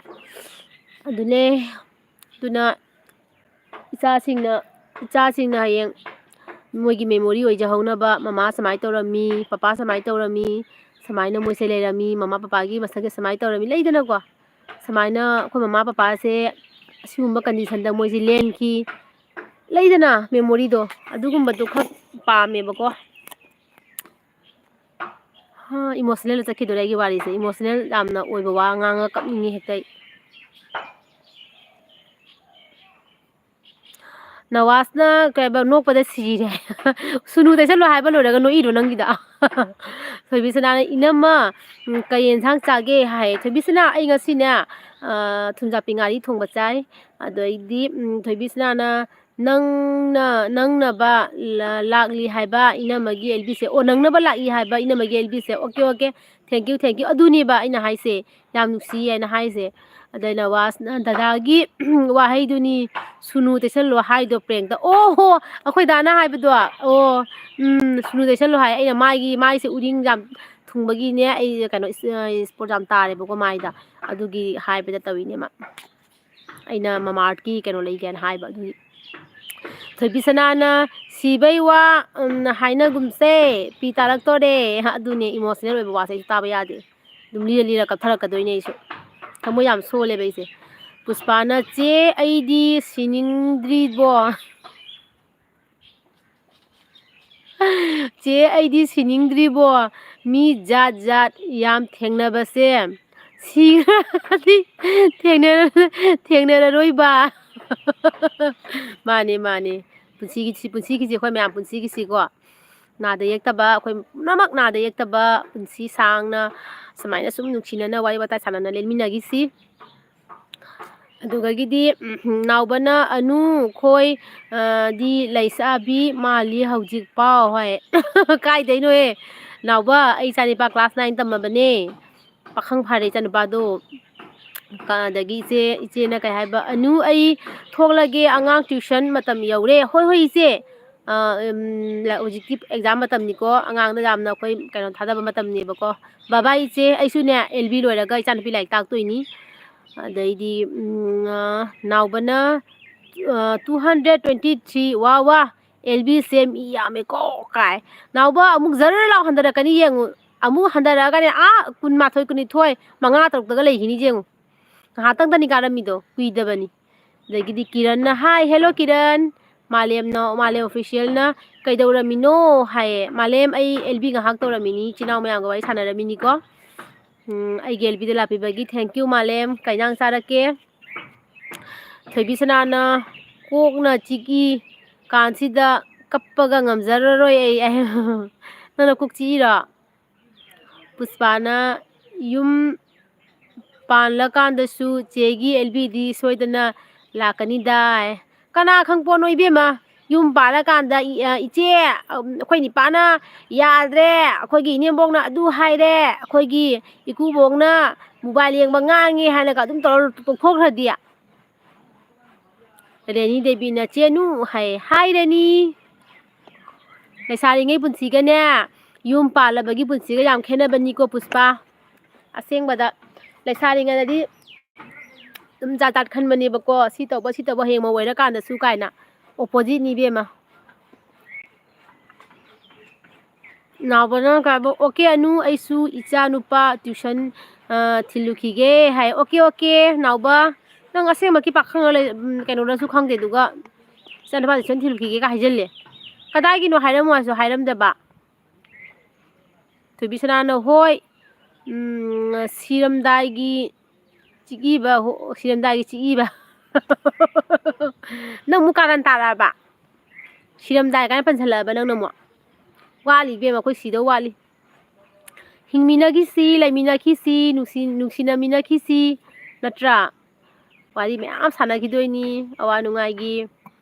ꯑꯗꯨꯅ ꯏꯆꯥꯁꯤꯡꯅ ꯍꯌꯦꯡ ꯃꯣꯏꯒꯤ ꯃꯦꯃꯣꯔꯤ ꯑꯣꯏꯖꯍꯧꯅꯕ ꯃꯃꯥ ꯁꯨꯃꯥꯏꯅ ꯇꯧꯔꯝꯃꯤ ꯄꯄꯥ ꯁꯨꯃꯥꯏꯅ ꯇꯧꯔꯝꯃꯤ ꯁꯨꯃꯥꯏꯅ ꯃꯣꯏꯁꯦ ꯂꯩꯔꯝꯃꯤ ꯃꯃꯥ ꯄꯄꯥꯒꯤ ꯃꯁꯛꯁꯦ ꯁꯨꯃꯥꯏꯅ ꯇꯧꯔꯝꯃꯤ ꯂꯩꯗꯅꯀꯣ ꯁꯨꯃꯥꯏꯅ ꯑꯩꯈꯣꯏ ꯃꯃꯥ ꯄꯄꯥꯁꯦ ꯑꯁꯤꯒꯨꯝꯕ ꯀꯟꯗꯤꯁꯟꯗ ꯃꯣꯏꯁꯦ ꯂꯦꯟꯈꯤ ꯂꯩꯗꯅ ꯃꯦꯃꯣꯔꯤꯗꯣ ꯑꯗꯨꯒꯨꯝꯕꯗꯣ ꯈꯛ ꯄꯥꯝꯃꯦꯕꯀꯣ ꯏꯃꯣꯁꯅꯦꯜ ꯆꯠꯈꯤꯗꯣꯔꯦ ꯑꯩꯒꯤ ꯋꯥꯔꯤꯁꯦ ꯏꯃꯣꯁꯅꯦꯜ ꯌꯥꯝꯅ ꯑꯣꯏꯕ ꯋꯥ ꯉꯥꯡꯉꯒ ꯀꯞꯅꯤꯡꯉꯤ ꯍꯦꯛꯇ ꯅꯋꯥꯁꯅ ꯀꯩꯕ ꯅꯣꯛꯄꯗ ꯁꯤꯔꯦ ꯁꯨꯅꯨ ꯇꯩꯁꯜꯂꯣ ꯍꯥꯏꯕ ꯂꯣꯏꯔꯒ ꯅꯣꯛꯏꯔꯣ ꯅꯪꯒꯤꯗ ꯊꯣꯏꯕꯤꯁꯅꯥꯅ ꯏꯅꯝꯃ ꯀꯩ ꯌꯦꯟꯁꯥꯡ ꯆꯥꯒꯦ ꯍꯥꯏꯌꯦ ꯊꯣꯏꯕꯤꯁꯅꯥ ꯑꯩ ꯉꯁꯤꯅꯦ ꯊꯨꯝꯖꯥꯞꯄꯤ ꯉꯥꯔꯤ ꯊꯣꯡꯕ ꯆꯥꯏ ꯑꯗꯩꯗꯤ ꯊꯣꯏꯕꯤꯁꯅꯥꯅ ꯅꯪꯅꯕ ꯂꯥꯛꯂꯤ ꯍꯥꯏꯕ ꯏꯅꯝꯃꯒꯤ ꯑꯦꯜꯕꯤꯁꯦ ꯅꯪꯅꯕ ꯂꯥꯛꯏ ꯍꯥꯏꯕ ꯏꯅꯝꯃꯒꯤ ꯑꯦꯜꯕꯤꯁꯦ ꯑꯣꯀꯦ ꯊꯦꯡꯀ꯭ꯌꯨ ꯑꯗꯨꯅꯦꯕ ꯑꯩꯅ ꯍꯥꯏꯁꯦ ꯌꯥꯝ ꯅꯨꯡꯁꯤ ꯍꯥꯏꯅ ꯍꯥꯏꯁꯦ ꯑꯗꯩ ꯅꯋꯥꯁꯅ ꯗꯗꯥꯒꯤ ꯋꯥꯍꯩꯗꯨꯅꯤ ꯁꯨꯅꯨ ꯇꯩꯁꯜꯂꯣ ꯍꯥꯏꯗꯣ ꯄ꯭ꯔꯦꯡꯛꯇ ꯑꯣꯍꯣ ꯑꯩꯈꯣꯏ ꯗꯥꯅ ꯍꯥꯏꯕꯗꯣ ꯁꯨꯅꯨ ꯇꯩꯁꯜꯂꯣ ꯍꯥꯏ ꯑꯩꯅ ꯃꯥꯏꯁꯦ ꯎꯔꯤꯡ ꯌꯥꯝ ꯊꯨꯡꯕꯒꯤꯅꯦ ꯑꯩ ꯀꯩꯅꯣ ꯏꯁꯄꯣꯠ ꯌꯥꯝ ꯇꯥꯔꯦꯕꯀꯣ ꯃꯥꯏꯗ ꯑꯗꯨꯒꯤ ꯍꯥꯏꯕꯗ ꯇꯧꯋꯤꯅꯦ ꯃꯥ ꯑꯩꯅ ꯃꯃꯥꯔꯠꯀꯤ ꯀꯩꯅꯣ ꯂꯩꯒꯦꯅ ꯍꯥꯏꯕ ꯑꯗꯨꯒꯤ ꯊꯣꯏꯕꯤꯁꯅꯥꯅ ꯁꯤꯕꯩ ꯋꯥ ꯍꯥꯏꯅꯒꯨꯝꯁꯦ ꯄꯤ ꯇꯥꯔꯛꯇꯣꯔꯦ ꯑꯗꯨꯅꯦ ꯏꯃꯣꯁꯅꯦꯜ ꯑꯣꯏꯕ ꯋꯥꯁꯦ ꯑꯩꯁꯨ ꯇꯥꯕ ꯌꯥꯗꯦ ꯑꯗꯨꯝ ꯂꯤꯔ ꯀꯞꯊꯔꯛꯀꯗꯣꯏꯅꯦ ꯑꯩꯁꯨ ꯊꯃꯣꯏ ꯌꯥꯝ ꯁꯣꯜꯂꯦꯕ ꯑꯩꯁꯦ ꯄꯨꯁꯄꯥꯅ ꯆꯦ ꯑꯩꯗꯤ ꯁꯤꯅꯤꯡꯗ꯭ꯔꯤꯕꯣ ꯆꯦ ꯑꯩꯗꯤ ꯁꯤꯅꯤꯡꯗ꯭ꯔꯤꯕꯣ ꯃꯤ ꯖꯥꯠ ꯌꯥꯝ ꯊꯦꯡꯅꯕꯁꯦ ꯁꯤꯈ꯭ꯔꯗꯤ ꯊꯦꯡꯅꯔꯔꯣꯏꯕ ꯃꯥꯅꯦ ꯄꯨꯟꯁꯤꯒꯤꯁꯤ ꯑꯩꯈꯣꯏ ꯃꯌꯥꯝ ꯄꯨꯟꯁꯤꯒꯤꯁꯤꯀꯣ ꯅꯥꯗ ꯌꯦꯛꯇꯕ ꯑꯩꯈꯣꯏ ꯄꯨꯝꯅꯃꯛ ꯅꯥꯗ ꯌꯦꯛꯇꯕ ꯄꯨꯟꯁꯤ ꯁꯥꯡꯅ ꯁꯨꯃꯥꯏꯅ ꯁꯨꯝ ꯅꯨꯡꯁꯤꯅꯅ ꯋꯥꯔꯤ ꯋꯥꯇꯥꯏ ꯁꯥꯟꯅꯅ ꯂꯦꯟꯃꯤꯟꯅꯈꯤꯁꯤ ꯑꯗꯨꯗꯒꯤꯗꯤ ꯅꯥꯎꯕꯅ ꯈꯣꯏ ꯗꯤ ꯂꯩꯁꯥꯕꯤ ꯃꯥꯜꯂꯤ ꯍꯧꯖꯤꯛ ꯄꯥꯎ ꯍꯣꯏ ꯀꯥꯏꯗꯩꯅꯣꯍꯦ ꯅꯥꯎꯕ ꯑꯩ ꯏꯆꯥꯅꯨꯄꯥ ꯀ꯭ꯂꯥꯁ 9 ꯇꯝꯃꯕꯅꯦ ꯄꯥꯈꯪ ꯐꯥꯔꯦ ꯏꯆꯥꯅꯨꯄꯥꯗꯣ ꯑꯗꯒꯤ ꯏꯆꯦꯅ ꯀꯩ ꯍꯥꯏꯕ ꯑꯩ ꯊꯣꯛꯂꯒꯦ ꯑꯉꯥꯡ ꯇ꯭ꯌꯨꯁꯟ ꯃꯇꯝ ꯌꯧꯔꯦ ꯍꯣꯏ ꯏꯆꯦ ꯍꯧꯖꯤꯛꯇꯤ ꯑꯦꯛꯖꯥꯝ ꯃꯇꯝꯅꯤꯀꯣ ꯑꯉꯥꯡꯗ ꯌꯥꯝꯅ ꯑꯩꯈꯣꯏ ꯀꯩꯅꯣ ꯊꯥꯗꯕ ꯃꯇꯝꯅꯦꯕꯀோ ꯕꯕꯥ ꯏꯆꯦ ꯑꯩꯁꯨꯅꯦ LB ꯂꯣꯏꯔꯒ ꯏꯆꯥꯅꯨꯄꯤ ꯂꯥꯏꯔꯤꯛ ꯇꯥꯛꯇꯣꯏꯅꯤ ꯑꯗꯩꯗꯤ ꯅꯥꯎꯕꯅ 223 ꯋꯥ LBꯁꯦ ꯃꯤ ꯌꯥꯝꯃꯦꯀꯣ ꯀꯥꯏ ꯅꯥꯎꯕ ꯑꯃꯨꯛ ꯖꯔ ꯂꯥꯎ ꯍꯟꯊꯔꯛꯀꯅꯤ ꯌꯦꯡꯉꯨ ꯑꯃꯨꯛ ꯍꯟꯊꯔꯛꯑꯒꯅꯦ 22 23 5 6ꯇꯒ ꯂꯩꯈꯤꯅꯤ ꯌꯦꯡꯉꯨ ꯉꯥꯏꯍꯥꯛꯇꯪꯗꯅꯤ ꯀꯥꯔꯝꯃꯤꯗꯣ ꯀꯨꯏꯗꯕꯅꯤ ꯑꯗꯒꯤꯗꯤ ꯀꯤꯔꯟꯅ ꯍꯥꯏ ꯍꯦꯜꯂꯣ ꯀꯤꯔꯟ ꯃꯥꯂꯦꯝ ꯑꯣꯐꯤꯁꯤꯌꯦꯜꯅ ꯀꯩꯗꯧꯔꯝꯃꯤꯅꯣ ꯍꯥꯏꯌꯦ ꯃꯥꯂꯦꯝ ꯑꯩ LB ꯉꯥꯏꯍꯥꯛ ꯇꯧꯔꯝꯃꯤꯅꯤ ꯏꯆꯤꯜ ꯏꯅꯥꯎ ꯃꯌꯥꯝꯒ ꯋꯥꯔꯤ ꯁꯥꯟꯅꯔꯝꯃꯤꯅꯤꯀꯣ ꯑꯩꯒꯤ LBꯗ ꯂꯥꯛꯄꯤꯕꯒꯤ ꯊꯦꯡꯀ꯭ꯌꯨ ꯃꯥꯂꯦꯝ ꯀꯩ ꯏꯟꯖꯥꯡ ꯆꯥꯔꯛꯀꯦ ꯊꯣꯏꯕꯤꯁꯅꯥꯅ ꯀꯣꯛꯅ ꯆꯤꯛꯏ ꯀꯥꯟꯁꯤꯗ ꯀꯞꯄꯒ ꯉꯝꯖꯔꯔꯣꯏ ꯑꯩ ꯅꯪꯅ ꯀꯣꯛ ꯆꯤꯛꯏꯔꯣ ꯄꯨꯁꯄꯥꯅ ꯌꯨꯝ ꯄꯥꯟꯂꯀꯥꯟꯗꯁꯨ ꯆꯦꯒꯤ LBꯗꯤ ꯁꯣꯏꯗꯅ ꯂꯥꯛꯀꯅꯤꯗ ꯀꯅꯥ ꯈꯪꯄꯣꯠꯅꯣ ꯏꯕꯦꯝꯃ ꯌꯨꯝ ꯄꯥꯜꯂꯀꯥꯟꯗ ꯏꯆꯦ ꯑꯩꯈꯣꯏ ꯅꯤꯄꯥꯅ ꯌꯥꯗ꯭ꯔꯦ ꯑꯩꯈꯣꯏꯒꯤ ꯏꯅꯦꯝꯕꯣꯛꯅ ꯑꯗꯨ ꯍꯥꯏꯔꯦ ꯑꯩꯈꯣꯏꯒꯤ ꯏꯀꯨꯕꯣꯛꯅ ꯃꯣꯕꯥꯏꯜ ꯌꯦꯡꯕ ꯉꯥꯡꯉꯦ ꯍꯥꯏꯅꯒ ꯑꯗꯨꯝ ꯇꯧꯔ ꯇꯣꯛꯊꯣꯛꯈ꯭ꯔꯗꯤ ꯔꯦꯅꯤ ꯗꯦꯕꯤꯅ ꯆꯦꯅꯨ ꯍꯥꯏꯔꯅꯤ ꯂꯩꯁꯥꯔꯤꯉꯩ ꯄꯨꯟꯁꯤꯒꯅꯦ ꯌꯨꯝ ꯄꯥꯜꯂꯕꯒꯤ ꯄꯨꯟꯁꯤꯒ ꯌꯥꯝ ꯈꯦꯠꯅꯕꯅꯤꯀꯣ ꯄꯨꯁꯄꯥ ꯑꯁꯦꯡꯕꯗ ꯂꯩꯁꯥꯔꯤꯉꯩꯗꯗꯤ ꯑꯗꯨꯝ ꯖꯥꯠ ꯖꯥꯠ ꯈꯟꯕꯅꯦꯕꯀꯣ ꯁꯤ ꯇꯧꯕ ꯍꯌꯦꯡ ꯃꯧ ꯑꯣꯏꯔꯀꯥꯟꯗꯁꯨ ꯀꯥꯏꯅ ꯑꯣꯄꯣꯖꯤꯠꯅꯤ ꯏꯕꯦꯝꯃ ꯅꯥꯎꯕꯅ ꯀꯥꯏꯕ ꯑꯣꯀꯦ ꯑꯅꯨ ꯑꯩꯁꯨ ꯏꯆꯥ ꯅꯨꯄꯥ ꯇ꯭ꯌꯨꯁꯟ ꯊꯤꯜꯂꯨꯈꯤꯒꯦ ꯍꯥꯏ ꯑꯣꯀꯦ ꯅꯥꯎꯕ ꯅꯪ ꯑꯁꯦꯡꯕꯀꯤ ꯄꯥꯈꯪ ꯀꯩꯅꯣꯅꯁꯨ ꯈꯪꯗꯦ ꯑꯗꯨꯒ ꯏꯆꯥ ꯅꯨꯄꯥ ꯇ꯭ꯌꯨꯁꯟ ꯊꯤꯜꯂꯨꯈꯤꯒꯦꯒ ꯍꯥꯏꯖꯤꯜꯂꯦ ꯀꯗꯥꯏꯒꯤꯅꯣ ꯍꯥꯏꯔꯝꯃꯨ ꯍꯥꯏꯁꯨ ꯍꯥꯏꯔꯝꯗꯕ ꯊꯣꯏꯕꯤꯁꯅꯥꯅ ꯍꯣꯏ ꯁꯤꯔꯝꯗꯥꯏꯒꯤ ꯆꯤꯛꯏꯕ ꯅꯪ ꯑꯃꯨꯛ ꯀꯥꯔꯟ ꯇꯥꯔꯛꯑꯕ ꯁꯤꯔꯝꯗꯥꯏ ꯀꯥꯏꯅ ꯄꯟꯁꯤꯜꯂꯛꯑꯕ ꯅꯪꯅ ꯑꯃꯨꯛ ꯋꯥꯠꯂꯤ ꯏꯕꯦꯝꯃ ꯑꯩꯈꯣꯏ ꯁꯤꯗꯧ ꯋꯥꯠꯂꯤ ꯍꯤꯡꯃꯤꯟꯅꯈꯤꯁꯤ ꯂꯩꯃꯤꯟꯅꯈꯤꯁꯤ ꯅꯨꯡꯁꯤꯅꯃꯤꯟꯅꯈꯤꯁꯤ ꯅꯠꯇ꯭ꯔꯥ ꯋꯥꯔꯤ ꯃꯌꯥꯝ ꯁꯥꯟꯅꯈꯤꯗꯣꯏꯅꯤ ꯑꯋꯥ ꯅꯨꯡꯉꯥꯏꯒꯤ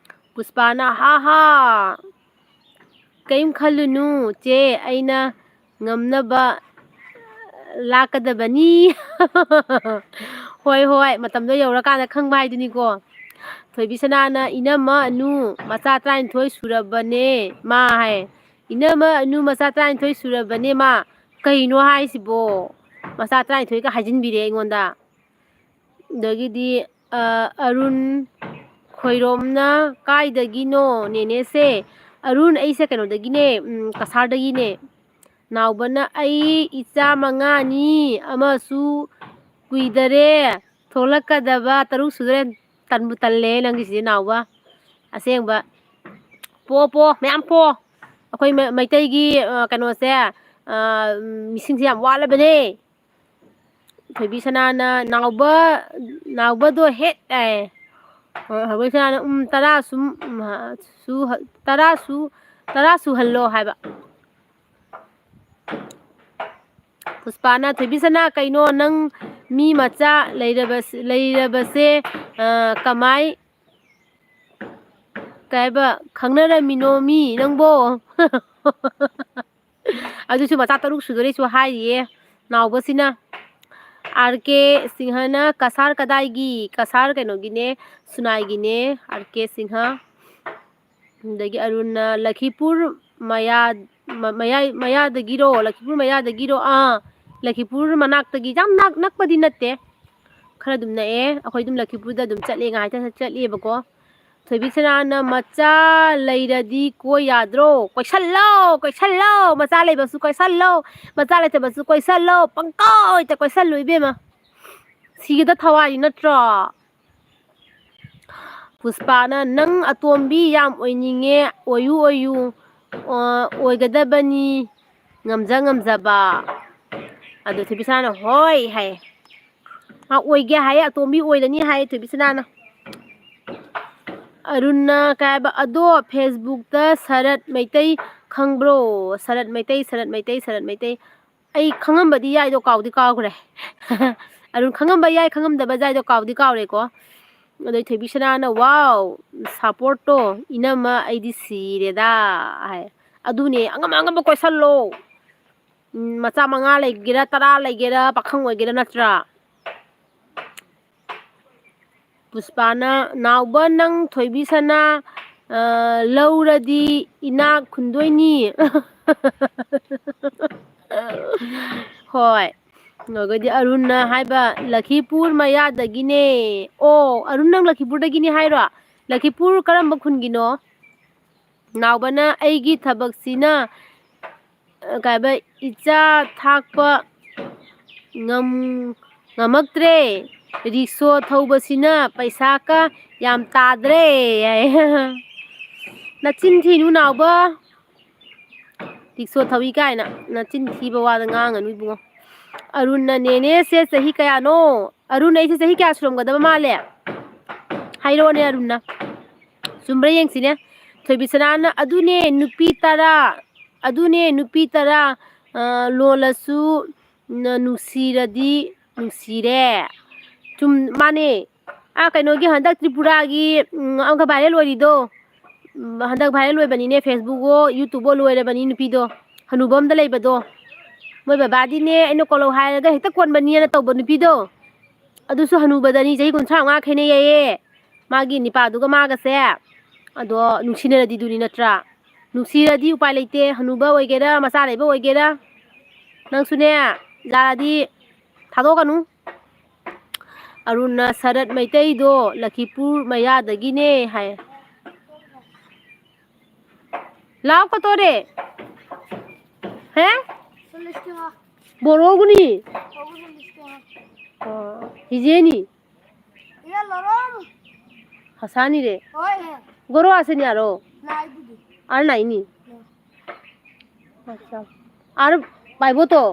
ꯄꯨꯁꯄꯥꯅ ꯍꯥ ꯀꯔꯤꯝ ꯈꯜꯂꯨꯅꯨ ꯆꯦ ꯑꯩꯅ ꯉꯝꯅꯕ ꯂꯥꯛꯀꯗꯕꯅꯤ ꯍꯣꯏ ꯃꯇꯝꯗꯣ ꯌꯧꯔꯀꯥꯟꯗ ꯈꯪꯕ ꯍꯥꯏꯗꯨꯅꯤꯀꯣ ꯊꯣꯏꯕꯤꯁꯅꯥꯅ ꯏꯅꯝꯃ ꯑꯅꯨ ꯃꯆꯥ 19 ꯁꯨꯔꯕꯅꯦ ꯃꯥ ꯍꯥꯏ ꯏꯅꯝꯃ ꯑꯅꯨ ꯃꯆꯥ 19 ꯁꯨꯔꯕꯅꯦ ꯃꯥ ꯀꯩꯅꯣ ꯍꯥꯏꯁꯤꯕꯣ ꯃꯆꯥ 19ꯒ ꯍꯥꯏꯖꯤꯟꯕꯤꯔꯦ ꯑꯩꯉꯣꯟꯗ ꯑꯗꯒꯤꯗꯤ ꯑꯔꯨꯟ ꯈꯣꯏꯔꯣꯝꯅ ꯀꯥꯏꯗꯒꯤꯅꯣ ꯅꯦꯅꯦꯁꯦ ꯑꯔꯨꯟ ꯑꯩꯁꯦ ꯀꯩꯅꯣꯗꯒꯤꯅꯦ ꯀꯁꯥꯔꯗꯒꯤꯅꯦ ꯅꯥꯎꯕꯅ ꯑꯩ ꯏꯆꯥ 5ꯅꯤ ꯑꯃꯁꯨ ꯀꯨꯏꯗꯔꯦ ꯊꯣꯛꯂꯛꯀꯗꯕ 6 ꯁꯨꯗꯔꯦ ꯇꯟꯕꯨ ꯇꯜꯂꯦ ꯅꯪꯒꯤꯁꯤꯗꯤ ꯅꯥꯎꯕ ꯑꯁꯦꯡꯕ ꯄꯣ ꯃꯌꯥꯝ ꯄꯣ ꯑꯩꯈꯣꯏ ꯃꯩꯇꯩꯒꯤ ꯀꯩꯅꯣꯁꯦ ꯃꯤꯁꯤꯡꯁꯦ ꯌꯥꯝ ꯋꯥꯠꯂꯕꯅꯦ ꯊꯣꯏꯕꯤꯁꯅꯥꯅ ꯅꯥꯎꯕꯗꯣ ꯍꯦꯠ ꯊꯣꯏꯕꯤꯁꯅꯥꯅ 10 ꯁꯨꯍꯜꯂꯣ ꯍꯥꯏꯕ ꯄꯨꯁꯄꯥꯅ ꯊꯣꯏꯕꯤꯁꯅꯥ ꯀꯩꯅꯣ ꯅꯪ ꯃꯤ ꯃꯆꯥ ꯂꯩꯔꯕꯁꯦ ꯀꯃꯥꯏ ꯀꯩꯕ ꯈꯪꯅꯔꯝꯃꯤꯅꯣ ꯃꯤ ꯅꯪꯕꯣ ꯑꯗꯨꯁꯨ ꯃꯆꯥ 6 ꯁꯨꯗꯣꯔꯦꯁꯨ ꯍꯥꯏꯔꯤꯌꯦ ꯅꯥꯎꯕꯁꯤꯅ RK ꯁꯤꯡꯍꯅ ꯀꯁꯥꯔ ꯀꯗꯥꯏꯒꯤ ꯀꯁꯥꯔ ꯀꯩꯅꯣꯒꯤꯅꯦ ꯁꯨꯅꯥꯏꯒꯤꯅꯦ RK ꯁꯤꯡꯍ ꯑꯗꯒꯤ ꯑꯔꯨꯟꯅ ꯂꯈꯤꯄꯨꯔ ꯃꯌꯥꯗꯒꯤꯔꯣ ꯂꯈꯤꯄꯨꯔ ꯃꯅꯥꯛꯇꯒꯤ ꯌꯥꯝ ꯅꯛꯄꯗꯤ ꯅꯠꯇꯦ ꯈꯔ ꯑꯗꯨꯝ ꯅꯛꯑꯦ ꯑꯩꯈꯣꯏ ꯑꯗꯨꯝ ꯂꯈꯤꯄꯨꯔꯗ ꯑꯗꯨꯝ ꯆꯠꯂꯦ ꯉꯥꯏꯇ ꯆꯠꯂꯦꯕꯀꯣ ꯊꯣꯏꯕꯤꯁꯅꯥꯅ ꯃꯆꯥ ꯂꯩꯔꯗꯤ ꯀꯣꯏ ꯌꯥꯗ꯭ꯔꯣ ꯀꯣꯏꯁꯜꯂꯣ ꯃꯆꯥ ꯂꯩꯕꯁꯨ ꯀꯣꯏꯁꯜꯂꯣ ꯃꯆꯥ ꯂꯩꯇꯕꯁꯨ ꯀꯣꯏꯁꯜꯂꯣ ꯄꯪꯀꯣꯏꯇ ꯀꯣꯏꯁꯜꯂꯨ ꯏꯕꯦꯝꯃ ꯁꯤꯒꯗ ꯊꯋꯥꯏꯅꯤ ꯅꯠꯇ꯭ꯔꯣ ꯄꯨꯁꯄꯥꯅ ꯅꯪ ꯑꯇꯣꯝꯕꯤ ꯌꯥꯝ ꯑꯣꯏꯅꯤꯡꯉꯦ ꯑꯣꯏꯌꯨ ꯑꯣꯏꯒꯗꯕꯅꯤ ꯉꯝꯖꯕ ꯑꯗꯨ ꯊꯣꯏꯕꯤꯁꯅꯥꯅ ꯍꯣꯏ ꯍꯥꯏꯌꯦ ꯑꯣꯏꯒꯦ ꯍꯥꯏꯌꯦ ꯑꯇꯣꯝꯕꯤ ꯑꯣꯏꯔꯅꯤ ꯍꯥꯏꯌꯦ ꯊꯣꯏꯕꯤꯁꯅꯥꯅ ꯑꯔꯨꯟꯅ ꯀꯥꯏꯕ ꯑꯗꯣ ꯐꯦꯁꯕꯨꯛꯇ ꯁꯔꯠ ꯃꯩꯇꯩ ꯈꯪꯕ꯭ꯔꯣ ꯁꯔꯠ ꯃꯩꯇꯩ ꯑꯩ ꯈꯪꯉꯝꯕꯗꯤ ꯌꯥꯏꯗꯣ ꯀꯥꯎꯗꯤ ꯀꯥꯎꯈ꯭ꯔꯦ ꯑꯔꯨꯟ ꯈꯪꯉꯝꯕ ꯌꯥꯏ ꯈꯪꯉꯝꯗꯕ ꯌꯥꯏꯗꯣ ꯀꯥꯎꯗꯤ ꯀꯥꯎꯔꯦꯀꯣ ꯑꯗꯩ ꯊꯣꯏꯕꯤꯁꯅꯥꯅ ꯋꯥꯎ ꯁꯞꯄꯣꯔꯠꯇꯣ ꯏꯅꯝꯃ ꯑꯩꯗꯤ ꯁꯤꯔꯦꯗ ꯍꯥꯏ ꯑꯗꯨꯅꯦ ꯑꯉꯝꯕ ꯀꯣꯏꯁꯜꯂꯣ ꯃꯆꯥ 5 ꯂꯩꯒꯦꯔꯥ 10 ꯂꯩꯒꯦꯔꯥ ꯄꯥꯈꯪ ꯑꯣꯏꯒꯦꯔꯥ ꯅꯠꯇ꯭ꯔꯥ ꯄꯨꯁꯄꯥꯅ ꯅꯥꯎꯕ ꯅꯪ ꯊꯣꯏꯕꯤꯁꯅꯥ ꯂꯧꯔꯗꯤ ꯏꯅꯥꯛ ꯈꯨꯟꯗꯣꯏꯅꯤ ꯍꯣꯏ ꯑꯗꯨꯒꯗꯤ ꯑꯔꯨꯟꯅ ꯍꯥꯏꯕ ꯂꯈꯤꯄꯨꯔ ꯃꯌꯥꯗꯒꯤꯅꯦ ꯑꯣ ꯑꯔꯨꯟ ꯅꯪ ꯂꯈꯤꯄꯨꯔꯗꯒꯤꯅꯦ ꯍꯥꯏꯔꯣ ꯂꯈꯤꯄꯨꯔ ꯀꯔꯝꯕ ꯈꯨꯟꯒꯤꯅꯣ ꯅꯥꯎꯕꯅ ꯑꯩꯒꯤ ꯊꯕꯛꯁꯤꯅ ꯀꯩꯕ ꯏꯆꯥ ꯊꯥꯛꯄ ꯉꯝꯃꯛꯇ꯭ꯔꯦ ꯔꯤꯛꯁꯣ ꯊꯧꯕꯁꯤꯅ ꯄꯩꯁꯥꯀ ꯌꯥꯝ ꯇꯥꯗ꯭ꯔꯦ ꯅꯆꯤꯟ ꯊꯤꯅꯨ ꯅꯥꯎꯕ ꯔꯤꯛꯁꯣ ꯊꯧꯏ ꯀꯥꯏꯅ ꯅꯆꯤꯟ ꯊꯤꯕ ꯋꯥꯗ ꯉꯥꯡꯒꯅꯨ ꯏꯕꯨꯡꯉꯣ ꯑꯔꯨꯟꯅ ꯅꯦꯅꯦꯁꯦ ꯆꯍꯤ ꯀꯌꯥꯅꯣ ꯑꯔꯨꯟ ꯑꯩꯁꯦ ꯆꯍꯤ ꯀꯌꯥ ꯁꯨꯔꯝꯒꯗꯕ ꯃꯥꯜꯂꯦ ꯍꯥꯏꯔꯛꯑꯣꯅꯦ ꯑꯔꯨꯟꯅ ꯆꯨꯝꯕ꯭ꯔꯥ ꯌꯦꯡꯁꯤꯅꯦ ꯊꯣꯏꯕꯤꯁꯅꯥꯅ ꯑꯗꯨꯅꯦ ꯅꯨꯄꯤ 10 ꯂꯣꯜꯂꯁꯨ ꯅꯨꯡꯁꯤꯔꯗꯤ ꯅꯨꯡꯁꯤꯔꯦ ꯃꯥꯅꯦ ꯀꯩꯅꯣꯒꯤ ꯍꯟꯗꯛ ꯇ꯭ꯔꯤꯄꯨꯔꯥꯒꯤ ꯑꯃꯈꯛ viral ꯑꯣꯏꯔꯤꯗꯣ handak viral loibani ne Facebook go YouTube go loirabani nupido hanubam da leibado moi babadi ne aino kolo hairaga hekta konbani na tawba nupido adusu hanubadani jahi 35 khene ye magi nipa duga maga se ado nungsinaradi duni natra nungsiradi upai leite hanuba oigera masa leiba oigera nangsune laradi thadokanu aruna sarat maitai do Lakhipur mayadagine hai lao ka tore he boroguni hijeni hasani re goro aseni aro ar nai ni acha ar paibo to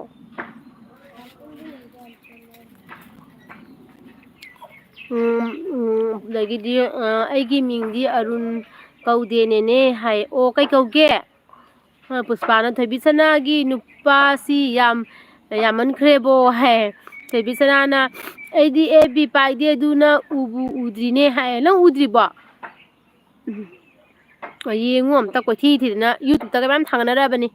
lagidi aigi mingdi arun kaude ne hai o kai kauge puspana thoibisana gi nupa si yaman khrebo hai thoibisana na aidi ab paide duna ubu udrine hai lang udri ba yengu amta ko thi na YouTube ta kam thangna rabani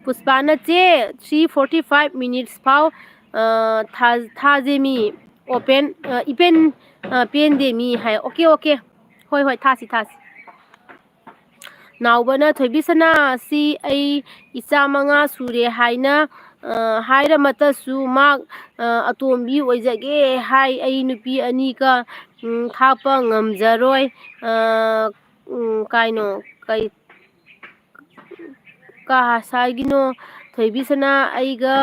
puspana che 3:45 minutes pau thajemi open ipen pen de mi hai okay hoi thasi naubana thoibisana si ai isa manga sure haina haira mata su mak atombi oijage hai ai nupi ani ka thapa ngamjaroi kaino kai ka hasagino thoibisana aiga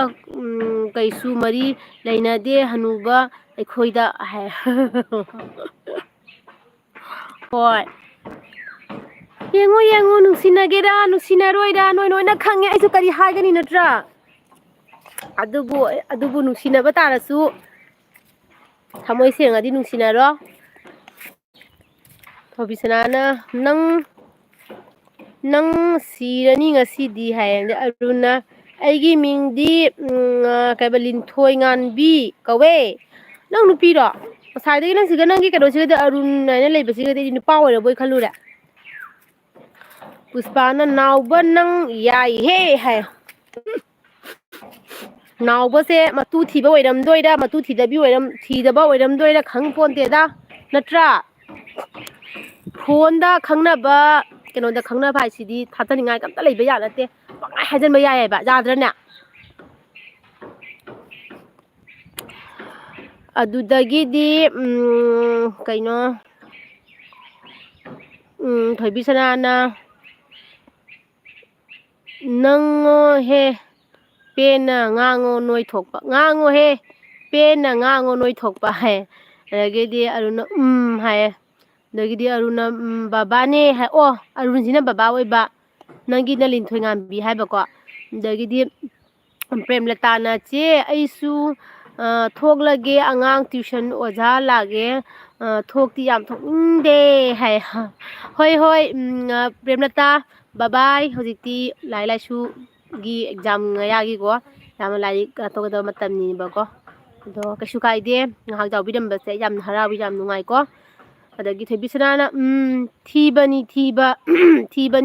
kaisu mari leinade hanuba aikhoida hai hoi yengu nungsinagera nungsinaroi noina khange aisu kari hagani natra adubu nungsinaba tarasu thamoi sengadi nungsinaro thobisanana nang sirani ngasidi hayang aruna aigi mingdi kaibalin thoi nganbi kawe nang nupiro saidagi nang siga nangi kado siga arun naina leibasiga de nupa oira boi khalura puspana nauba nang yai he hai nauba se matu thiba oiram doira matu thidaba oiram doira khangponte da natra phone da khangnaba keno da khangnaba haisidi thataningai kamta leiba ya late pangai hajanba yai ba jadrana adudagidi kaino thoibisana na nango he pena ngango noi thokpa ngango he pena ngango noi thokpa hai agedi aruna hai dagidi aruna baba ne hai o arunjina baba oi ba nangi na lin thoi ngambi hai ba ko dagidi premlata na che aisu thoklage angang tuition oja lage thokti yam thokde hai hoi premlata bye bye hojikti lai su gi exam ngaya gi go yam lai to ga matam ni ba ko do kasu kai de ngahak jaw bidam ba se yam harawi yam nungai ko adagi thebisana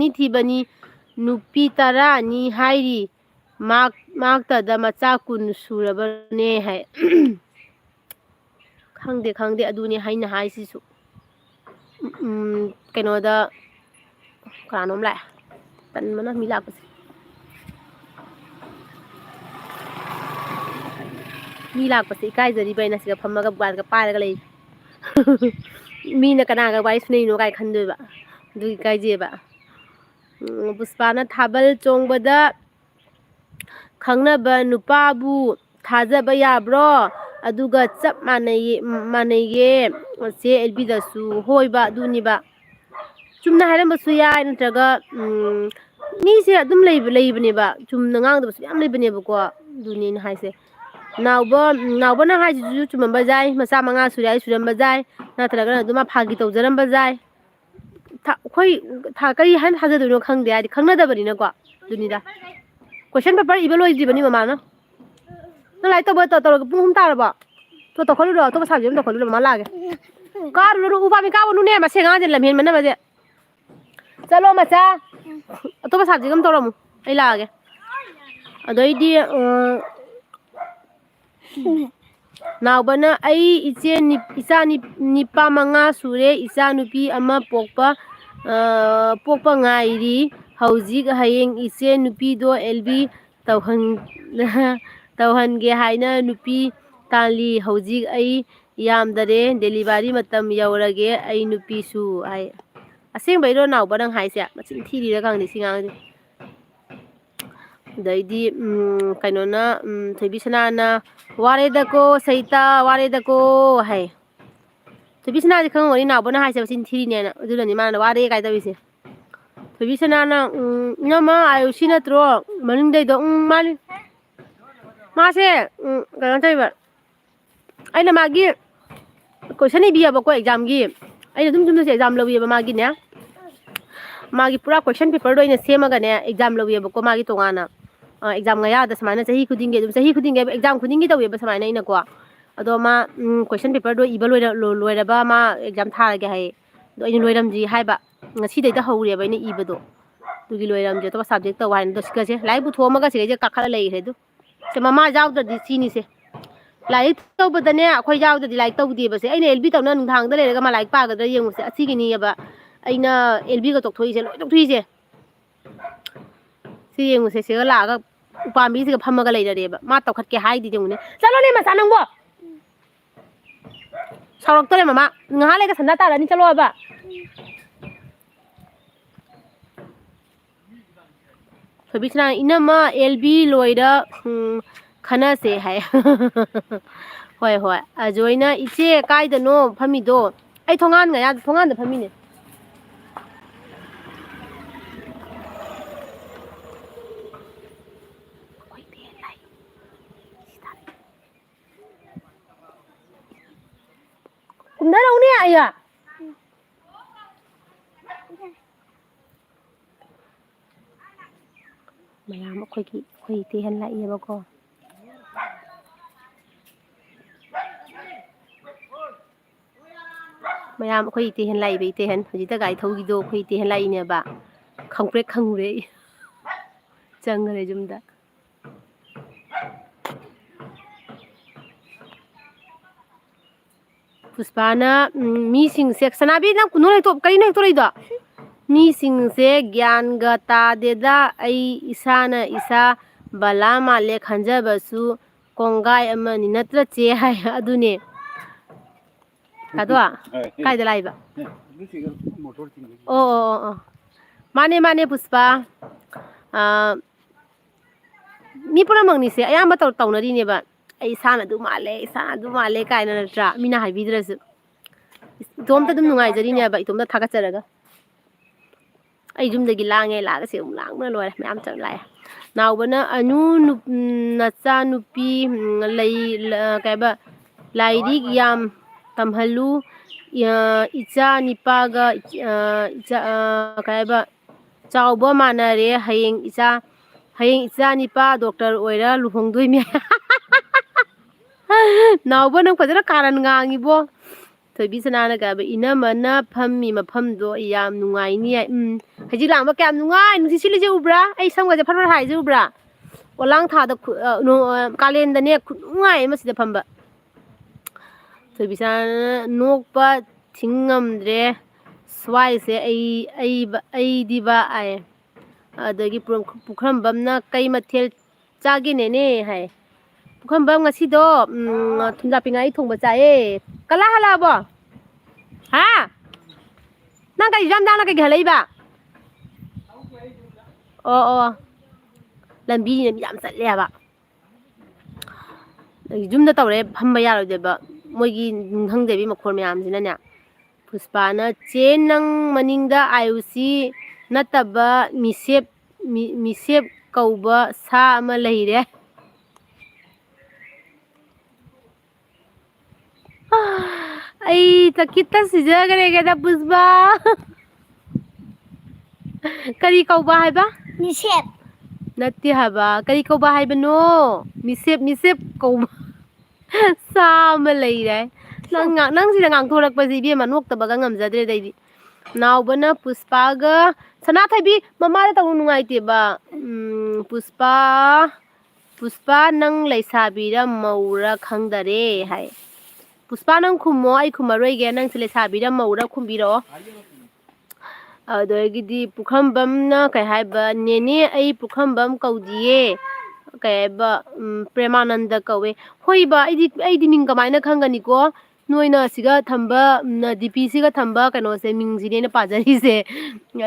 thibani nupi tara ni hairi mak ta da macha kun surabane hai khangde aduni haina hai sisu keno da kanom la tan mana mila pa se kai jari baina siga phamaga bwal ga paraga lei mina kana ga bai sunai no kai khandoi ba du kai je ba puspana thabal chongbada khangnaba nupabu thajaba yabro aduga chap manaye se elbi da su hoiba duni ba chumna haram basu ya ntraga ni se adum leibane ba chumna ngang da basu yam leibane ba ko duni ni haise nauba na haji ju chumba jai masa manga surai suram bajai na traga na duma phagi tawjaram bajai khoi tha kari han haja duno khangde adi khangna da bari na ko duni da question paper ibeloi jibani mama na na lai to ba to pung hum tar ba to kholu ro to ba sajim to kholu ma lage kar ro uba mi ka wonu ne ma se nga jen lam hen man na ba je चलो मचा तो साथी कम तौर अई लागे अदोइदी नावबना अई इचे इचा Nipah मंगा सुरे इचा नुपी अमा पोकपा ngairi हौजिक हयेंग इचे नुपी दो एलबी तौहनगे हाइना नुपी ताली हौजिक अई यामदरे डेलीवरी मतम यौरगे अई नुपी सु हाय असेंबैरो नावबा नंग हाइसे मचिन थीरीरा गांगनि सिंगांगनि दैदी कैनोना थोइबिसनाना वारेदको सैता वारेदको हाय थोइबिसनादि खंगोनि नावबना हाइसे मचिन थीरीनेना अदुननि माना वारे काय तबिसे थोइबिसनाना नमा आयुषि नत्रो मनिंदैदो मानि मासे कैनो तइबा अइना मागी क्वेश्चन इबियाबको एग्जाम गी अइना दुम एग्जाम लबियाबा मागिने मागी पूरा क्वेश्चन पेपर दो सेमगने एग्जाम लबियाबको मागी तोगाना एग्जाम गयादा समाना सही खुदिंगे एग्जाम खुदिंगे तबियाबा समाना इनको अदो मा क्वेश्चन पेपर दो इबा लोइरबा मा एग्जाम थारगे हाय दो इन लोइरमजी हायबा ngasiदैदा हौरेबा इन इबदो दुगी लोइरमजे तो सब्जेक्ट तो वाइन दो सिकसे लाइक बुथोमगा सिगे काखला लेइरे दु ते ममा जावददि सिनिसे लाइक तौबदने अखोय जावददि लाइक तौदेबसे अइना एलबी तौना नुंधांगदा लेरगा मा लाइक पागदरा येंगुसे असिगिनियबा अइना एलबी गा तोक्थोइसे लोइ तोक्थोइसे सि येंगुसे सेगा लागा उपामी सिगा फमगा लेइरेबा मा तौखटके हाइदि जेंगुने चलो ने मचा नंगबो सौरक्तोरे ममा ngहा लेगा संदा तारानि चलो अबा थोइबिसना इनमा एलबी लोइरा खना से है होय होय अजोइना इचे काइदनो फमिदो आई थोंगान गया थोंगान द फमिने कुमदा रौने आया मयाम खोई तेहन लाइएबको मयाम खोई तेहन लाइबे तेहन हजिता गाय थौगिदो खोई तेहन लाइनेबा खंप्रे खंगुरे चंगरे जुमदा पुष्पाना मी सिंग सेक्शना भी ना कुनो लेतो करी ना तो लेदो मी सिंग से ज्ञान गता देदा आई इसाना इसा बला माले खंजबसु कोंगाय अमनि नत्र चे हाय अदुने कादवा कायदा लाइबा ओ माने पुष्पा मी पुरा मंगनी से अयाम तौनरीनेबा आई इसाना दु माले कायना नत्रा मीना हाइबिद्रसु इतोमता दुम नुंगाइजरिनेबा इतोमता थागचरगा आई जुमदगी लांगे लागासे लांगना लोरे मैम चल लाय नावबना अनु नचा नुपी लई कायबा लाइरिक याम तमहलु इचा निपागा इचा कायबा चावबा मानरे हयेंग इचा निपा डॉक्टर ओइरा लुहोंगदोइ मे नावबा नंग फजरा कारण गांगिबो थोइबिसनाना गाबा इनमना फम्मी मफमदो याम नुंगाइनी हजि लांबा क्या नुंगाइ नुसि सिलिजे उब्रा आई समगजे फरफर हाइजे उब्रा ओलांग थादा कालेंदने नुंगाइ मसिदा फम्बा थोइबिसनाना नोकपा थिंगमद्रे स्वाइसे आई दिबा आए अदगी पुखरमबमना कई मथेल चागेनेने हाय पुखरमबम ngasido थुमजापिंगाई थोंबा चाए कला हलाबो हा नंग कई जाम दाना कई हलैबा ओ लंबी ने याम चलेबा जुमदा तौरे फम्बा यारोदेबा मोगी हंगदेबी मखोर मयाम जिनाने पुष्पाना चे नंग मनिंगदा आयुसी नतबा मिसेप कौबा सा अमा लैरे आई तकिता सिजगरेगेदा पुष्पा करी कौबा हाइबा मिसेप नत्ती हाबा करी कौबा हाइबनो मिसेप कौबा सा अमा लैरे नंग सिदा ngang थोरक पजी बे मनोक तबगा ngamjadre दैदी ꯅꯥꯎꯕꯅ ꯄꯨꯁꯄꯥꯒ ꯁꯅꯥꯊꯣꯏꯕꯤ ꯃꯃꯥꯗ ꯇꯧ ꯅꯨꯡꯉꯥꯏꯇꯦꯕ ꯄꯨꯁꯄꯥ ꯅꯪ ꯂꯩꯁꯥꯕꯤꯔ ꯃꯧꯔ ꯈꯪꯗꯔꯦ ꯍꯥꯏ ꯄꯨꯁꯄꯥ ꯅꯪ ꯈꯨꯝꯃꯣ ꯑꯩ ꯈꯨꯝꯃꯔꯣꯏꯒꯦ ꯅꯪꯁꯦ ꯂꯩꯁꯥꯕꯤꯔ ꯃꯧꯔ ꯈꯨꯝꯕꯤꯔꯛꯑꯣ ꯑꯗꯒꯤꯗꯤ ꯄꯨꯈꯝꯕꯝꯅ ꯀꯩ ꯍꯥꯏꯕ ꯅꯦꯅꯦ ꯑꯩ ꯄꯨꯈꯝꯕꯝ ꯀꯧꯗꯤꯌꯦ ꯀꯩ ꯍꯥꯏꯕ ꯄ꯭ꯔꯦꯃꯥꯅꯟꯗ ꯀꯧꯋꯦ ꯍꯣꯏꯕ ꯑꯩꯗꯤ ꯃꯤꯡ ꯀꯃꯥꯏꯅ ꯈꯪꯒꯅꯤꯀꯣ ꯅꯣꯏꯅ ꯁꯤꯒ ꯊꯝꯕ ꯗꯤꯄꯤꯁꯤꯒ ꯊꯝꯕ ꯀꯩꯅꯣꯁꯦ ꯃꯤꯡꯁꯤꯅꯦ ꯑꯩꯅ ꯄꯥꯖꯔꯤꯁꯦ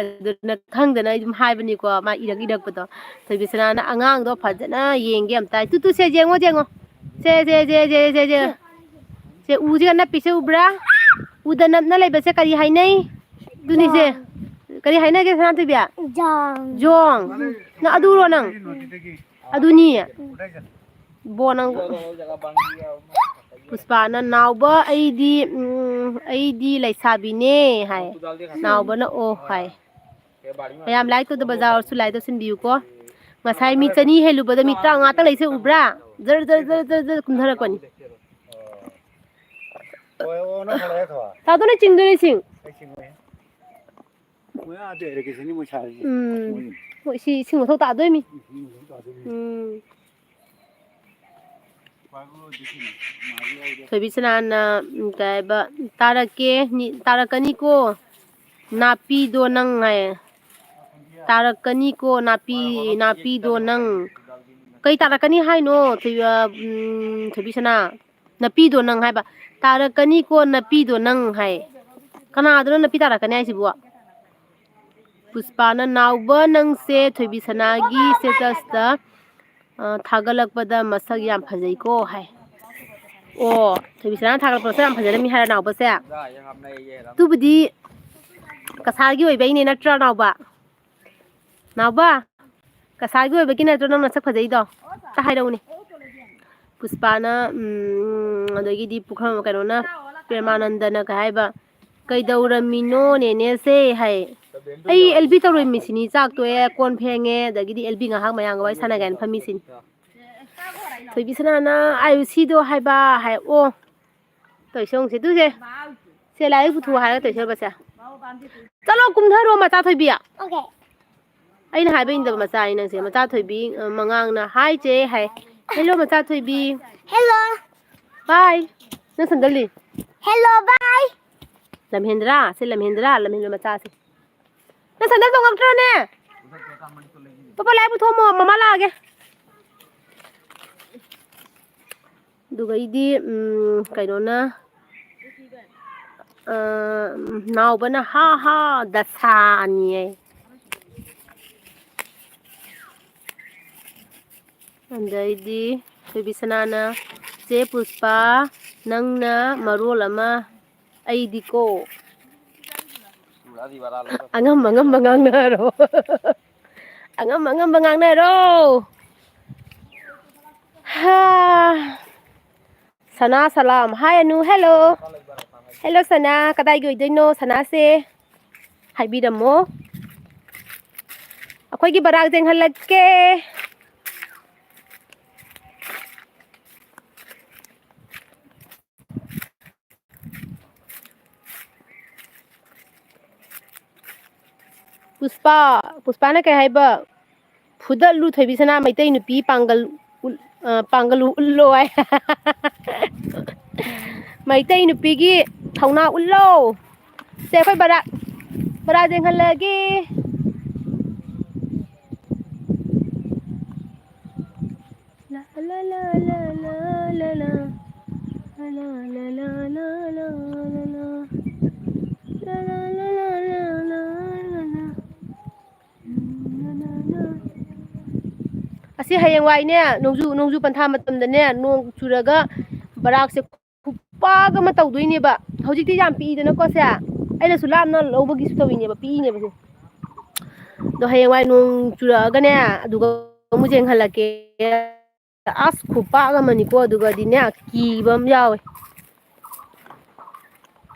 ꯑꯗꯨꯅ ꯈꯪꯗꯅ ꯑꯩ ꯑꯗꯨꯝ ꯍꯥꯏꯕꯅꯤꯀꯣ ꯃꯥ ꯏꯔꯛꯄꯗꯣ ꯊꯣꯏꯕꯤꯁꯅꯥꯅ ꯑꯉꯥꯡꯗꯣ ꯐꯖꯅ ꯌꯦꯡꯒꯦ ꯑꯝꯇ ꯇꯨ ꯁꯦ ꯌꯦꯡꯉꯣ ꯁꯦ ꯎꯁꯤꯒ ꯅꯞꯄꯤꯁꯦ ꯎꯕ꯭ꯔꯥ ꯎꯗ ꯅꯞꯅ ꯂꯩꯕꯁꯦ ꯀꯔꯤ ꯍꯥꯏꯅꯩ ꯑꯗꯨꯅꯤꯁꯦ ꯀꯔꯤ ꯍꯥꯏꯅꯒꯦ ꯁꯅꯥꯊꯣꯏꯕꯤ ꯖꯣꯡ ꯅꯪ ꯑꯗꯨꯔꯣ ꯅꯪ ꯑꯗꯨꯅꯤ ꯕꯣ ꯅꯪ ꯄꯨꯁꯄꯥꯅ ꯅꯥꯎꯕ ꯑꯩꯗꯤ ꯂꯩꯁꯥꯕꯤꯅꯦ ꯍꯥꯏ ꯅꯥꯎꯕꯅ ꯑꯣ ꯍꯥꯏ ꯃꯌꯥꯝ ꯂꯥꯏꯛ ꯇꯧꯗ ꯕꯖꯥꯔꯁꯨ ꯂꯥꯏꯛ ꯇꯧꯁꯤꯟꯕꯤꯌꯨꯀꯣ ꯉꯁꯥꯏ ꯃꯤ 200 ꯍꯦꯜꯂꯨꯕꯗ ꯃꯤ 35 ꯂꯩꯁꯦ ꯎꯕ꯭ꯔꯥ ꯖꯔ ꯖꯔ ꯖꯔ ꯖꯔ ꯖꯔ ꯀꯨꯝꯊꯔꯛꯄꯅꯤ ꯇꯥꯗꯣꯅ ꯆꯤꯡꯗꯣꯏꯅꯤ ꯁꯤꯡ ꯍꯣꯏ ꯁꯤ ꯏꯁꯤꯡ ꯃꯊꯧ ꯇꯥꯗꯣꯏꯅꯤ ꯊꯣꯏꯕꯤꯁꯅꯥꯅ ꯀꯩꯕ ꯇꯥꯔꯛꯀꯅꯤꯀꯣ ꯅꯥꯄꯤꯗꯣ ꯅꯪ ꯍꯥꯏ ꯇꯥꯔꯛꯀꯅꯤꯀꯣ ꯅꯥꯄꯤꯗꯣ ꯅꯪ ꯀꯩ ꯇꯥꯔꯛꯀꯅꯤ ꯍꯥꯏꯅꯣ ꯊꯣꯏꯕꯤꯁꯅꯥ ꯅꯥꯄꯤꯗꯣ ꯅꯪ ꯍꯥꯏꯕ ꯇꯥꯔꯛꯀꯅꯤꯀꯣ ꯅꯥꯄꯤꯗꯣ ꯅꯪ ꯍꯥꯏ ꯀꯅꯥꯗꯅꯣ ꯅꯥꯄꯤ ꯇꯥꯔꯛꯀꯅꯤ ꯍꯥꯏꯁꯤꯕꯨ ꯄꯨꯁꯄꯥꯅ ꯅꯥꯎꯕ ꯅꯪꯁꯦ ꯊꯣꯏꯕꯤꯁꯅꯥꯒꯤ ꯁ꯭ꯇꯦꯇꯁꯇ ꯊꯥꯒꯠꯂꯛꯄꯗ ꯃꯁꯛ ꯌꯥꯝ ꯐꯖꯩꯀꯣ ꯍꯥꯏ ꯑꯣ ꯊꯣꯏꯕꯤꯁꯅꯥꯅ ꯊꯥꯒꯠꯂꯛꯄꯗ ꯌꯥꯝ ꯐꯖꯔꯝꯃꯤ ꯍꯥꯏꯔ ꯅꯥꯎꯕꯁꯦ ꯑꯗꯨꯕꯨꯗꯤ ꯀꯁꯥꯔꯒꯤ ꯑꯣꯏꯕꯩꯅꯦ ꯅꯠꯇ꯭ꯔꯥ ꯅꯥꯎꯕ ꯀꯁꯥꯔꯒꯤ ꯑꯣꯏꯕꯒꯤ ꯅꯠꯇ꯭ꯔꯣ ꯅꯪ ꯃꯁꯛ ꯐꯖꯩꯗꯣ ꯑꯝꯇ ꯍꯥꯏꯔꯛꯎꯅꯦ ꯄꯨꯁꯄꯥꯅ ꯑꯗꯒꯤꯗꯤ ꯀꯩꯅꯣꯅ ꯄ꯭ꯔꯦꯃꯥꯅꯟꯗꯅ ꯀꯩ ꯍꯥꯏꯕ ꯀꯩꯗꯧꯔꯝꯃꯤꯅꯣ ꯅꯦꯅꯦꯁꯦ ꯍꯥꯏ ꯑꯩ ꯑꯦꯜꯕꯤ ꯇꯧꯔꯝꯃꯤꯁꯤꯅꯤ ꯆꯥꯛ ꯇꯣꯛꯑꯦ ꯀꯣꯟ ꯐꯦꯡꯉꯦ ꯑꯗꯒꯤꯗꯤ ꯑꯦꯜꯕꯤ ꯉꯥꯏꯍꯥꯛ ꯃꯌꯥꯝꯒ ꯋꯥꯔꯤ ꯁꯥꯟꯅꯒꯦꯅ ꯐꯝꯃꯤꯁꯤꯅꯤ ꯊꯣꯏꯕꯤꯁꯅꯥꯅ ꯑꯥꯏꯌꯨꯁꯤꯗꯣ ꯍꯥꯏꯕ ꯍꯥꯏ ꯑꯣ ꯇꯧꯏꯁꯦ ꯇꯨꯁꯦ ꯁꯦ ꯂꯥꯏꯔꯤꯛ ꯄꯨꯊꯣꯛꯑꯣ ꯍꯥꯏꯔꯒ ꯇꯧꯏꯁꯦꯕꯁꯦ ꯆꯠꯂꯣ ꯀꯨꯝꯊꯔꯣ ꯃꯆꯥ ꯊꯣꯏꯕꯤ ꯑꯩꯅ ꯍꯥꯏꯕ ꯏꯟꯗꯕ ꯃꯆꯥꯅꯤ ꯅꯪꯁꯦ ꯃꯆꯥ ꯊꯣꯏꯕꯤ ꯃꯉꯥꯡꯅ ꯍꯥꯏ ꯆꯦ ꯍꯥꯏ ꯍꯦꯜꯂꯣ ꯃꯆꯥ ꯊꯣꯏꯕꯤ ꯍꯦꯜꯂꯣ ꯕꯥꯏ ꯅꯪ ꯁꯟꯗꯜꯂꯤ ꯍꯦꯜꯂꯣ ꯕꯥꯏ ꯂꯝꯍꯦꯟꯗ꯭ꯔꯥ ꯂꯝꯍꯦꯟꯕ ꯃꯆꯥꯁꯦ ꯅꯪ ꯁꯟꯗꯜ ꯇꯣꯡꯉꯛꯇ꯭ꯔꯅꯦ ꯄꯄꯥ ꯂꯥꯏꯔꯤꯛ ꯄꯨꯊꯣꯛꯑꯝꯃꯣ ꯃꯃꯥ ꯂꯥꯛꯑꯒꯦ ꯑꯗꯨꯒꯩꯗꯤ ꯀꯩꯅꯣꯅ ꯅꯥꯎꯕꯅ ꯍꯥ ꯍꯥ ꯗꯁꯥꯅꯤꯌꯦ ꯑꯗꯩꯗꯤ ꯊꯣꯏꯕꯤꯁꯅꯥꯅ ꯆꯦ ꯄꯨꯁꯄꯥ ꯅꯪꯅ ꯃꯔꯣꯜ ꯑꯃ ꯑꯩꯗꯤꯀꯣ ꯑꯉꯝ ꯑꯉꯝꯕ ꯉꯥꯡꯅꯔꯣ ꯑꯉꯝ ꯑꯉꯝꯕ ꯉꯥꯡꯅꯔꯣ ꯁꯅꯥ ꯁꯂꯥꯝ ꯍꯥꯏ ꯑꯅꯨ ꯍꯦꯜꯂꯣ ꯍꯦꯜꯂꯣ ꯁꯅꯥ ꯀꯗꯥꯏꯒꯤ ꯑꯣꯏꯗꯣꯏꯅꯣ ꯁꯅꯥꯁꯦ ꯍꯥꯏꯕꯤꯔꯝꯃꯣ ꯑꯩꯈꯣꯏꯒꯤ ꯕꯔꯥꯛ ꯆꯦꯡꯍꯜꯂꯛꯀꯦ ꯄꯨꯁꯄꯥꯅ ꯀꯩ ꯍꯥꯏꯕ ꯐꯨꯗꯠꯂꯨ ꯊꯣꯏꯕꯤꯁꯅꯥ ꯃꯩꯇꯩ ꯅꯨꯄꯤ ꯄꯥꯡꯒꯜ ꯎꯠꯂꯣ ꯍꯥꯏ ꯃꯩꯇꯩ ꯅꯨꯄꯤꯒꯤ ꯊꯧꯅꯥ ꯎꯠꯂꯣ ꯁꯦ ꯑꯩꯈꯣꯏ ꯕꯔꯥ ꯆꯦꯡꯍꯜꯂꯛꯑꯒꯦ لا لا لا لا لا لا لا لا لا لا لا لا ꯑꯁꯤ ꯍꯌꯦꯡꯋꯥꯏꯅꯦ ꯅꯣꯡꯖꯨ ꯄꯟꯊꯥ ꯃꯇꯝꯗꯅꯦ ꯅꯣꯡ ꯆꯨꯔꯒ ꯕꯔꯥꯛꯁꯦ ꯈꯨꯄꯥꯛ ꯑꯃ ꯇꯧꯗꯣꯏꯅꯦꯕ ꯍꯧꯖꯤꯛꯇꯤ ꯌꯥꯝ ꯄꯤꯛꯏꯗꯅꯀꯣ ꯁꯦ ꯑꯩꯅꯁꯨ ꯂꯥꯞꯅ ꯂꯧꯕꯒꯤꯁꯨ ꯇꯧꯔꯤꯅꯦꯕ ꯄꯤꯛꯏꯅꯦꯕꯁꯦ ꯑꯗꯣ ꯍꯌꯦꯡꯋꯥꯏ ꯅꯣꯡ ꯆꯨꯔꯛꯑꯒꯅꯦ ꯑꯗꯨꯒ ꯑꯃꯨꯛ ꯆꯦꯡꯍꯜꯂꯛꯀꯦ ꯑꯁ ꯈꯨꯄꯥꯛ ꯑꯃꯅꯤꯀꯣ ꯑꯗꯨꯒꯗꯤꯅꯦ ꯀꯤꯕ ꯑꯃ ꯌꯥꯎꯋꯦ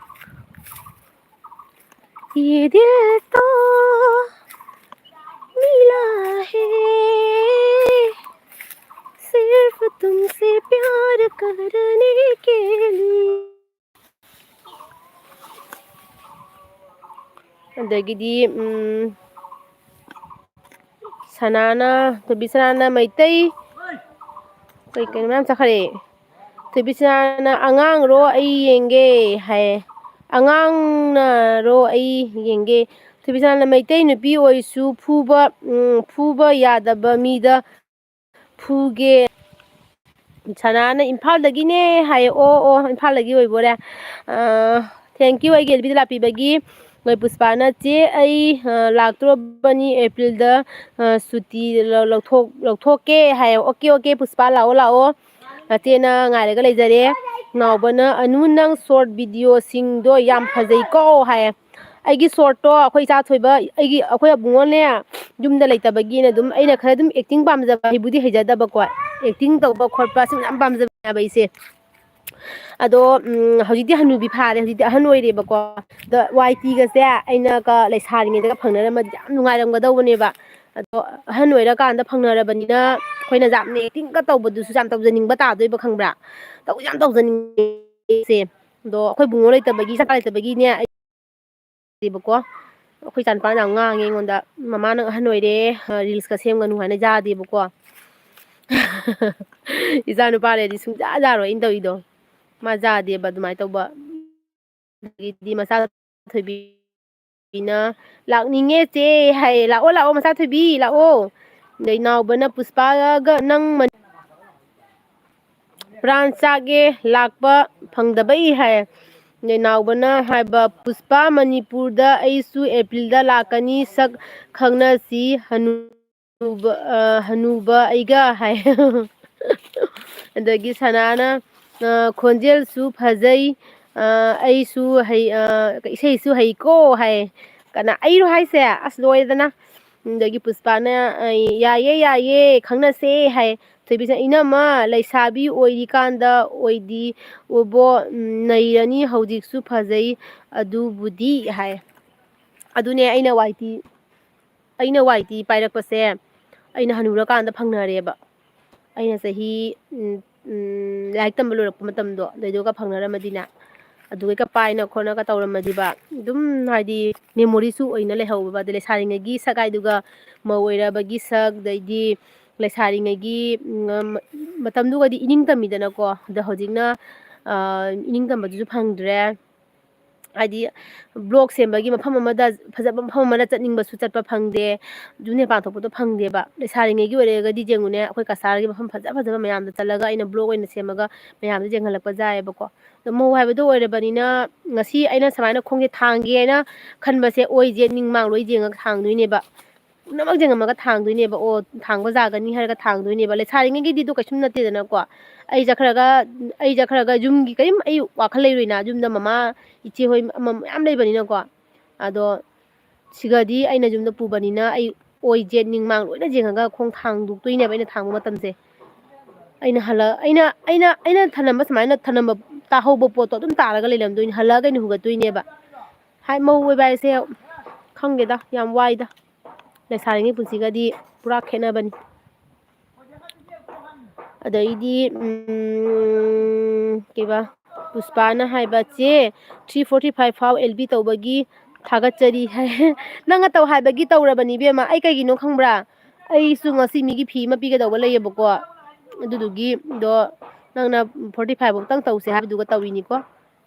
ये दिल तो मिला है सिर्फ तुमसे प्यार करने के लिए ꯑꯗꯒꯤꯗꯤ ꯁꯅꯥꯅ ꯊꯣꯏꯕꯤ ꯁꯅꯥꯅ ꯃꯩꯇꯩ ꯀꯩꯅꯣ ꯃꯌꯥꯝ ꯆꯠꯈ꯭ꯔꯦ ꯊꯣꯏꯕꯤ ꯁꯅꯥꯅ ꯑꯉꯥꯡꯔꯣ ꯑꯩ ꯌꯦꯡꯒꯦ ꯍꯥꯏꯌꯦ ꯑꯉꯥꯡꯅꯔꯣ ꯑꯩ ꯌꯦꯡꯒꯦ ꯊꯣꯏꯕꯤ ꯁꯅꯥꯅ ꯃꯩꯇꯩ ꯅꯨꯄꯤ ꯑꯣꯏꯁꯨ ꯐꯨꯕ ꯌꯥꯗꯕ ꯃꯤꯗ ꯐꯨꯒꯦ ꯁꯅꯥꯅ ꯏꯝꯐꯥꯜꯗꯒꯤꯅꯦ ꯍꯥꯏꯌꯦ ꯑꯣ ꯏꯝꯐꯥꯜꯗꯒꯤ ꯑꯣꯏꯕꯣꯔꯦ ꯊꯦꯡꯀ꯭ꯌꯨ ꯑꯩꯒꯤ ꯑꯦꯜꯕꯤꯗ ꯂꯥꯛꯄꯤꯕꯒꯤ ꯃꯣꯏ ꯄꯨꯁꯄꯥꯅ ꯆꯦ ꯑꯩ ꯂꯥꯛꯇꯣꯔꯕꯅꯤ ꯑꯦꯄ꯭ꯔꯤꯜꯗ ꯁꯨꯇꯤ ꯂꯧꯊꯣꯛꯀꯦ ꯍꯥꯏꯌꯦ ꯑꯣꯀꯦ ꯄꯨꯁꯄꯥ ꯂꯥꯛꯑꯣ ꯆꯦꯅ ꯉꯥꯏꯔꯒ ꯂꯩꯖꯔꯦ ꯅꯥꯎꯕꯅ ꯑꯅꯨ ꯅꯪ ꯁꯣꯔꯠ ꯚꯤꯗꯤꯑꯣꯁꯤꯡꯗꯣ ꯌꯥꯝ ꯐꯖꯩꯀꯣ ꯍꯥꯏꯌꯦ ꯑꯩꯒꯤ ꯁꯣꯔꯠꯇꯣ ꯑꯩꯈꯣꯏ ꯏꯆꯥ ꯊꯣꯏꯕ ꯑꯩꯈꯣꯏ ꯑꯕꯨꯡꯉꯣꯅꯦ ꯌꯨꯝꯗ ꯂꯩꯇꯕꯒꯤꯅ ꯑꯗꯨꯝ ꯑꯩꯅ ꯈꯔ ꯑꯗꯨꯝ ꯑꯦꯛꯇꯤꯡ ꯄꯥꯝꯖꯕ ꯑꯩꯕꯨꯗꯤ ꯍꯩꯖꯗꯕꯀꯣ ꯑꯦꯛꯇꯤꯡ ꯇꯧꯕ ꯈꯣꯠꯄ ꯁꯨꯝ ꯌꯥꯝ ꯄꯥꯝꯖꯕꯅꯦꯕ ꯑꯩꯁꯦ ꯑꯗꯣ ꯍꯧꯖꯤꯛꯇꯤ ꯍꯅꯨꯕꯤ ꯐꯥꯔꯦ ꯍꯧꯖꯤꯛꯇꯤ ꯑꯍꯟ ꯑꯣꯏꯔꯦꯕꯀꯣ ꯑꯗꯣ ꯋꯥꯏ ꯇꯤꯒꯁꯦ ꯑꯩꯅꯒ ꯂꯩꯁꯥꯔꯤꯉꯩꯗꯒ ꯐꯪꯅꯔꯝꯃꯗꯤ ꯌꯥꯝ ꯅꯨꯡꯉꯥꯏꯔꯝꯒꯗꯧꯕꯅꯦꯕ ꯑꯗꯣ ꯑꯍꯟ ꯑꯣꯏꯔꯀꯥꯟꯗ ꯐꯪꯅꯔꯕꯅꯤꯅ ꯑꯩꯈꯣꯏꯅ ꯌꯥꯝꯅ ꯑꯦꯛꯇꯤꯡꯒ ꯇꯧꯕꯗꯨꯁꯨ ꯌꯥꯝ ꯇꯧꯖꯅꯤꯡꯕ ꯇꯥꯗꯣꯏꯕ ꯈꯪꯕ꯭ꯔꯥ ꯌꯥꯝ ꯇꯧꯖꯅꯤꯡꯉꯦꯁꯦ ꯑꯗꯣ ꯑꯩꯈꯣꯏ ꯕꯨꯡꯉꯣ ꯂꯩꯇꯕꯒꯤ ꯆꯀꯥ ꯂꯩꯇꯕꯒꯤꯅꯦ ꯕꯀꯣ ꯑꯩꯈꯣꯏ ꯏꯆꯥ ꯅꯨꯄꯥꯅ ꯌꯥꯝ ꯉꯥꯡꯉꯦ ꯑꯩꯉꯣꯟꯗ ꯃꯃꯥ ꯅꯪ ꯑꯍꯟ ꯑꯣꯏꯔꯦ ꯔꯤꯜꯁꯀ ꯁꯦꯝꯒꯅꯨ ꯍꯥꯏꯅ ꯌꯥꯗꯦꯕꯀꯣ ꯏꯆꯥ ꯅꯨꯄꯥ ꯂꯩꯔꯗꯤ ꯁꯨꯡꯌꯥ ꯌꯥꯔꯣꯏ ꯑꯩꯅ ꯇꯧꯔꯤꯗꯣ ꯃꯥ ꯌꯥꯗꯦꯕ ꯑꯗꯨꯃꯥꯏꯅ ꯇꯧꯕ ꯑꯗꯒꯤꯗꯤ ꯃꯆꯥ ꯊꯣꯏꯕꯤꯅ ꯂꯥꯛꯅꯤꯡꯉꯦ ꯆꯦ ꯍꯥꯏꯌꯦ ꯂꯥꯛꯑꯣ ꯃꯆꯥ ꯊꯣꯏꯕꯤ ꯂꯥꯛꯑꯣ ꯑꯗꯩ ꯅꯥꯎꯕꯅ ꯄꯨꯁꯄꯥꯒ ꯅꯪ ꯄ꯭ꯔꯥꯟ ꯆꯥꯒꯦ ꯂꯥꯛꯄ ꯐꯪꯗꯕꯩ ꯍꯥꯏ ꯅꯥꯎꯕꯅ ꯍꯥꯏꯕ ꯄꯨꯁꯄꯥ ꯃꯅꯤꯄꯨꯔꯗ ꯑꯩꯁꯨ ꯑꯦꯄ꯭ꯔꯤꯜꯗ ꯂꯥꯛꯀꯅꯤ ꯁꯛ ꯈꯪꯅꯁꯤ ꯍꯅꯨꯕ ꯑꯩꯒ ꯍꯥꯏ ꯑꯗꯒꯤ ꯁꯅꯥꯅ ꯈꯣꯟꯖꯦꯜꯁꯨ ꯐꯖꯩ ꯑꯩꯁꯨ ꯏꯁꯩꯁꯨ ꯍꯩꯀꯣ ꯍꯥꯏ ꯀꯅꯥ ꯑꯩꯔꯣ ꯍꯥꯏꯁꯦ ꯑꯁ ꯂꯣꯏꯔꯦꯗꯅ ꯑꯗꯒꯤ ꯄꯨꯁꯄꯥꯅ ꯌꯥꯏꯌꯦ ꯈꯪꯅꯁꯦ ꯍꯥꯏ ꯊꯣꯏꯕꯤꯁꯅ ꯏꯅꯝꯃ ꯂꯩꯁꯥꯕꯤ ꯑꯣꯏꯔꯤꯀꯥꯟꯗ ꯑꯣꯏꯗꯤ ꯎꯕꯣ ꯅꯩꯔꯅꯤ ꯍꯧꯖꯤꯛꯁꯨ ꯐꯖꯩ ꯑꯗꯨꯕꯨꯗꯤ ꯍꯥꯏ ꯑꯗꯨꯅꯦ ꯑꯩꯅ ꯋꯥꯏꯇꯤ ꯄꯥꯏꯔꯛꯄꯁꯦ ꯑꯩꯅ ꯍꯅꯨꯔꯀꯥꯟꯗ ꯐꯪꯅꯔꯦꯕ ꯑꯩꯅ ꯆꯍꯤ ꯂꯥꯏꯔꯤꯛ ꯇꯝꯕ ꯂꯣꯏꯔꯛꯄ ꯃꯇꯝꯗꯣ ꯑꯗꯨꯏꯗꯨꯒ ꯐꯪꯅꯔꯝꯃꯗꯤꯅꯦ ꯑꯗꯨꯒ ꯄꯥꯏꯅ ꯈꯣꯠꯅꯒ ꯇꯧꯔꯝꯃꯗꯤꯕ ꯑꯗꯨꯝ ꯍꯥꯏꯗꯤ ꯃꯦꯃꯣꯔꯤꯁꯨ ꯑꯣꯏꯅ ꯂꯩꯍꯧꯕ ꯑꯗꯩ ꯂꯩꯁꯥꯔꯤꯉꯩꯒꯤ ꯁꯒꯥꯏꯗꯨꯒ ꯃꯧ ꯑꯣꯏꯔꯕꯒꯤ ꯁꯛ ꯑꯗꯩꯗꯤ ꯂꯩꯁꯥꯔꯤꯉꯩꯒꯤ ꯃꯇꯝꯗꯨꯒꯗꯤ ꯏꯅꯤꯡ ꯇꯝꯃꯤꯗꯅꯀꯣ ꯑꯗꯣ ꯍꯧꯖꯤꯛꯅ ꯏꯅꯤꯡ ꯇꯝꯕꯗꯨꯁꯨ ꯐꯪꯗ꯭ꯔꯦ ꯍꯥꯏꯗꯤ ꯕ꯭ꯂꯣꯛ ꯁꯦꯝꯕꯒꯤ ꯃꯐꯝ ꯑꯃꯗ ꯐꯖꯕ ꯃꯐꯝ ꯑꯃꯗ ꯆꯠꯅꯤꯡꯕꯁꯨ ꯆꯠꯄ ꯐꯪꯗꯦ ꯖꯨꯅꯦ ꯄꯥꯟꯊꯣꯛꯄꯗꯣ ꯐꯪꯗꯦꯕ ꯂꯩꯁꯥꯔꯤꯉꯩꯒꯤ ꯑꯣꯏꯔꯒꯗꯤ ꯌꯦꯡꯉꯨꯅꯦ ꯑꯩꯈꯣꯏ ꯀꯁꯥꯔꯒꯤ ꯃꯐꯝ ꯐꯖꯕ ꯃꯌꯥꯝꯗ ꯆꯠꯂꯒ ꯑꯩꯅ ꯕ꯭ꯂꯣꯛ ꯑꯣꯏꯅ ꯁꯦꯝꯃꯒ ꯃꯌꯥꯝꯗ ꯌꯦꯡꯍꯜꯂꯛꯄ ꯌꯥꯏꯑꯕꯀꯣ ꯑꯗꯣ ꯃꯧ ꯍꯥꯏꯕꯗꯣ ꯑꯣꯏꯔꯕꯅꯤ나 ꯉꯁꯤ ꯑꯩꯅ ꯁꯨꯃꯥꯏꯅ ꯈꯣꯡꯁꯦ ꯊꯥꯡꯒꯦ ꯍꯥꯏꯅ ꯈꯟꯕꯁꯦ ꯑꯣꯏꯁꯦ ꯅꯤꯡꯃꯥꯡ ꯂꯣꯏ ꯌꯦꯡꯉꯒ ꯊꯥꯡꯗꯣꯏꯅꯦꯕ ꯄꯨꯝꯅꯃꯛ ꯌꯦꯡꯉꯝꯃꯒ ꯊꯥꯡꯗꯣꯏꯅꯦꯕ ꯑꯣ ꯊꯥꯡꯕ ꯌꯥꯒꯅꯤ ꯍꯥꯏꯔꯒ ꯊꯥꯡꯗꯣꯏꯅꯦꯕ ꯂꯩꯁꯥꯔꯤꯉꯩꯒꯤꯗꯤꯗꯣ ꯀꯩꯁꯨꯝ ꯅꯠꯇꯦꯗꯅꯀꯣ ꯑꯩ ꯆꯠꯈ꯭ꯔꯒ ꯌꯨꯝꯒꯤ ꯀꯔꯤꯝ ꯑꯩ ꯋꯥꯈꯜ ꯂꯩꯔꯣꯏꯅ ꯌꯨꯝꯗ ꯃꯃꯥ ꯏꯆꯦ ꯍꯣꯏ ꯃꯌꯥꯝ ꯂꯩꯕꯅꯤꯅꯀꯣ ꯑꯗꯣ ꯁꯤꯒꯗꯤ ꯑꯩꯅ ꯌꯨꯝꯗ ꯄꯨꯕꯅꯤꯅ ꯑꯩ ꯑꯣꯏ ꯖꯦꯠ ꯅꯤꯡꯃꯥꯡ ꯂꯣꯏꯅ ꯌꯦꯡꯉꯒ ꯈꯣꯡ ꯊꯥꯡꯗꯣꯛꯇꯣꯏꯅꯦꯕ ꯑꯩꯅ ꯊꯥꯡꯕ ꯃꯇꯝꯁꯦ ꯑꯩꯅ ꯊꯅꯝꯕ ꯁꯨꯃꯥꯏꯅ ꯊꯅꯝꯕ ꯇꯥꯍꯧꯕ ꯄꯣꯠꯇꯣ ꯑꯗꯨꯝ ꯇꯥꯔꯒ ꯂꯩꯔꯝꯗꯣꯏꯅꯤ ꯍꯜꯂꯛꯑꯒ ꯑꯩꯅ ꯍꯨꯒꯠꯇꯣꯏꯅꯦꯕ ꯍꯥꯏ ꯃꯧ ꯑꯣꯏꯕ ꯍꯥꯏꯁꯦ ꯈꯪꯗꯦꯗ ꯌꯥꯝ ꯋꯥꯏꯗ ꯂꯩꯁꯥꯔꯤꯉꯩ ꯄꯨꯟꯁꯤꯒꯗꯤ ꯄꯨꯔꯥ ꯈꯦꯠꯅꯕꯅꯤ ꯑꯗꯩꯗꯤ ꯀꯩꯕ ꯄꯨꯁꯄꯥꯅ ꯍꯥꯏꯕ ꯆꯦ 3:45 ꯐꯥꯎ ꯑꯦꯜꯕꯤ ꯇꯧꯕꯒꯤ ꯊꯥꯒꯠꯆꯔꯤ ꯍꯥꯏ ꯅꯪꯅ ꯇꯧ ꯍꯥꯏꯕꯒꯤ ꯇꯧꯔꯕꯅꯤ ꯏꯕꯦꯝꯃ ꯑꯩ ꯀꯩꯒꯤꯅꯣ ꯈꯪꯕ꯭ꯔꯥ ꯑꯩꯁꯨ ꯉꯁꯤ ꯃꯤꯒꯤ ꯐꯤ ꯑꯃ ꯄꯤꯒꯗꯧꯕ ꯂꯩꯌꯦꯕꯀோ ꯑꯗꯨꯗꯨꯒꯤꯗꯣ ꯅꯪꯅ 45 ꯐꯥꯎꯇꯪ ꯇꯧꯁꯦ ꯍꯥꯏꯕꯗꯨꯒ ꯇꯧꯔꯤꯅꯤꯀꯣ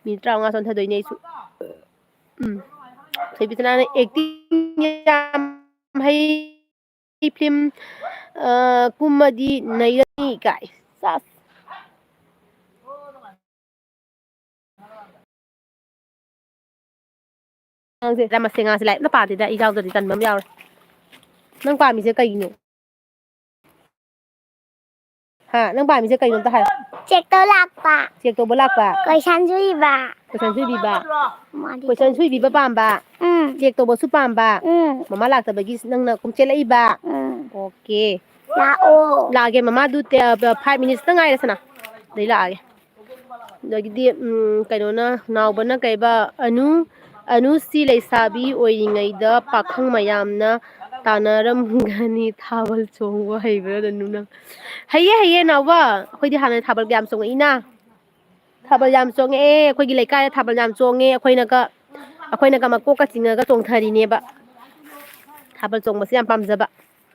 ꯃꯤꯅꯤꯠ 35 ꯆꯣꯟꯊꯗꯣꯏꯅꯦ ꯑꯩꯁꯨ ꯊꯣꯏꯕꯤꯁꯅꯥꯅ ꯑꯦꯛꯇꯤꯡ ꯌꯥꯝ ꯍꯩ ꯐꯤꯂꯝ ꯀꯨꯝꯃꯗꯤ ꯅꯩꯔꯅꯤ ꯀꯥꯏ ꯉꯥꯡꯁꯦ ꯂꯥꯏꯔꯤꯛ ꯑꯝꯇ ꯄꯥꯗꯦꯗ ꯑꯩ ꯌꯥꯎꯗ꯭ꯔꯗꯤ ꯇꯟꯕ ꯑꯃ ꯌꯥꯎꯔꯦ ꯅꯪ ꯄꯥꯝꯃꯤꯁꯦ ꯀꯩꯅꯣ ꯅꯪ ꯄꯥꯝꯃꯤꯁꯦ ꯀꯩꯅꯣ ꯑꯝꯇ ꯍꯥꯏꯌꯣ ꯆꯦꯛ ꯇꯧꯕ ꯂꯥꯛꯄ ꯀꯣꯏꯁꯟ ꯁꯨꯏꯕꯤꯕ ꯄꯥꯝꯕ ꯆꯦꯛ ꯇꯧꯕꯁꯨ ꯄꯥꯝꯕ ꯃꯃꯥ ꯂꯥꯛꯇꯕꯒꯤ ꯅꯪꯅ ꯀꯨꯝ ꯆꯦꯜꯂꯛꯏꯕ ꯑꯣꯀꯦ ꯂꯥꯛꯑꯒꯦ ꯃꯃꯥꯗꯨ 5 ꯃꯤꯅꯤꯠꯁꯇ ꯉꯥꯏꯔꯦꯁꯅ ꯑꯗꯩ ꯂꯥꯛꯑꯒꯦ ꯑꯗꯒꯤꯗꯤ ꯀꯩꯅꯣꯅ ꯅꯥꯎꯕꯅ ꯀꯩꯕ ꯑꯅꯨꯁꯤ ꯂꯩꯁꯥꯕꯤ ꯑꯣꯏꯔꯤꯉꯩꯗ ꯄꯥꯈꯪ ꯃꯌꯥꯝꯅ ꯇꯥꯟꯅꯔꯝꯒꯅꯤ ꯊꯥꯕꯜ ꯆꯣꯡꯕ ꯍꯩꯕ꯭ꯔꯥ ꯅꯪ ꯍꯩꯌꯦ ꯅꯥꯎꯕ ꯑꯩꯈꯣꯏꯗꯤ ꯍꯥꯟꯅ ꯊꯥꯕꯜ ꯌꯥꯝ ꯆꯣꯡꯉꯛꯏꯅ ꯊꯥꯕꯜ ꯌꯥꯝ ꯆꯣꯡꯉꯛꯑꯦ ꯑꯩꯈꯣꯏꯒꯤ ꯂꯩꯀꯥꯏꯗ ꯊꯥꯕꯜ ꯌꯥꯝ ꯆꯣꯡꯉꯦ ꯑꯩꯈꯣꯏꯅꯒ ꯑꯩꯈꯣꯏꯅꯒ ꯃꯀꯣꯛꯀ ꯆꯤꯡꯉꯒ ꯆꯣꯡꯊꯔꯤꯅꯦꯕ ꯊꯥꯕꯜ ꯆꯣꯡꯕꯁꯦ ꯌꯥꯝ ꯄꯥꯝꯖꯕ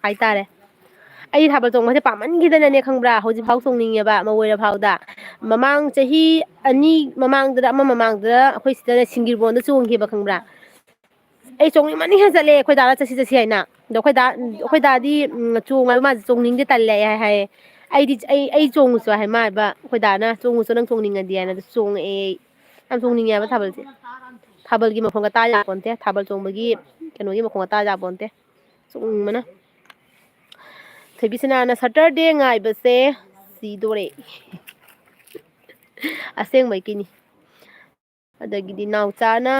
ꯍꯥꯏꯇꯥꯔꯦ ꯑꯩ ꯊꯥꯕꯜ ꯆꯣꯡꯕꯁꯦ ꯄꯥꯝꯃꯟꯈꯤꯗꯅꯅꯦ ꯈꯪꯕ꯭ꯔꯥ ꯍꯧꯖꯤꯛꯐꯥꯎ ꯆꯣꯡꯅꯤꯡꯉꯦꯕ ꯃꯧ ꯐꯥꯎꯗ ꯃꯃꯥꯡ ꯆꯍꯤ 2 ꯃꯃꯥꯡꯗ ꯃꯃꯥꯡꯗ ꯑꯩꯈꯣꯏ ꯁꯤꯗ ꯁꯤꯡꯒꯤꯔꯕꯣꯟꯗ ꯆꯣꯡꯈꯤꯕ ꯈꯪꯕ꯭ꯔꯥ ꯑꯩ ꯆꯣꯡꯅꯤꯡꯃꯟꯅꯤ ꯍꯦ ꯆꯠꯂꯦ ꯑꯩꯈꯣꯏ ꯗꯥꯗ ꯆꯠꯁꯤ ꯍꯥꯏꯅ ꯑꯗꯣ ꯑꯩꯈꯣꯏ ꯗꯥꯗꯤ ꯆꯣꯡꯉꯒ ꯃꯥꯁꯦ ꯆꯣꯡꯅꯤꯡꯗꯦ ꯇꯜꯂꯦ ꯍꯥꯏꯌꯦ ꯑꯩ ꯆꯣꯡꯉꯨꯁꯨ ꯍꯥꯏ ꯃꯥ ꯍꯥꯏꯕ ꯑꯩꯈꯣꯏ ꯗꯥꯅ ꯆꯣꯡꯉꯨꯁꯨ ꯅꯪ ꯆꯣꯡꯅꯤꯡꯉꯗꯤ ꯍꯥꯏꯅ ꯆꯣꯡꯉꯛꯑꯦ ꯌꯥꯝ ꯆꯣꯡꯅꯤꯡꯉꯦꯕ ꯊꯥꯕꯜꯁꯦ ꯊꯥꯕꯜꯒꯤ ꯃꯈꯣꯡꯒ ꯇꯥ ꯌꯥꯄꯣꯟꯇꯦ ꯊꯥꯕꯜ ꯆꯣꯡꯕꯒꯤ ꯀꯩꯅꯣꯒꯤ ꯃꯈꯣꯡꯒ ꯇꯥ ꯌꯥꯄꯣꯟꯇꯦ ꯆꯣꯡꯅꯤꯡꯕꯅ ꯊꯣꯏꯕꯤꯁꯅꯥꯅ ꯁꯇꯔꯗꯦ ꯉꯥꯏꯕꯁꯦ ꯁꯤꯗꯣꯔꯦ ꯑꯁꯦꯡꯕꯩꯀꯤꯅꯤ ꯑꯗꯒꯤꯗꯤ ꯅꯥꯎꯆꯥꯅ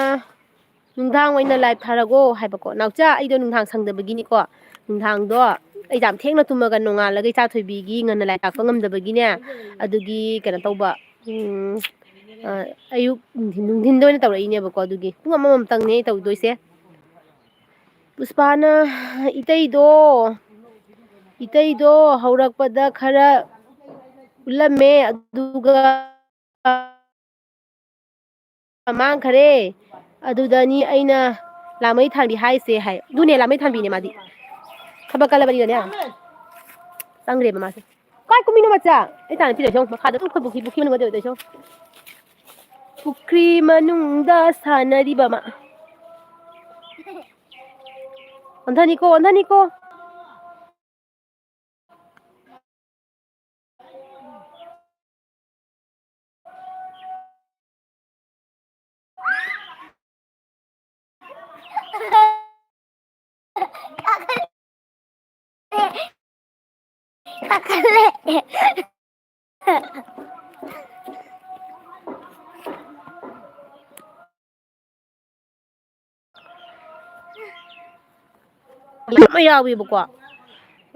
ꯅꯨꯡꯗꯥꯡ ꯑꯣꯏꯅ ꯂꯥꯏꯚ ꯊꯥꯔꯒꯣ ꯍꯥꯏꯕꯀꯣ ꯅꯥꯎꯆꯥ ꯑꯩꯗꯣ ꯅꯨꯡꯗꯥꯡ ꯁꯪꯗꯕꯒꯤꯅꯤꯀꯣ ꯅꯨꯡꯗꯥꯡꯗꯣ ꯑꯩ ꯌꯥꯝ ꯊꯦꯡꯅ ꯇꯨꯝꯃꯒ ꯅꯣꯡꯉꯥꯜꯂꯒ ꯏꯆꯥ ꯊꯣꯏꯕꯤꯒꯤ ꯉꯟꯅ ꯂꯥꯏꯔꯤꯛ ꯇꯥꯛꯄ ꯉꯝꯗꯕꯒꯤꯅꯦ ꯑꯗꯨꯒꯤ ꯀꯩꯅꯣ ꯇꯧꯕ ꯑꯌꯨꯛ ꯅꯨꯡꯊꯤꯟꯗ ꯑꯣꯏꯅ ꯇꯧꯔꯛꯏꯅꯦꯕꯀꯣ ꯑꯗꯨꯒꯤ ꯄꯨꯡ ꯑꯃꯃꯝꯇꯪꯅꯦ ꯇꯧꯗꯣꯏꯁꯦ ꯄꯨꯁꯄꯥꯅ ꯏꯇꯩꯗꯣ ꯍꯧꯔꯛꯄꯗ ꯈꯔ ꯎꯠꯂꯝꯃꯦ ꯑꯗꯨꯒ ꯃꯥꯡꯈꯔꯦ ꯑꯗꯨꯗꯅꯤ ꯑꯩꯅ ꯂꯥꯃꯩ ꯊꯥꯟꯕꯤ ꯍꯥꯏꯁꯦ ꯍꯥꯏ ꯑꯗꯨꯅꯦ ꯂꯥꯃꯩ ꯊꯥꯟꯕꯤꯅꯦ ꯃꯥꯗꯤ ꯊꯕꯛ ꯀꯜꯂꯕꯅꯤꯅꯅꯦ ꯆꯪꯈ꯭ꯔꯦꯕ ꯃꯥꯁꯦ ꯀꯥꯏ ꯀꯨꯝꯃꯤꯅꯣ ꯃꯆꯥ ꯑꯩ ꯇꯥꯟꯅ ꯊꯤꯔꯁꯨ ꯃꯈꯥꯗ ꯑꯗꯨꯝ ꯄꯨꯈ꯭ꯔꯤ ꯃꯅꯨꯡꯗ ꯑꯣꯏꯗꯣꯏꯁꯨ ꯄꯨꯈ꯭ꯔꯤ ꯃꯅꯨꯡꯗ ꯁꯥꯟꯅꯔꯤꯕ ꯑꯃ ꯑꯣꯟꯊꯅꯤꯀꯣ ꯑꯃ ꯌꯥꯎꯋꯦꯕꯀꯣ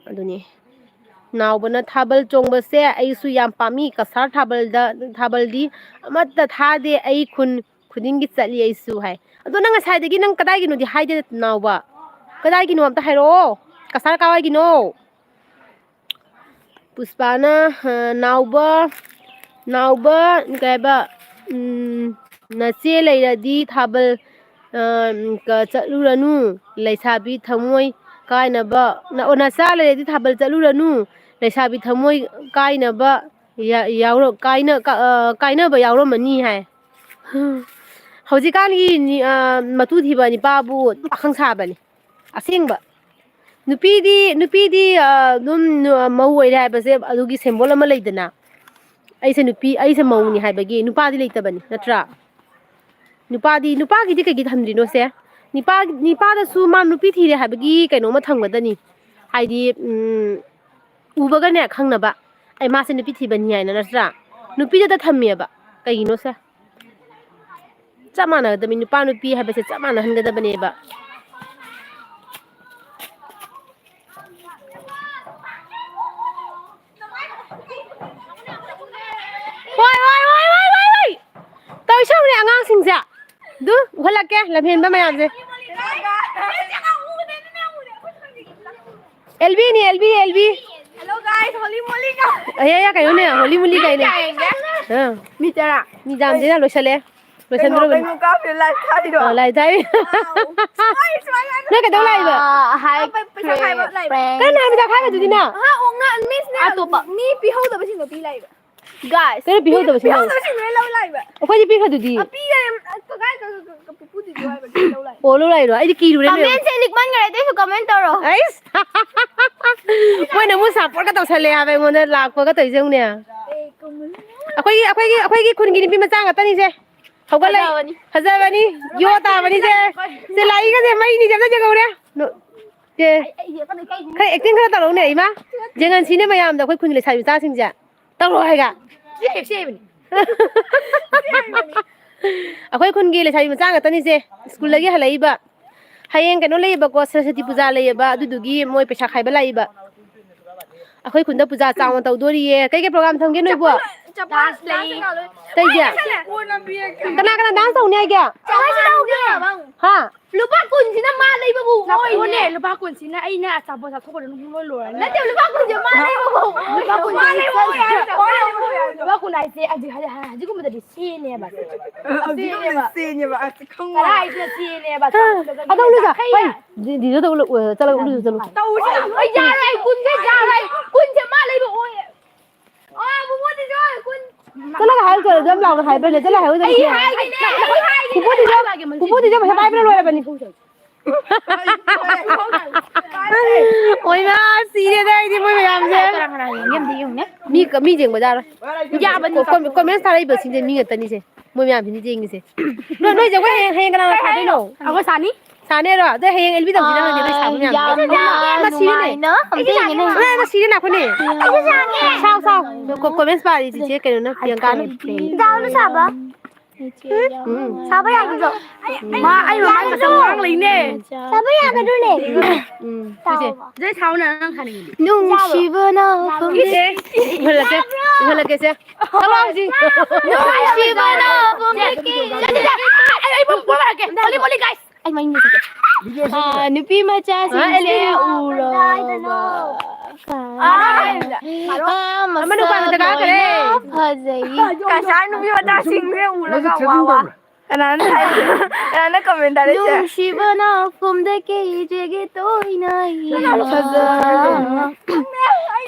ꯑꯗꯨꯅꯤ ꯅꯥꯎꯕꯅ ꯊꯥꯕꯜ ꯆꯣꯡꯕꯁꯦ ꯑꯩꯁꯨ ꯌꯥꯝ ꯄꯥꯝꯃꯤ ꯀꯁꯥꯔ ꯊꯥꯕꯜꯗꯤ ꯑꯃꯠꯇ ꯊꯥꯗꯦ ꯑꯩ ꯈꯨꯗꯤꯡꯒꯤ ꯆꯠꯂꯤ ꯑꯩꯁꯨ ꯍꯥꯏ ꯑꯗꯣ ꯅꯪ ꯉꯁꯥꯏꯗꯒꯤ ꯅꯪ ꯀꯗꯥꯏꯒꯤꯅꯣꯗꯤ ꯍꯥꯏꯗꯦ ꯅꯥꯎꯕ ꯀꯗꯥꯏꯒꯤꯅꯣ ꯑꯝꯇ ꯍꯥꯏꯔꯛꯑꯣ ꯀꯁꯥꯔ ꯀꯥꯋꯥꯏꯒꯤꯅꯣ ꯄꯨꯁꯄꯥꯅ ꯅꯥꯎꯕ ꯀꯩ ꯍꯥꯏꯕ ꯅꯆꯦ ꯂꯩꯔꯗꯤ ꯊꯥꯕꯜ ꯆꯠꯂꯨꯔꯅꯨ ꯂꯩꯁꯥꯕꯤ ꯊꯃꯣꯏ ꯀꯥꯏꯅꯕ ꯅꯆꯥ ꯂꯩꯔꯗꯤ ꯊꯥꯕꯜ ꯆꯠꯂꯨꯔꯅꯨ ꯂꯩꯁꯥꯕꯤ ꯊꯃꯣꯏ ꯀꯥꯏꯅꯕ ꯀꯥꯏꯅꯕ ꯌꯥꯎꯔꯝꯃꯅꯤ ꯍꯥꯏ ꯍꯧꯖꯤꯛꯀꯥꯟꯒꯤ ꯃꯇꯨ ꯊꯤꯕ ꯅꯤꯄꯥꯕꯨ ꯄꯥꯈꯪ ꯁꯥꯕꯅꯤ ꯑꯁꯦꯡꯕ ꯅꯨꯄꯤꯗꯤ ꯑꯗꯨꯝ ꯃꯧ ꯑꯣꯏꯔꯦ ꯍꯥꯏꯕꯁꯦ ꯑꯗꯨꯒꯤ ꯁꯦꯝꯕꯣꯜ ꯑꯃ ꯂꯩꯗꯅ ꯑꯩꯁꯦ ꯃꯧꯅꯤ ꯍꯥꯏꯕꯒꯤ ꯅꯨꯄꯥꯗꯤ ꯂꯩꯇꯕꯅꯤ ꯅꯠꯇ꯭ꯔꯥ ꯅꯨꯄꯥꯒꯤꯗꯤ ꯀꯩꯒꯤ ꯊꯝꯗ꯭ꯔꯤꯅꯣꯁꯦ ꯅꯤꯄꯥꯗꯁꯨ ꯃꯥ ꯅꯨꯄꯤ ꯊꯤꯔꯦ ꯍꯥꯏꯕꯒꯤ ꯀꯩꯅꯣꯃ ꯊꯝꯒꯗꯅꯤ ꯍꯥꯏꯗꯤ ꯎꯕꯒꯅꯦ ꯈꯪꯅꯕ ꯑꯩ ꯃꯥꯁꯦ ꯅꯨꯄꯤ ꯊꯤꯕꯅꯤ ꯍꯥꯏꯅ ꯅꯠꯇ꯭ꯔꯥ ꯅꯨꯄꯤꯗꯇ ꯊꯝꯃꯦꯕ ꯀꯩꯒꯤꯅꯣꯁꯦ ꯆꯞ ꯃꯥꯟꯅꯒꯗꯕꯅꯤ ꯅꯨꯄꯥ ꯅꯨꯄꯤ ꯍꯥꯏꯕꯁꯦ ꯆꯞ ꯃꯥꯟꯅꯍꯟꯒꯗꯕꯅꯦꯕ ꯍꯣꯏ ꯇꯧꯏꯁꯧꯅꯦ ꯑꯉꯥꯡꯁꯤꯡꯁꯦ ꯑꯗꯨ ꯎꯍꯜꯂꯛꯀꯦ ꯂꯝꯍꯦꯟꯕ ꯃꯌꯥꯝꯁꯦ ꯑꯦꯜꯕꯤ Hello guys, Holy Moly ka! ꯀꯩꯅꯣꯅꯦ ꯍꯣꯂꯤ ꯃꯨꯂꯤ ꯀꯩꯅꯦ Mi tara. ꯃꯤ ꯌꯥꯝꯗꯦꯅ ꯂꯣꯏꯁꯟꯗ꯭ꯔꯕꯅꯤ Kayong ka, feel like tayo. ꯂꯥꯏ ꯊꯥꯏ ꯅꯪ ꯀꯩꯗꯧ ꯂꯥꯛꯏꯕ Hi, ꯀꯔꯝꯅ ꯍꯥꯏꯕ ꯈꯥꯏꯕꯗꯨꯗꯤ ꯅꯪ Ha, o nga, miss na. Ni pihꯧꯗꯕꯁꯤꯡꯗꯣ ꯄꯤ ꯂꯥꯛꯏꯕ. Guys, ꯀꯩꯅꯣ ꯄꯤꯍꯧꯗꯕꯁꯤꯡ pihꯧꯗꯕꯁꯤꯡꯗꯣ ꯂꯧ ꯂꯥꯛꯏꯕ. ꯑꯩꯈꯣꯏꯗꯤ ꯄꯤꯈ꯭ꯔꯗꯨꯗꯤ ꯄꯤ ꯀꯒꯥꯏ ꯄꯨꯄꯨꯗꯤꯗꯣ ꯍꯥꯏꯕ ꯂꯧ ꯂꯥꯛꯏꯕ. ꯑꯣ ꯂꯧ ꯂꯥꯛꯏꯔꯣ ꯑꯩꯗꯤ ꯀꯤꯔꯨꯔꯦ Comment sa likman nga ito, comment taro. ꯑꯩꯁ ꯃꯣꯏꯅ ꯑꯃꯨꯛ ꯁꯥꯄꯣꯔꯠꯀ ꯇꯧꯁꯜꯂꯦ ꯍꯥꯏꯕ ꯑꯩꯉꯣꯟꯗ ꯂꯥꯛꯄꯒ ꯇꯧꯏꯖꯧꯅꯦ ꯑꯩꯈꯣꯏꯒꯤ ꯈꯨꯟꯒꯤ ꯅꯨꯄꯤ ꯃꯆꯥ ꯉꯥꯛꯇꯅꯤꯁꯦ ꯍꯧꯒꯠꯂꯛ ꯐꯖꯕꯅꯤ ꯌꯣ ꯇꯥꯕꯅꯤꯁꯦ ꯁꯦ ꯂꯥꯛꯏꯒꯁꯦ ꯃꯩꯅꯤꯁꯦ ꯑꯝꯇ ꯌꯦꯡꯍꯧꯅꯦ ꯈꯔ ꯑꯦꯛꯇꯤꯡ ꯈꯔ ꯇꯧꯔꯛꯎꯅꯦ ꯏꯃꯥ ꯖꯦꯡꯍꯟꯁꯤꯅꯦ ꯃꯌꯥꯝꯗ ꯑꯩꯈꯣꯏ ꯈꯨꯟꯒꯤ ꯂꯩꯁꯥꯕꯤ ꯃꯆꯥꯁꯤꯡꯁꯦ ꯇꯧꯔꯛꯑꯣ ꯍꯥꯏꯒ ꯑꯩꯈꯣꯏ ꯈꯨꯟꯒꯤ ꯂꯩꯁꯥꯕꯤ ꯃꯆꯥ ꯉꯥꯛꯇꯅꯤꯁꯦ ꯁ꯭ꯀꯨꯜꯗꯒꯤ ꯍꯜꯂꯛꯏꯕ ꯍꯌꯦꯡ ꯀꯩꯅꯣ ꯂꯩꯌꯦꯕꯀꯣ ꯁꯔꯁꯋꯇꯤ ꯄꯨꯖꯥ ꯂꯩꯌꯦꯕ ꯑꯗꯨꯗꯨꯒꯤ ꯃꯣꯏ ꯄꯩꯁା ꯈꯥꯏꯕ ꯂꯥꯛꯏꯕ ꯑꯩꯈꯣꯏ ꯈꯨꯟꯗ ꯄꯨꯖꯥ ꯆꯥꯎꯅ ꯇꯧꯗꯣꯔꯤꯌꯦ ꯀꯩ ꯄ꯭ꯔꯣꯒ꯭ꯔꯥꯝ ꯊꯝꯒꯦ ꯅꯣꯏꯕꯣ ꯀꯩꯒꯤ ꯀꯅꯥ ꯗꯥꯟꯁ ꯇꯧꯅꯤ ꯍꯥꯏꯒꯦ ꯍꯥ? ꯍꯥ Lupa kun sina ma lay ba bu ôi nè là ba quần xin ai nè sao bao giờ thôi còn không lôi nó đều là ba quần giờ mà đây ba quần mà đây ba quần này sẽ anh chứ cũng bây giờ xì nè bà xì nè bà không cái này chưa xì nè bà à đâu được à đi đâu được cho đâu được cho đâu ôi ra đây quần cái ra đây quần giờ mà đây ôi bu muốn đi rồi quần cho nó hai cái đâm lòng hai bên này cho nó hai cái hai cái nè hai cáiกูพูดดีๆให้ไปไม่รวยแบบนี้โอ้ยนะซีเรียสได้ที่ไม่พยายามใช่มีจริงป่ะจ๊ะยาบันคนไม่สาระแบบสิ่งที่มีเงินตันนี่ใช่ไม่พยายามที่จริงใช่น้อยจะว่าเฮงกันอะไรได้หนู เอาก็สานี่ สาเนี่ยหรอแต่เฮงเอลบีต้องจีน่าเดี๋ยวไปสาวเนี่ยมาซีเรียสเนอะมาซีเรียสหนักคนนี้เศร้าคนไม่สบายจริงๆกันนะเพียงกัน ดาวรู้สับปะsao bây giờ rồi mà anh mà anh sao ngang lính nè sao bây giờ cái đôi nè dễ tháo nè ngang khăn này nung shiver no không biết là cái sao không gì nung shiver no không biết anh bố là kìa Molly guys anh mình như thế nupi macha sile uro mà nó quan cái cái cả sáng nupi macha sile uro cả wow anh nó comment đấy chứ nung shiver no không để cái gì tôi này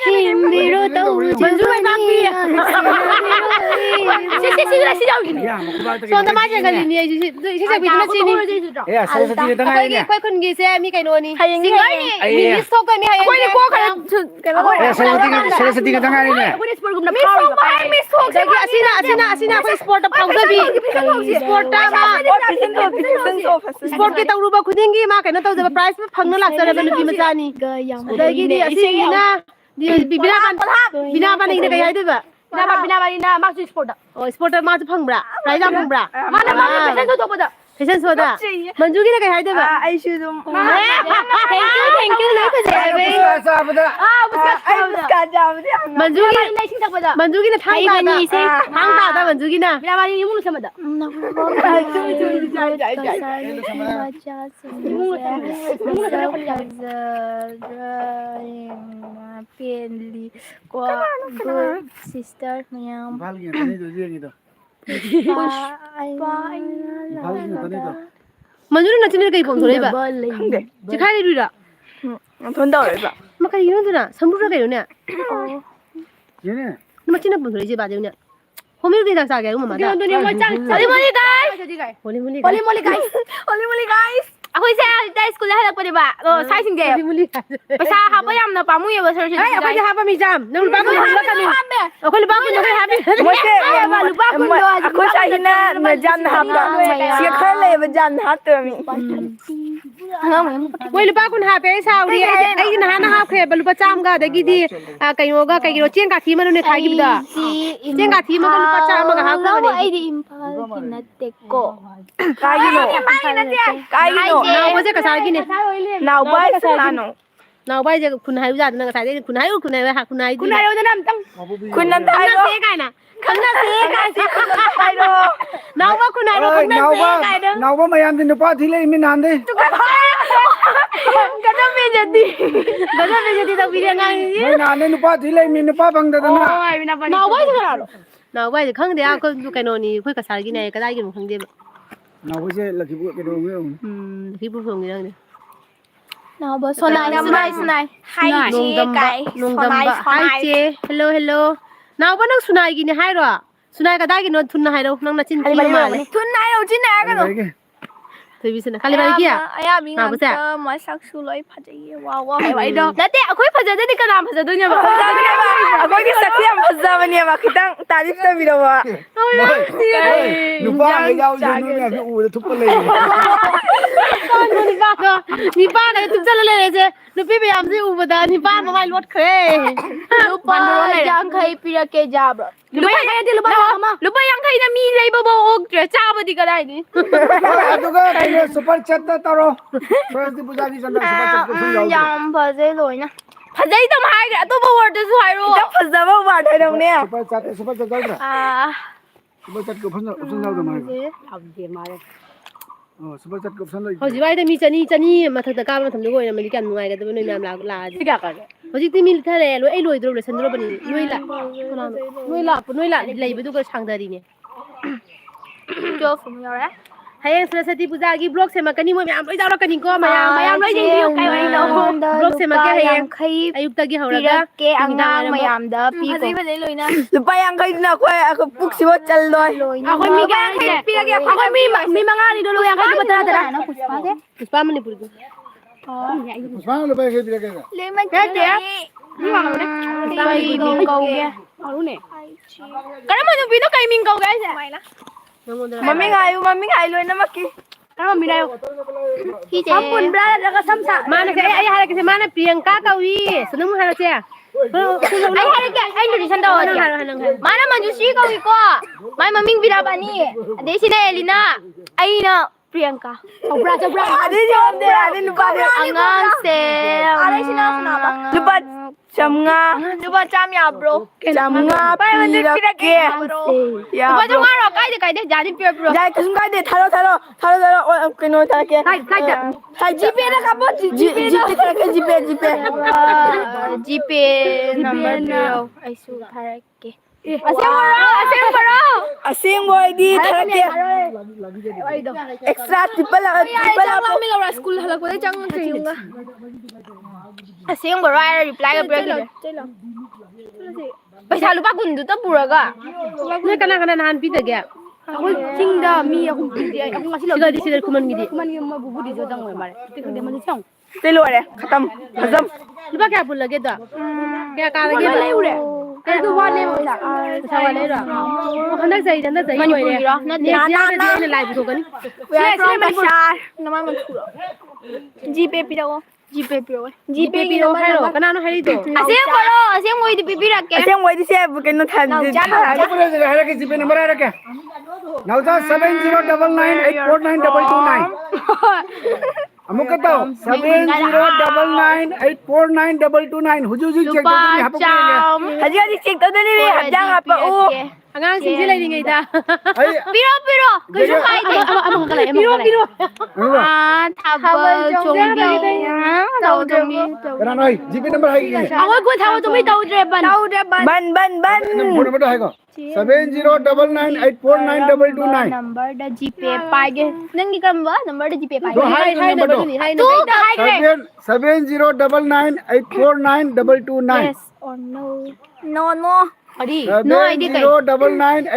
kim biro tàu mình giúp anh đi xin son ta mai cái gì này chị sẽ bị nó chi đi 야 Saraswati तना cái quay con gì xe mi cái nồi đi xin cái mi số cái mi hay quay đi qua cái 야 Saraswati तना này quay đi sport group na mi số cái asina quay sport tập phong ra bi sport ta mà sport cái tàu ruba khuding gi ma cái nó tàu giờ prize phong nó lạc ra bên bi mà ra ni cái gì đi asina đi bina ban ini cái hay đấy vậy bina bina mak sport da oh sport ma chu phong bra prize phong bra mana fashion show to da fashion show da manju gi cái hay đấy vậy ai shoe dum thank you lấy cái gì vậy sao bây giờ bukan jam dia manju gi nai sing tak pada manju gi thang ta manju gi na bina bani ni mulu sama da Pilih gua good sister yang भाल के तने तो ये नहीं तो भाल के तने तो manju na chin cái bông thôi vậy chỉ khai đi rồi thon đầu rồi ba mà cái gì nữa na sambu ra cái nữa ये ने mà chin bông thôi chứ bà chứ nữa hôm nay cái sao cái mà dia dunia macam Molly guys Molly guys aku saya dari sekolah dah pada ba saya singgah pasal apa yang nak pamu ya pasal ay apa je hapa mi jam nang lupa ko lupa kami ako lupa ko na happy lupa ko aku sahina ngejam hapa sia khale bejam hatu mi woi lupa ko happy ay sauri ay na na hap khe lupa cham ga dagi di kayo ga kayo chen ka thi manu ne khai gi da chen ka thi ma ko lupa cham ga ha ko ay di impal kinateko kaino nào có cái sao kia nào bai sanano nào bây giờคุณให้รู้จักนั่งใส่คุณให้หาคุณให้ คุณนายเราจะนำตั้ง คุณนั่นไทย เสียกันนะคุณน่ะเสียกัน ไทยโด nàoว่าคุณให้คุณน่ะเสียกัน नाव में याम दिन पा थी ले मी नांदे ก็ต้องมีจะดี ก็จะเป็นที่ต้องวิเรื่องงานนี้ मैं नांदे नु पा थी ले मी नु पा बंग दे ना โอ้ยวินาปา nào bây giờ nào nào bây giờ không để có cái nồi này cái sao cái này cái đây cái không để नाव से लकी बुक के दो में khi bút phồng cái này nào bơ sunai ให้เชียไก่ nung damba hai che hello nào bắt nó sunai cái này hai rồi sunai cái đây cái nồi thun hai đâu năng là chín chín mà ทุนนายเราจินากัน thôi bây giờ kali balik ya อายามีงานเจอมาสักชูร้อยพันยี่ว้าวไว้ดอก nanti aku pasal jadi kan apa pasal dunia aku ni sakit yang pasal ni mak kita tarif tu bila wa नु पा के जाओ जो नु में उ तो थुप ले ni pa này tụi chân lên chứ nó biết bây giờ u bờ ni pa mà mai luộc khé lupa jangan kai pira ke jabra lupa yang dia lupa yang kai na mi lay bawa og caba di kadai ni तो का super chat तारो first पूजा की चंदा super chat को सुन जाओ yang bhaze loi na pasal itu mahal ke atau bawa tu suai ro kita pasal bawa dah dong ni super chat जाओ super chat को सुन जाओ तुम्हारे super chat option loi ဟိုဒီဘိုင်းတမီချနီမထက်တကားမထမ်းလို့ကိုရမဒီကနူငိုင်ကတဘနွေများလာဒီကကဟိုဒီတီမီထရဲလို့အဲ့လိုတို့လို့စံတို့ပနေနွေးလာလေဘဒုကချောင်းတယ်နေ Cho phụng nhau đấy. Hayang Saraswati Puja gi blog se makani mo myam loi daw kani ko mayam loi jing dio kai wai lo blog se make hayang ayuk ta gi hauraga Ke angang mayam da pi ko. Lupa yang kay na ko ako puk si mo chal loy. Ako mi ga pi ga ako mi mga ni dolo yang kai batara tara puspa manipur gi Puspa lo pa ke pira ke Le man ke ni wa lo ne Kai kau ge. aru ne Kara man pi no kai min kau ge sa. Mami ngayo loy na maki. kama mi dayo Hi je. apun bra daga samsa mana ke ay hala ke mana Priyanka ka wi sunum hala che Ai hari ke ai nu disan daw. Mana man ju si kau iko. Mai maming bira ba ni. De sini Elina. Ai na Priyanka. obra Ade jawab de ade lupa de. Angang se. Ada sini sana ba? Lupa chamnga. Lupa cham ya bro. Chamnga pira ke. Ya. Lupa jong aro kai de jadi pure bro. Jai kasum kai de tharo keno thara ke. Hai GP na kapo GP thara ke GP. GP number bro. Ai su thara ke. Asing bro. Asing boy di thara ke. Extra triple apa? Mami laura school halak ko chang chayunga. Asing bro ai reply ka bro. Paisa lupa kun du ta puraga. ne kana nan pi da ga ako tingda mi ako ngasi lo di sila kuman gi di man ngi ma bubu di jo dang we mare te de man chang Te lo re khatam hazam. lupa kya pul lage da kya ka lage le ure te du wa le ma sa wa le da handak sai dan da sai ko ye ne live ko kani We are from Bashar. Naman man pura. GP pirago. GP pirago. GP pi ro hai ro kana no hai do Asing mo di pipira ke. Asing boy di se keno thara. Ada pura jagah hai ke GP number hai ke Nauza 7099849229 Amuk kata 7099849229 Huju check Lupa ni apa cham. Haji haji check to dali ni hadang apa u. angang sing sila ni ngai da Ai Piro. Kusu kai de. amang kala apa Ah, thabal chongbi. Tau chongbi. Kana noi GP number hai ke ako ko thaw to mai tau dre ban Ban. phone number hai ko 7099849229 Number da GP pai ge. Nangi kamba number da GP pai. Do hai hai number na do ni hai Tu na ka hai gre. 7099849229 Yes or no? No. adi no idea kai 7099849229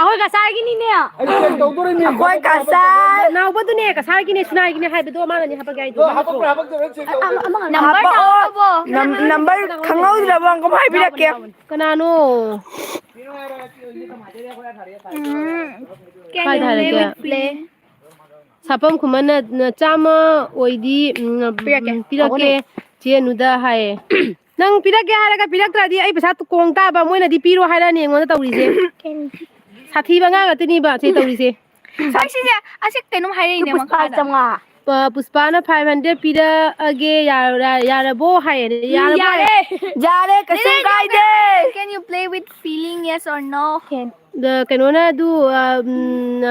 ako ka sa gi ni ne Ai check to to ni Koi kasar. na ba tu ne ka sa gi ne sunai gi ne hai ba do ma ni ha pa gai do habak to check Number Apa da o? bo. Number khangau dira bang ko bhai pira ke. kana no Can you play with play? sapam khumana chama oidi pirake che nu da hai nang pirake haraga piraktra di ai pesa tu kong ta ba moina di piro haira ni ngona tawri se sathi ba nga ga tini ba che tawri se Sai si ja asik tenum hai ne ma ka da. puspa na 500 pira age ya bo hai ya Jare kasum kai de. Can you play with feeling yes or no? Can. the kanona du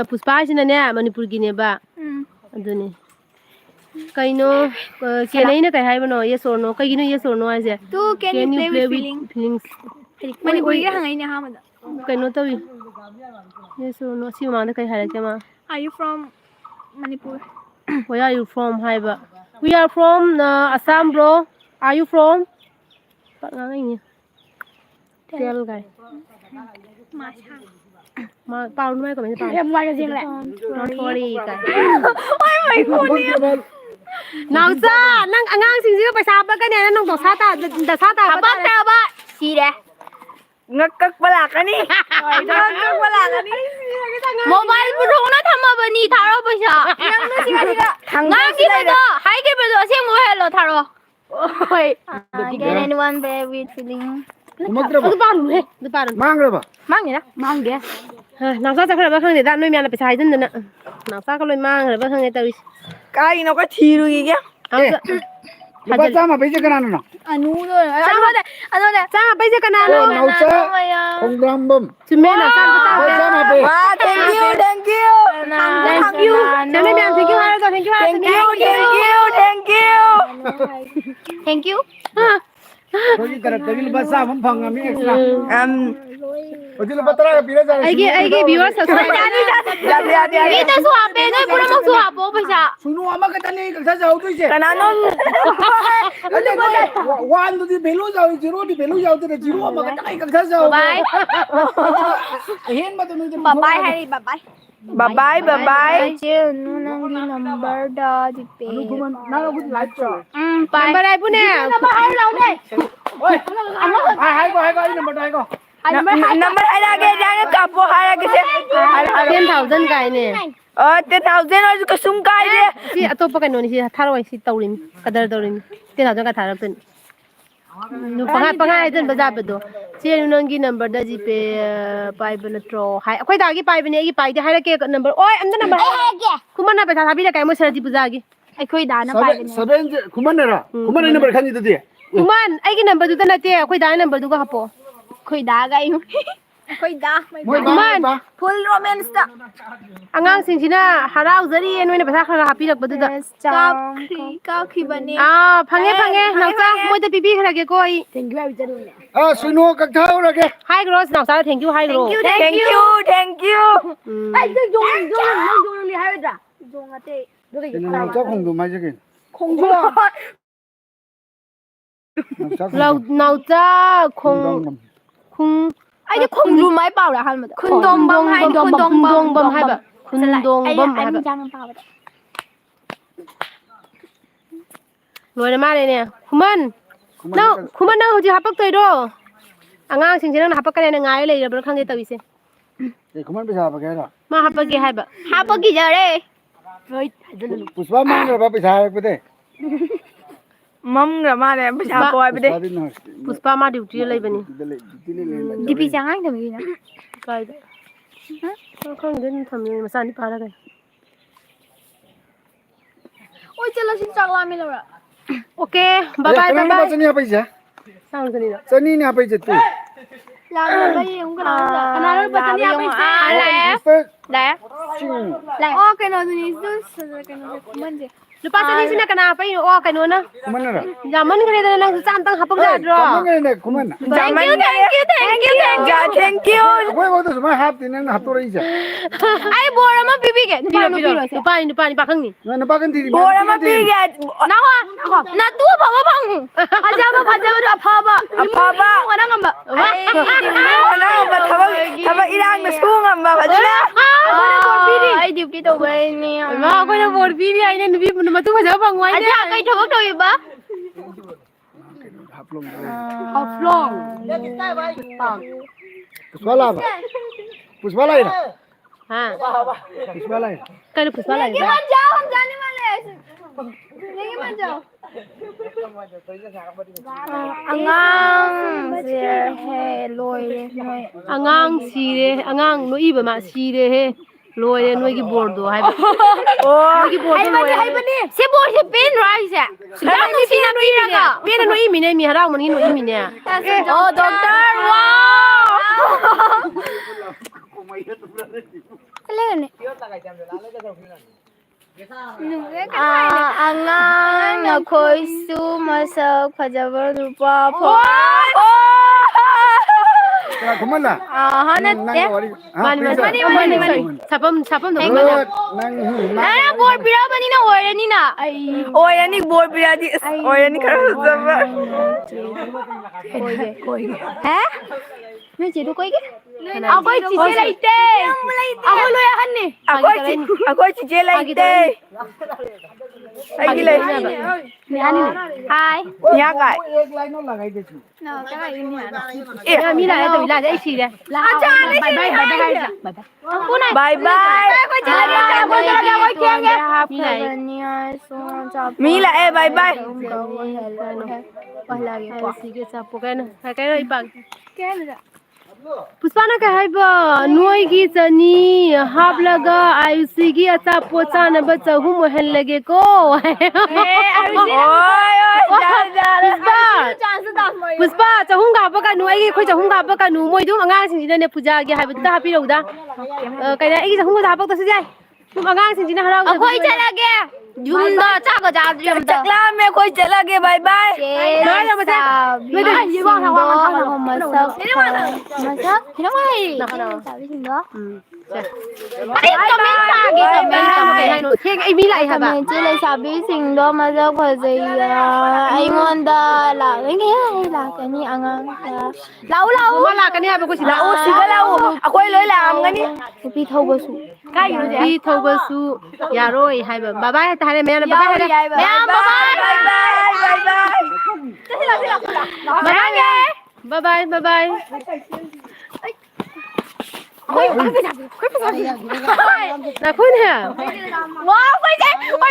puspa sina ne manipur gi ne ba aduni kaino kenai na kai hai bano yes or no kai gino yes or no ai se Tu can you play with feeling? feelings Manipur ge hangai ne ha ma da. kaino tawi yes or no si ma na kai hai ma Are you from Manipur? where are you from hai ba we are from Assam bro are you from pa ngai ni tel gai ma pau mai ko mai pau em mai ka jing le not worry kai nauza nang angang sing sing paisa ba ka ne nang to sa ta da sa ta Apa ta ba? Si de. Ngakak pala ka ni. Mobile bu rong na thama ba ni tharo ba sha. Yang na siga Nga ki ba do? Hai ki ba do asing mo hello tharo. Oi. Can anyone bear with feeling? Umagra ba du paru he du paru mangra ba Mang ni na. mang ge nauza sa khara ba khang ne da noi mya na paisa hai den na nauza ka loi mang ba khang ne tawi Kai no ka thiru gi kya. lupa sama beje kanana. Anu tuh. Anu deh. Sama pa siya kanano. Oh, nausa. Kongrambam. Sumena san Oh, pa sama be. Wah, thank you. Thank you. Sana biang thank you halo thank you. Thank you. Kogi karat kogi lupa sama phang ami extra. Kogi lupa tara pira jara. Aige viewers subscribe. Dito suwape no pura mo suwapo pesa. Sunu ama katani kalsa jau tu je. Kanano? One to the below jau, zero the below jau to the zero ama katani kalsa jau. Bye. Hen ma tunu Bye Harry, bye. Bye-bye. Chill no nang di number da di pe. na good light cho. Bye. Number ai po na. Harry đâu đây? Oi. Hai ko number hai ko. Number hai lagi jangan kapo hai lagi se. 10,000 kai ne. 10,000 और कसम काय दे. Si atopa kano ni si tharoi si tawlim kadar tawlim 10,000 ka tharak tun. Nu pangai den baza bedo. Si nungi number da ji pe pai bana tro. Hai akhoi da gi pai bane gi pai de hai ke number. Oi amda number. Kuma na pesa thabi da kai mo sara ji puja gi. Akhoi da na pai bane. Seven kuman ra. Kuman number khani de. Kuman ai gi number du ta na te akhoi da number du ga hapo. Akhoi da ga yu. Akhoi da. Moi ba. Full romance da. Angang sing sina harau zari en wena pesa khara hapi rak badu da. Ka khi bane. Phange nausa moi da bibi khara ge koi. Thank you very much. Ah sunu ka thau ra ke. Hi girls nausa thank you hi girl. Thank you. Ai cái dùng đi Harry da. Dùng ate. Nó cho không đủ mai chứ kì. Không dùng. nausa khung Ai cái không dùng máy bảo là hẳn mà. khun dong bom hai khun dong bom hai ba khun dong bom hai ba Jangan bảo. loi ma le ne kuman na hoji hapak toi do angang sing sing na hapak ka ne ngai le ra khang ge tawi se Để kuman bisa apa kaya ra. ma hapak ge hai ba Hapo ki jare. Puspa mang ra ba bisa pe de. Mom ra ma le pesa ko ai bede. Puspa din no. puspa ma duty le bani Dile. Đi jangan thầm gì nè. kai da khang den tham ne ma sa ni pa ra kai Ôi chalo xin chào làm rồi. okay bye bye bye bye Chani apa isa? sang sani da Chani ni apa isa tu? Làm rồi bây giờ không có nói rồi. Anh nói bây giờ đi ăn Mr. Đấy. Lại. Ô cái nó gì cái nó mình gì. lupa sani sina kana pa o kai no na Kuman ra. zaman kare da nang sam tang hapak da dro Kuman ne kuman. Thank you. Thank you. Koi wo to sumai hap tin na hap to rai ja. ai bora ma bibi ge lupa ni pa khang ni Na pa kan ti. Bora ma pi ga. na wa na tu ba bang Aja ba da pa ba. Apa ba? Orang ngamba. Wala ba thaba irang na sungam ba bajna. Ai duty to ba ni. ma ko na bor bibi ai ne nubi ma tu ba bang wai Aja kai thobok to ba. Hap long. offlong Puspa la ba. Puspa la ira. ha Puspa la ira. kai lu puspa lai Màn जाओ हम जाने वाले हैं. नहीं मत जाओ. Angang he loi noi. angang sire angang no iba ma sire he loye no gi bordo hai ba Oh. gi bordo Hai bani. Se bo se pin rai se. Dang ni sina no ira ka. pena no imi ne mi harau mani no imi ne Oh doctor wow. Kalian ni. Angang na khoi su masak phajabar rupa pho. Kena kuman la. Hana te. mani sapam do Nana bor pira bani na ora ni na. Oh yani bor biradi. Oh yani karo zaba. Hả? Nó chỉ tôi coi cái. Ako chỉ sẽ lấy tê. Ako lo ya han ni. Ako si Jela ite. Ay gilay. ni ani Hai. Nya kai. एक line और लगाई दे. No, cái này ni. ya mi la to la ai si de bye bye bye bye Bye bye. Mila bye bye. si ke sa po kai na kai no ipag Cái này. पुष्पाना काय हाय बा नोईगी चनी हाबलगा आयुसीगी अचा पोचान बच हुम हेन लगे को पुष्पा चहुम गाबगा नोईगी खोय चहुम गाबगा नु मोइदुम अंगांग सिंजिने पूजा गे हाबदा हापि रौदा कइना एगी चहुम गाबग तस जाय तुम अंगांग सिंजिने हराव खोय चला गे जुमदा चाग जा जुमदा चकला में कोई चला गया bye bye Chị sabi singdo maza khazaiya aingonda la ngi la kani angang lau lau ma la kani habu ko sila ô xí cái đâu akwai lưỡi làm cái ní pi thau ba su bi thoba su yaroi hai ba bye bye tare me bye bye bye bye bye bye na khun ha wow quay